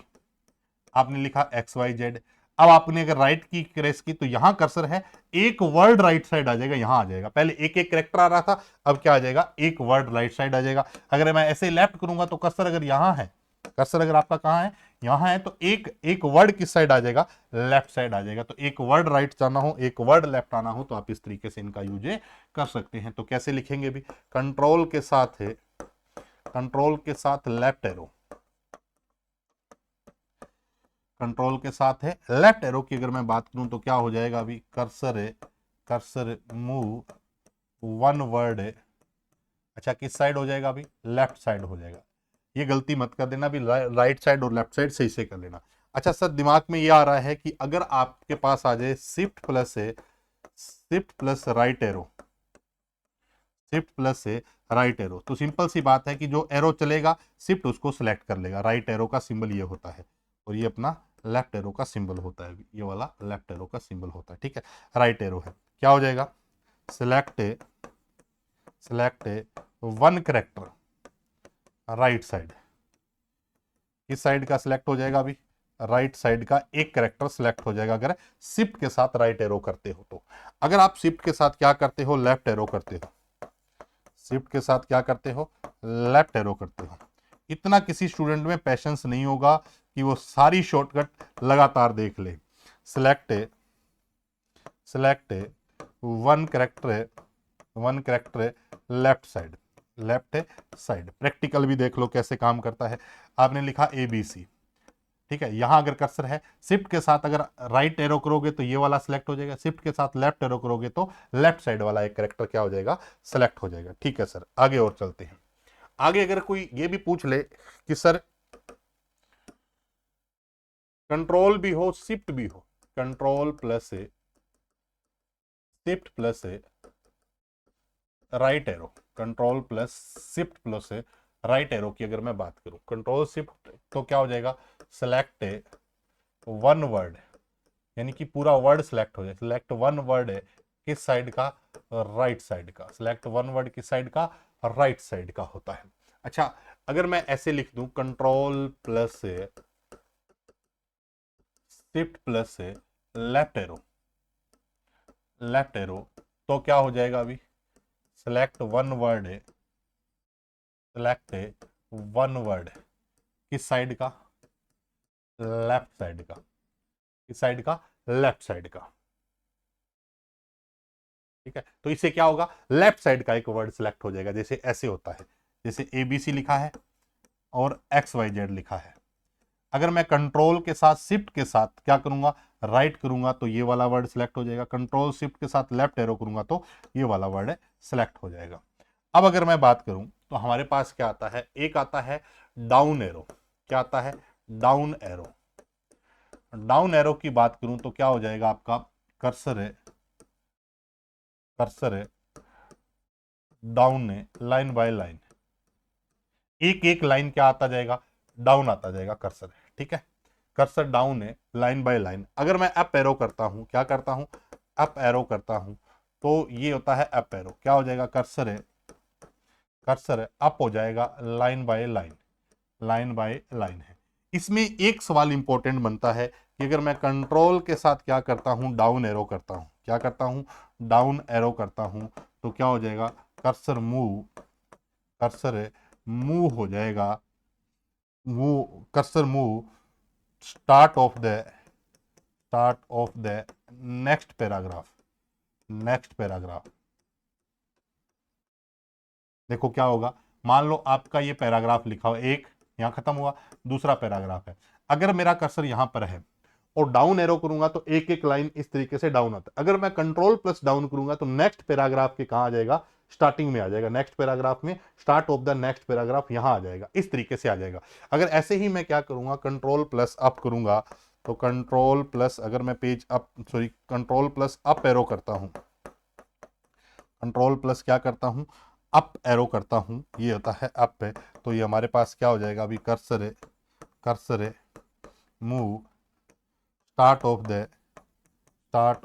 [SPEAKER 1] आपने लिखा XYZ। अब आपने अगर राइट की प्रेस की तो यहां कर्सर है, एक वर्ड राइट साइड आ जाएगा, यहां आ जाएगा। पहले एक एक कैरेक्टर आ रहा था, अब क्या आ जाएगा? एक वर्ड राइट साइड आ जाएगा। अगर मैं ऐसे लेफ्ट करूंगा तो कर्सर अगर यहां है, कर्सर अगर आपका कहां है? यहां है, तो एक एक वर्ड किस साइड आ जाएगा? लेफ्ट साइड आ जाएगा। तो एक वर्ड राइट जाना हो, एक वर्ड लेफ्ट आना हो तो आप इस तरीके से इनका यूज कर सकते हैं। तो कैसे लिखेंगे भी? कंट्रोल के साथ है, कंट्रोल के साथ लेफ्ट एरो, कंट्रोल के साथ है लेफ्ट एरो की। अगर मैं बात करूं तो क्या हो जाएगा? अभी कर्सर मूव वन वर्ड है, अच्छा किस साइड हो जाएगा? अभी लेफ्ट साइड हो जाएगा। ये गलती मत कर देना, अभी राइट साइड और लेफ्ट साइड सही से कर लेना। अच्छा सर, दिमाग में ये आ रहा है कि अगर आपके पास आ जाए shift plus right arrow, shift plus से राइट एरो, तो सिंपल सी बात है कि जो एरो चलेगा शिफ्ट उसको सिलेक्ट कर लेगा। राइट एरो का सिंबल ये होता है और ये अपना लेफ्ट एरो का सिंबल होता है। ये वाला लेफ्ट एरो का सिंबल होता है। ठीक है, राइट एरो है, क्या हो जाएगा? Select one character right side. किस साइड का सिलेक्ट हो जाएगा? अभी राइट साइड का एक कैरेक्टर सिलेक्ट हो जाएगा अगर शिफ्ट के साथ राइट एरो करते हो तो। अगर आप शिफ्ट के साथ क्या करते हो? लेफ्ट एरो करते हो। शिफ्ट के साथ क्या करते हो? लेफ्ट एरो करते हो। इतना किसी स्टूडेंट में पेशेंस नहीं होगा कि वो सारी शॉर्टकट लगातार देख ले। सिलेक्ट वन कैरेक्टर है लेफ्ट साइड। प्रैक्टिकल भी देख लो कैसे काम करता है। आपने लिखा ABC, ठीक है। यहां अगर कर्सर है, शिफ्ट के साथ अगर राइट एरो करोगे तो ये वाला सिलेक्ट हो जाएगा, शिफ्ट के साथ लेफ्ट एरो करोगे तो लेफ्ट साइड वाला एक कैरेक्टर क्या हो जाएगा, सिलेक्ट हो जाएगा। ठीक है सर, आगे और चलते हैं। आगे अगर कोई ये भी पूछ ले कि सर कंट्रोल भी हो शिफ्ट भी हो, control plus A shift plus A right arrow, control plus shift plus A right arrow की अगर मैं बात करूं, कंट्रोल शिफ्ट तो क्या हो जाएगा, सेलेक्ट ए वन वर्ड, यानी कि पूरा वर्ड सिलेक्ट हो जाए। सिलेक्ट वन वर्ड है किस साइड का, राइट साइड का। सिलेक्ट वन वर्ड किस साइड का, राइट साइड का होता है। अच्छा, अगर मैं ऐसे लिख दूं कंट्रोल प्लस से शिफ्ट प्लस से लेफ्ट एरो तो क्या हो जाएगा, अभी सिलेक्ट वन वर्ड है, सिलेक्ट वन वर्ड किस साइड का, लेफ्ट साइड का। किस साइड का, लेफ्ट साइड का। ठीक है, तो इससे क्या होगा, लेफ्ट साइड का एक वर्ड सिलेक्ट हो जाएगा। जैसे ऐसे होता है, जैसे ABC लिखा है और XYZ लिखा है। अगर मैं कंट्रोल के साथ शिफ्ट के साथ क्या करूंगा, राइट करूंगा तो ये वाला वर्ड सिलेक्ट हो जाएगा। कंट्रोल शिफ्ट के साथ लेफ्ट एरो करूंगा तो ये वाला वर्ड सिलेक्ट हो जाएगा। अब अगर मैं बात करूं तो हमारे पास क्या आता है, एक आता है डाउन एरो। क्या आता है, डाउन एरो। डाउन एरो की बात करूं तो क्या हो जाएगा, आपका कर्सर है डाउन है, लाइन बाय लाइन, एक एक लाइन क्या आता जाएगा, डाउन आता जाएगा कर्सर। ठीक है, कर्सर डाउन है लाइन बाय लाइन। अगर मैं अप एरो करता हूं, क्या करता हूं, अप एरो करता हूं तो ये होता है अप एरो। क्या हो जाएगा, कर्सर है अप हो जाएगा लाइन बाय लाइन है। इसमें एक सवाल इंपॉर्टेंट बनता है कि अगर मैं कंट्रोल के साथ क्या करता हूं, डाउन एरो करता हूं, क्या करता हूं, डाउन एरो करता हूं तो क्या हो जाएगा, कर्सर मूव हो जाएगा, cursor move start of the next paragraph. देखो क्या होगा, मान लो आपका ये पैराग्राफ लिखा हो, एक यहां खत्म हुआ, दूसरा पैराग्राफ है। अगर मेरा कर्सर यहां पर है और डाउन एरो करूंगा तो एक एक लाइन इस तरीके से डाउन आता है। अगर मैं कंट्रोल प्लस डाउन करूंगा तो नेक्स्ट पैराग्राफ के कहां आ जाएगा, स्टार्टिंग में आ जाएगा। नेक्स्ट पैराग्राफ में start of the next paragraph यहां आ जाएगा, इस तरीके से आ जाएगा। अगर ऐसे ही मैं क्या करूंगा, कंट्रोल प्लस अप करूंगा तो कंट्रोल प्लस, अगर मैं page up sorry control plus up arrow करता हूं, कंट्रोल प्लस क्या करता हूं, अप एरो करता हूं, ये होता है अप है तो ये हमारे पास क्या हो जाएगा, अभी कर्सर है move start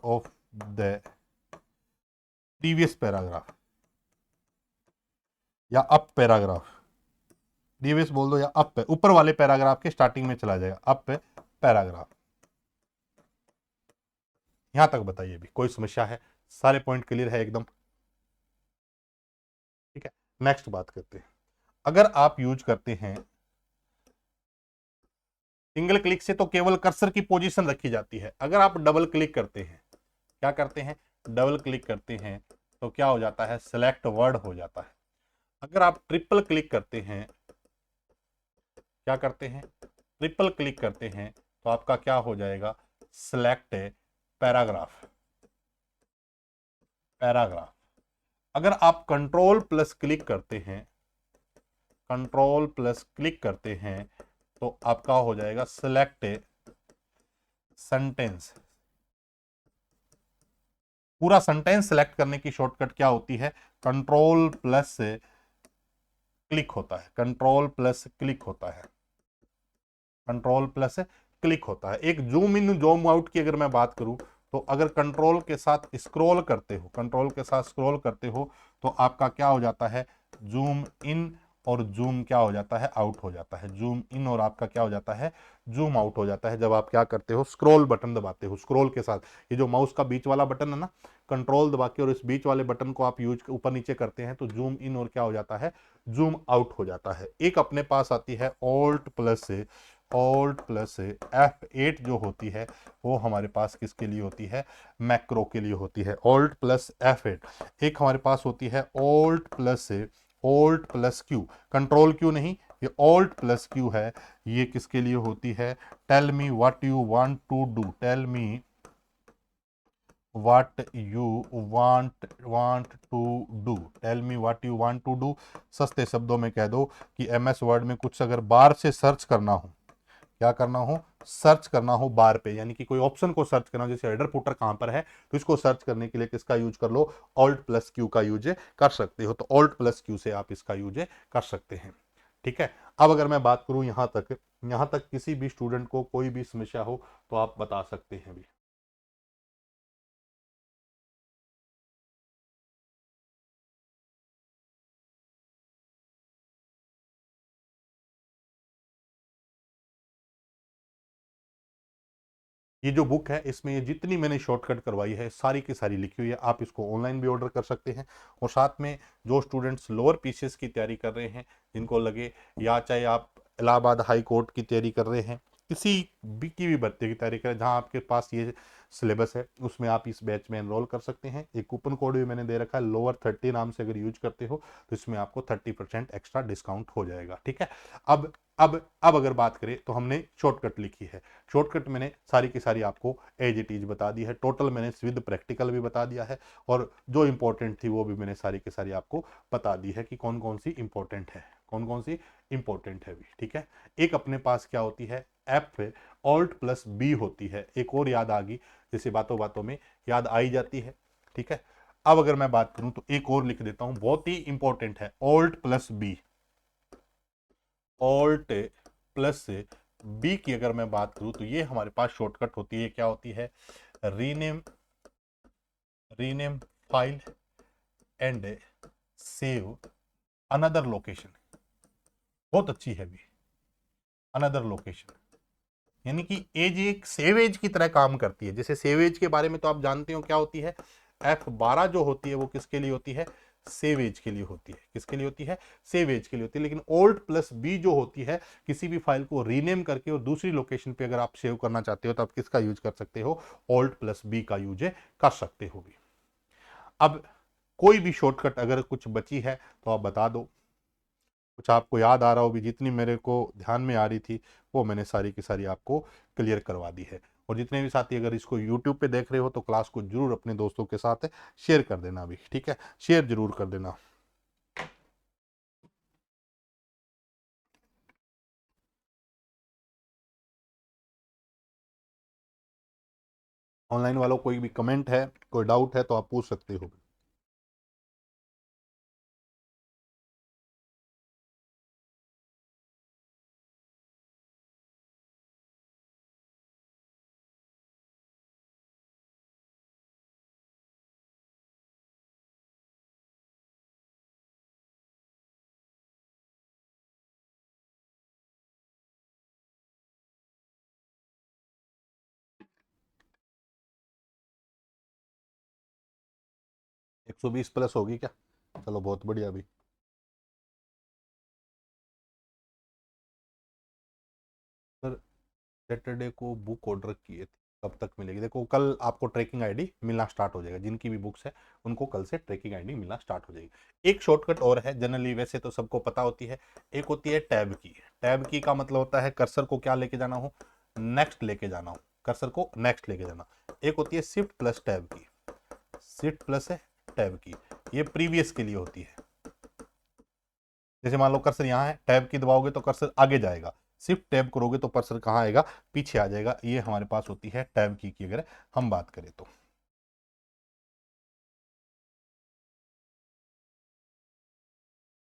[SPEAKER 1] of the previous paragraph या अप पैराग्राफ, प्रीवियस बोल दो या अप है, ऊपर वाले पैराग्राफ के स्टार्टिंग में चला जाएगा, अप पैराग्राफ। यहां तक बताइए भी कोई समस्या है, सारे पॉइंट क्लियर है एकदम। ठीक है, नेक्स्ट बात करते हैं। अगर आप यूज करते हैं सिंगल क्लिक से तो केवल कर्सर की पोजीशन रखी जाती है। अगर आप डबल क्लिक करते हैं, क्या करते हैं, डबल क्लिक करते हैं तो क्या हो जाता है, सिलेक्ट वर्ड हो जाता है। अगर आप ट्रिपल क्लिक करते हैं, क्या करते हैं, ट्रिपल क्लिक करते हैं तो आपका क्या हो जाएगा, सिलेक्ट पैराग्राफ। अगर आप कंट्रोल प्लस क्लिक करते हैं तो आपका हो जाएगा सिलेक्ट सेंटेंस। पूरा सेंटेंस सिलेक्ट करने की शॉर्टकट क्या होती है, कंट्रोल प्लस क्लिक होता है, एक जूम इन जूम आउट की अगर मैं बात करूं तो अगर कंट्रोल के साथ स्क्रॉल करते हो तो आपका क्या हो जाता है, जूम इन और जूम क्या हो जाता है, आउट हो जाता है। जूम इन और आपका क्या हो जाता है, जूम आउट हो जाता है जब आप क्या करते हो, स्क्रॉल बटन दबाते हो। स्क्रॉल के साथ ये जो माउस का बीच वाला बटन है ना, कंट्रोल दबा के और इस बीच वाले बटन को आप यूज ऊपर नीचे करते हैं तो जूम इन और क्या हो जाता है, जूम आउट हो जाता है। एक अपने पास आती है alt plus alt plus F8 जो होती है वो हमारे पास किसके लिए होती है, मैक्रो के लिए होती है। Alt plus F8। एक हमारे पास होती है alt plus Q, control Q नहीं, ये ऑल्ट प्लस Q है। ये किसके लिए होती है, tell me what you want to do, tell me what you want to do, tell me what you want to do। सस्ते शब्दों में कह दो कि MS वर्ड में कुछ अगर बार से सर्च करना हो, क्या करना हो, सर्च करना हो बार पे, यानी कि कोई ऑप्शन को सर्च करना हो, जैसे हेडर फुटर कहां पर है तो इसको सर्च करने के लिए किसका यूज कर लो, ऑल्ट प्लस Q का यूज कर सकते हो। तो ऑल्ट प्लस Q से आप इसका यूज कर सकते हैं। ठीक है। अब अगर मैं बात करूं यहां तक किसी भी स्टूडेंट को कोई भी समस्या हो तो आप बता सकते हैं भी। ये जो बुक है इसमें ये जितनी मैंने शॉर्टकट करवाई है सारी की सारी लिखी हुई है, आप इसको ऑनलाइन भी ऑर्डर कर सकते हैं। और साथ में जो स्टूडेंट्स लोअर पीसीएस की तैयारी कर रहे हैं, जिनको लगे, या चाहे आप इलाहाबाद हाई कोर्ट की तैयारी कर रहे हैं, किसी भी की भी भर्ती की तैयारी करें, जहां आपके पास ये सिलेबस है उसमें आप इस बैच में एनरोल कर सकते हैं। एक कूपन कोड भी मैंने दे रखा है, लोअर 30 नाम से अगर यूज करते हो तो इसमें आपको 30% एक्स्ट्रा डिस्काउंट हो जाएगा। ठीक है। अब अब अगर बात करें तो हमने शॉर्टकट लिखी है, शॉर्टकट मैंने सारी की सारी आपको एज इट इज बता दी है, टोटल मैंने विद प्रैक्टिकल भी बता दिया है, और जो इंपॉर्टेंट थी वो भी मैंने सारी की सारी आपको बता दी है कि कौन कौन सी इंपॉर्टेंट है, कौन कौन सी इंपॉर्टेंट है भी। ठीक है। एक अपने पास क्या होती है, एफ ऑल्ट प्लस बी होती है, एक और याद आ गई, जैसे बातों बातों में याद आई जाती है। ठीक है। अब अगर मैं बात करूं तो एक और लिख देता हूं, बहुत ही इंपॉर्टेंट है, alt plus B, alt plus B की अगर मैं बात करूं तो ये हमारे पास शॉर्टकट होती है, क्या होती है, rename file and save another location. बहुत अच्छी है भी, अनदर लोकेशन, यानी कि एज एक सेव एज की तरह काम करती है। जैसे सेव एज के बारे में तो आप जानते हो क्या होती है, F12 जो होती है वो किसके लिए होती है, सेव एज के लिए होती है। किसके लिए होती है, सेव एज के लिए होती है। लेकिन ओल्ड प्लस बी जो होती है, किसी भी फाइल को रीनेम करके और दूसरी लोकेशन पे अगर आप सेव करना चाहते हो तो आप किसका यूज कर सकते हो, ओल्ड प्लस बी का यूज कर सकते हो भी। अब कोई भी शॉर्टकट अगर कुछ बची है तो आप बता दो, कुछ आपको याद आ रहा हो भी, जितनी मेरे को ध्यान में आ रही थी वो मैंने सारी की सारी आपको क्लियर करवा दी है। और जितने भी साथी अगर इसको यूट्यूब पे देख रहे हो तो क्लास को जरूर अपने दोस्तों के साथ शेयर कर देना भी। ठीक है, शेयर जरूर कर देना। ऑनलाइन वालों कोई भी कमेंट है, कोई डाउट है तो आप पूछ सकते हो। एक 120 प्लस होगी क्या, चलो बहुत बढ़िया अभी। सर सैटरडे को बुक ऑर्डर किए थे, कब तक मिलेगी, देखो कल आपको ट्रैकिंग आईडी मिलना स्टार्ट हो जाएगा, जिनकी भी बुक्स है उनको कल से ट्रैकिंग आईडी मिलना स्टार्ट हो जाएगी। एक शॉर्टकट और है, जनरली वैसे तो सबको पता होती है, एक होती है टैब की। टैब की का मतलब होता है कर्सर को क्या लेके जाना हो, नेक्स्ट लेके जाना हो, कर्सर को नेक्स्ट लेके जाना। एक होती है शिफ्ट प्लस टैब की, शिफ्ट प्लस है टैब की, ये प्रीवियस के लिए होती है। जैसे मान लो कर्सर यहाँ है, टैब की दबाओगे तो कर्सर आगे जाएगा, शिफ्ट टैब करोगे तो कर्सर कहाँ आएगा, पीछे आ जाएगा। ये हमारे पास होती है टैब की अगर हम बात करें तो।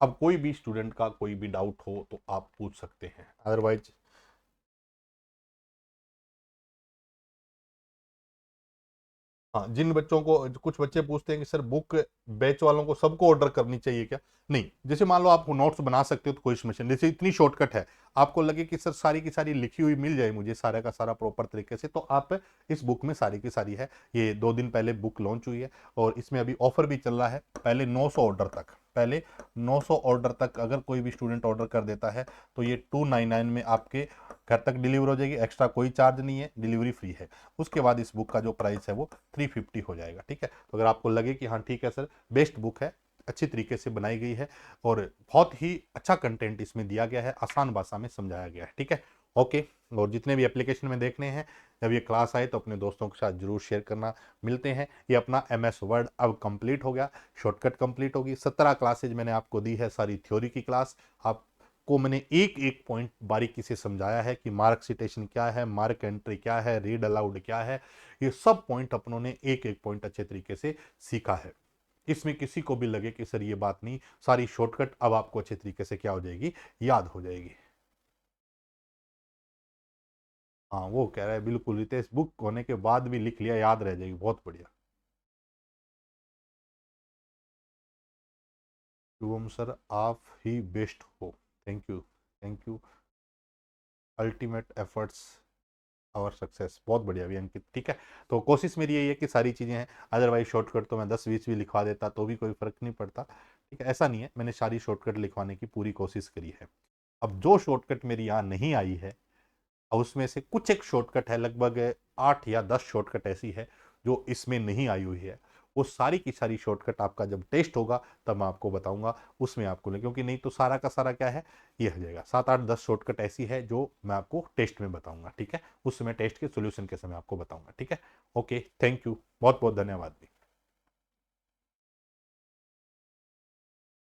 [SPEAKER 1] अब कोई भी स्टूडेंट का कोई भी डाउट हो तो आप पूछ सकते हैं, अदरवाइज हाँ, जिन बच्चों को, कुछ बच्चे पूछते हैं कि सर बुक बैच वालों को सबको ऑर्डर करनी चाहिए क्या, नहीं, जैसे मान लो आप नोट्स बना सकते हो तो कोई समस्या नहीं, जैसे इतनी शॉर्टकट है, आपको लगे कि सर सारी की सारी लिखी हुई मिल जाए मुझे सारा का सारा प्रॉपर तरीके से, तो आप इस बुक में सारी की सारी है। ये 2 दिन पहले बुक लॉन्च हुई है और इसमें अभी ऑफर भी चल रहा है, पहले 900 ऑर्डर तक पहले 900 ऑर्डर तक अगर कोई भी स्टूडेंट ऑर्डर कर देता है तो ये 299 में आपके घर तक डिलीवर हो जाएगी। एक्स्ट्रा कोई चार्ज नहीं है, डिलीवरी फ्री है। उसके बाद इस बुक का जो प्राइस है वो 350 हो जाएगा। ठीक है, तो अगर आपको लगे कि हाँ ठीक है सर, बेस्ट बुक है, अच्छी तरीके से बनाई गई है और बहुत ही अच्छा कंटेंट इसमें दिया गया है, आसान भाषा में समझाया गया है। ठीक है, ओके। और जितने भी एप्लीकेशन में देखने हैं, जब ये क्लास आए तो अपने दोस्तों के साथ जरूर शेयर करना। मिलते हैं। ये अपना MS वर्ड अब कंप्लीट हो गया, शॉर्टकट कंप्लीट होगी। 17 क्लासेज मैंने आपको दी है, सारी थ्योरी की क्लास। आपको मैंने एक एक पॉइंट बारीकी से समझाया है कि मार्क सिटेशन क्या है, मार्क एंट्री क्या है, रीड अलाउड क्या है। ये सब पॉइंट अपनों ने एक एक पॉइंट अच्छे तरीके से सीखा है। इसमें किसी को भी लगे कि सर ये बात नहीं, सारी शॉर्टकट अब आपको अच्छे तरीके से क्या हो जाएगी, याद हो जाएगी। हाँ, वो कह रहा है बिल्कुल रितेश, बुक होने के बाद भी लिख लिया, याद रह जाएगी। बहुत बढ़िया शुभम सर, आप ही बेस्ट हो। Thank you, thank you. Ultimate efforts और सक्सेस। बहुत बढ़िया भी अंकित। ठीक है, तो कोशिश मेरी यही है कि सारी चीज़ें हैं। अदरवाइज शॉर्टकट तो मैं 10-20 भी लिखवा देता तो भी कोई फर्क नहीं पड़ता। ठीक है, ऐसा नहीं है, मैंने सारी शॉर्टकट लिखवाने की पूरी कोशिश करी है। अब जो शॉर्टकट मेरी यहाँ नहीं आई है, और उसमें से कुछ एक शॉर्टकट है, लगभग 8 या 10 शॉर्टकट ऐसी है जो इसमें नहीं आई हुई है। वो सारी की सारी शॉर्टकट आपका जब टेस्ट होगा तब मैं आपको बताऊंगा, उसमें आपको ले, क्योंकि नहीं तो सारा का सारा क्या है, ये हो जाएगा। 7-8-10 शॉर्टकट ऐसी है जो मैं आपको टेस्ट में बताऊंगा। ठीक है, उस समय टेस्ट के सोल्यूशन के समय आपको बताऊंगा। ठीक है, ओके, थैंक यू, बहुत बहुत धन्यवाद।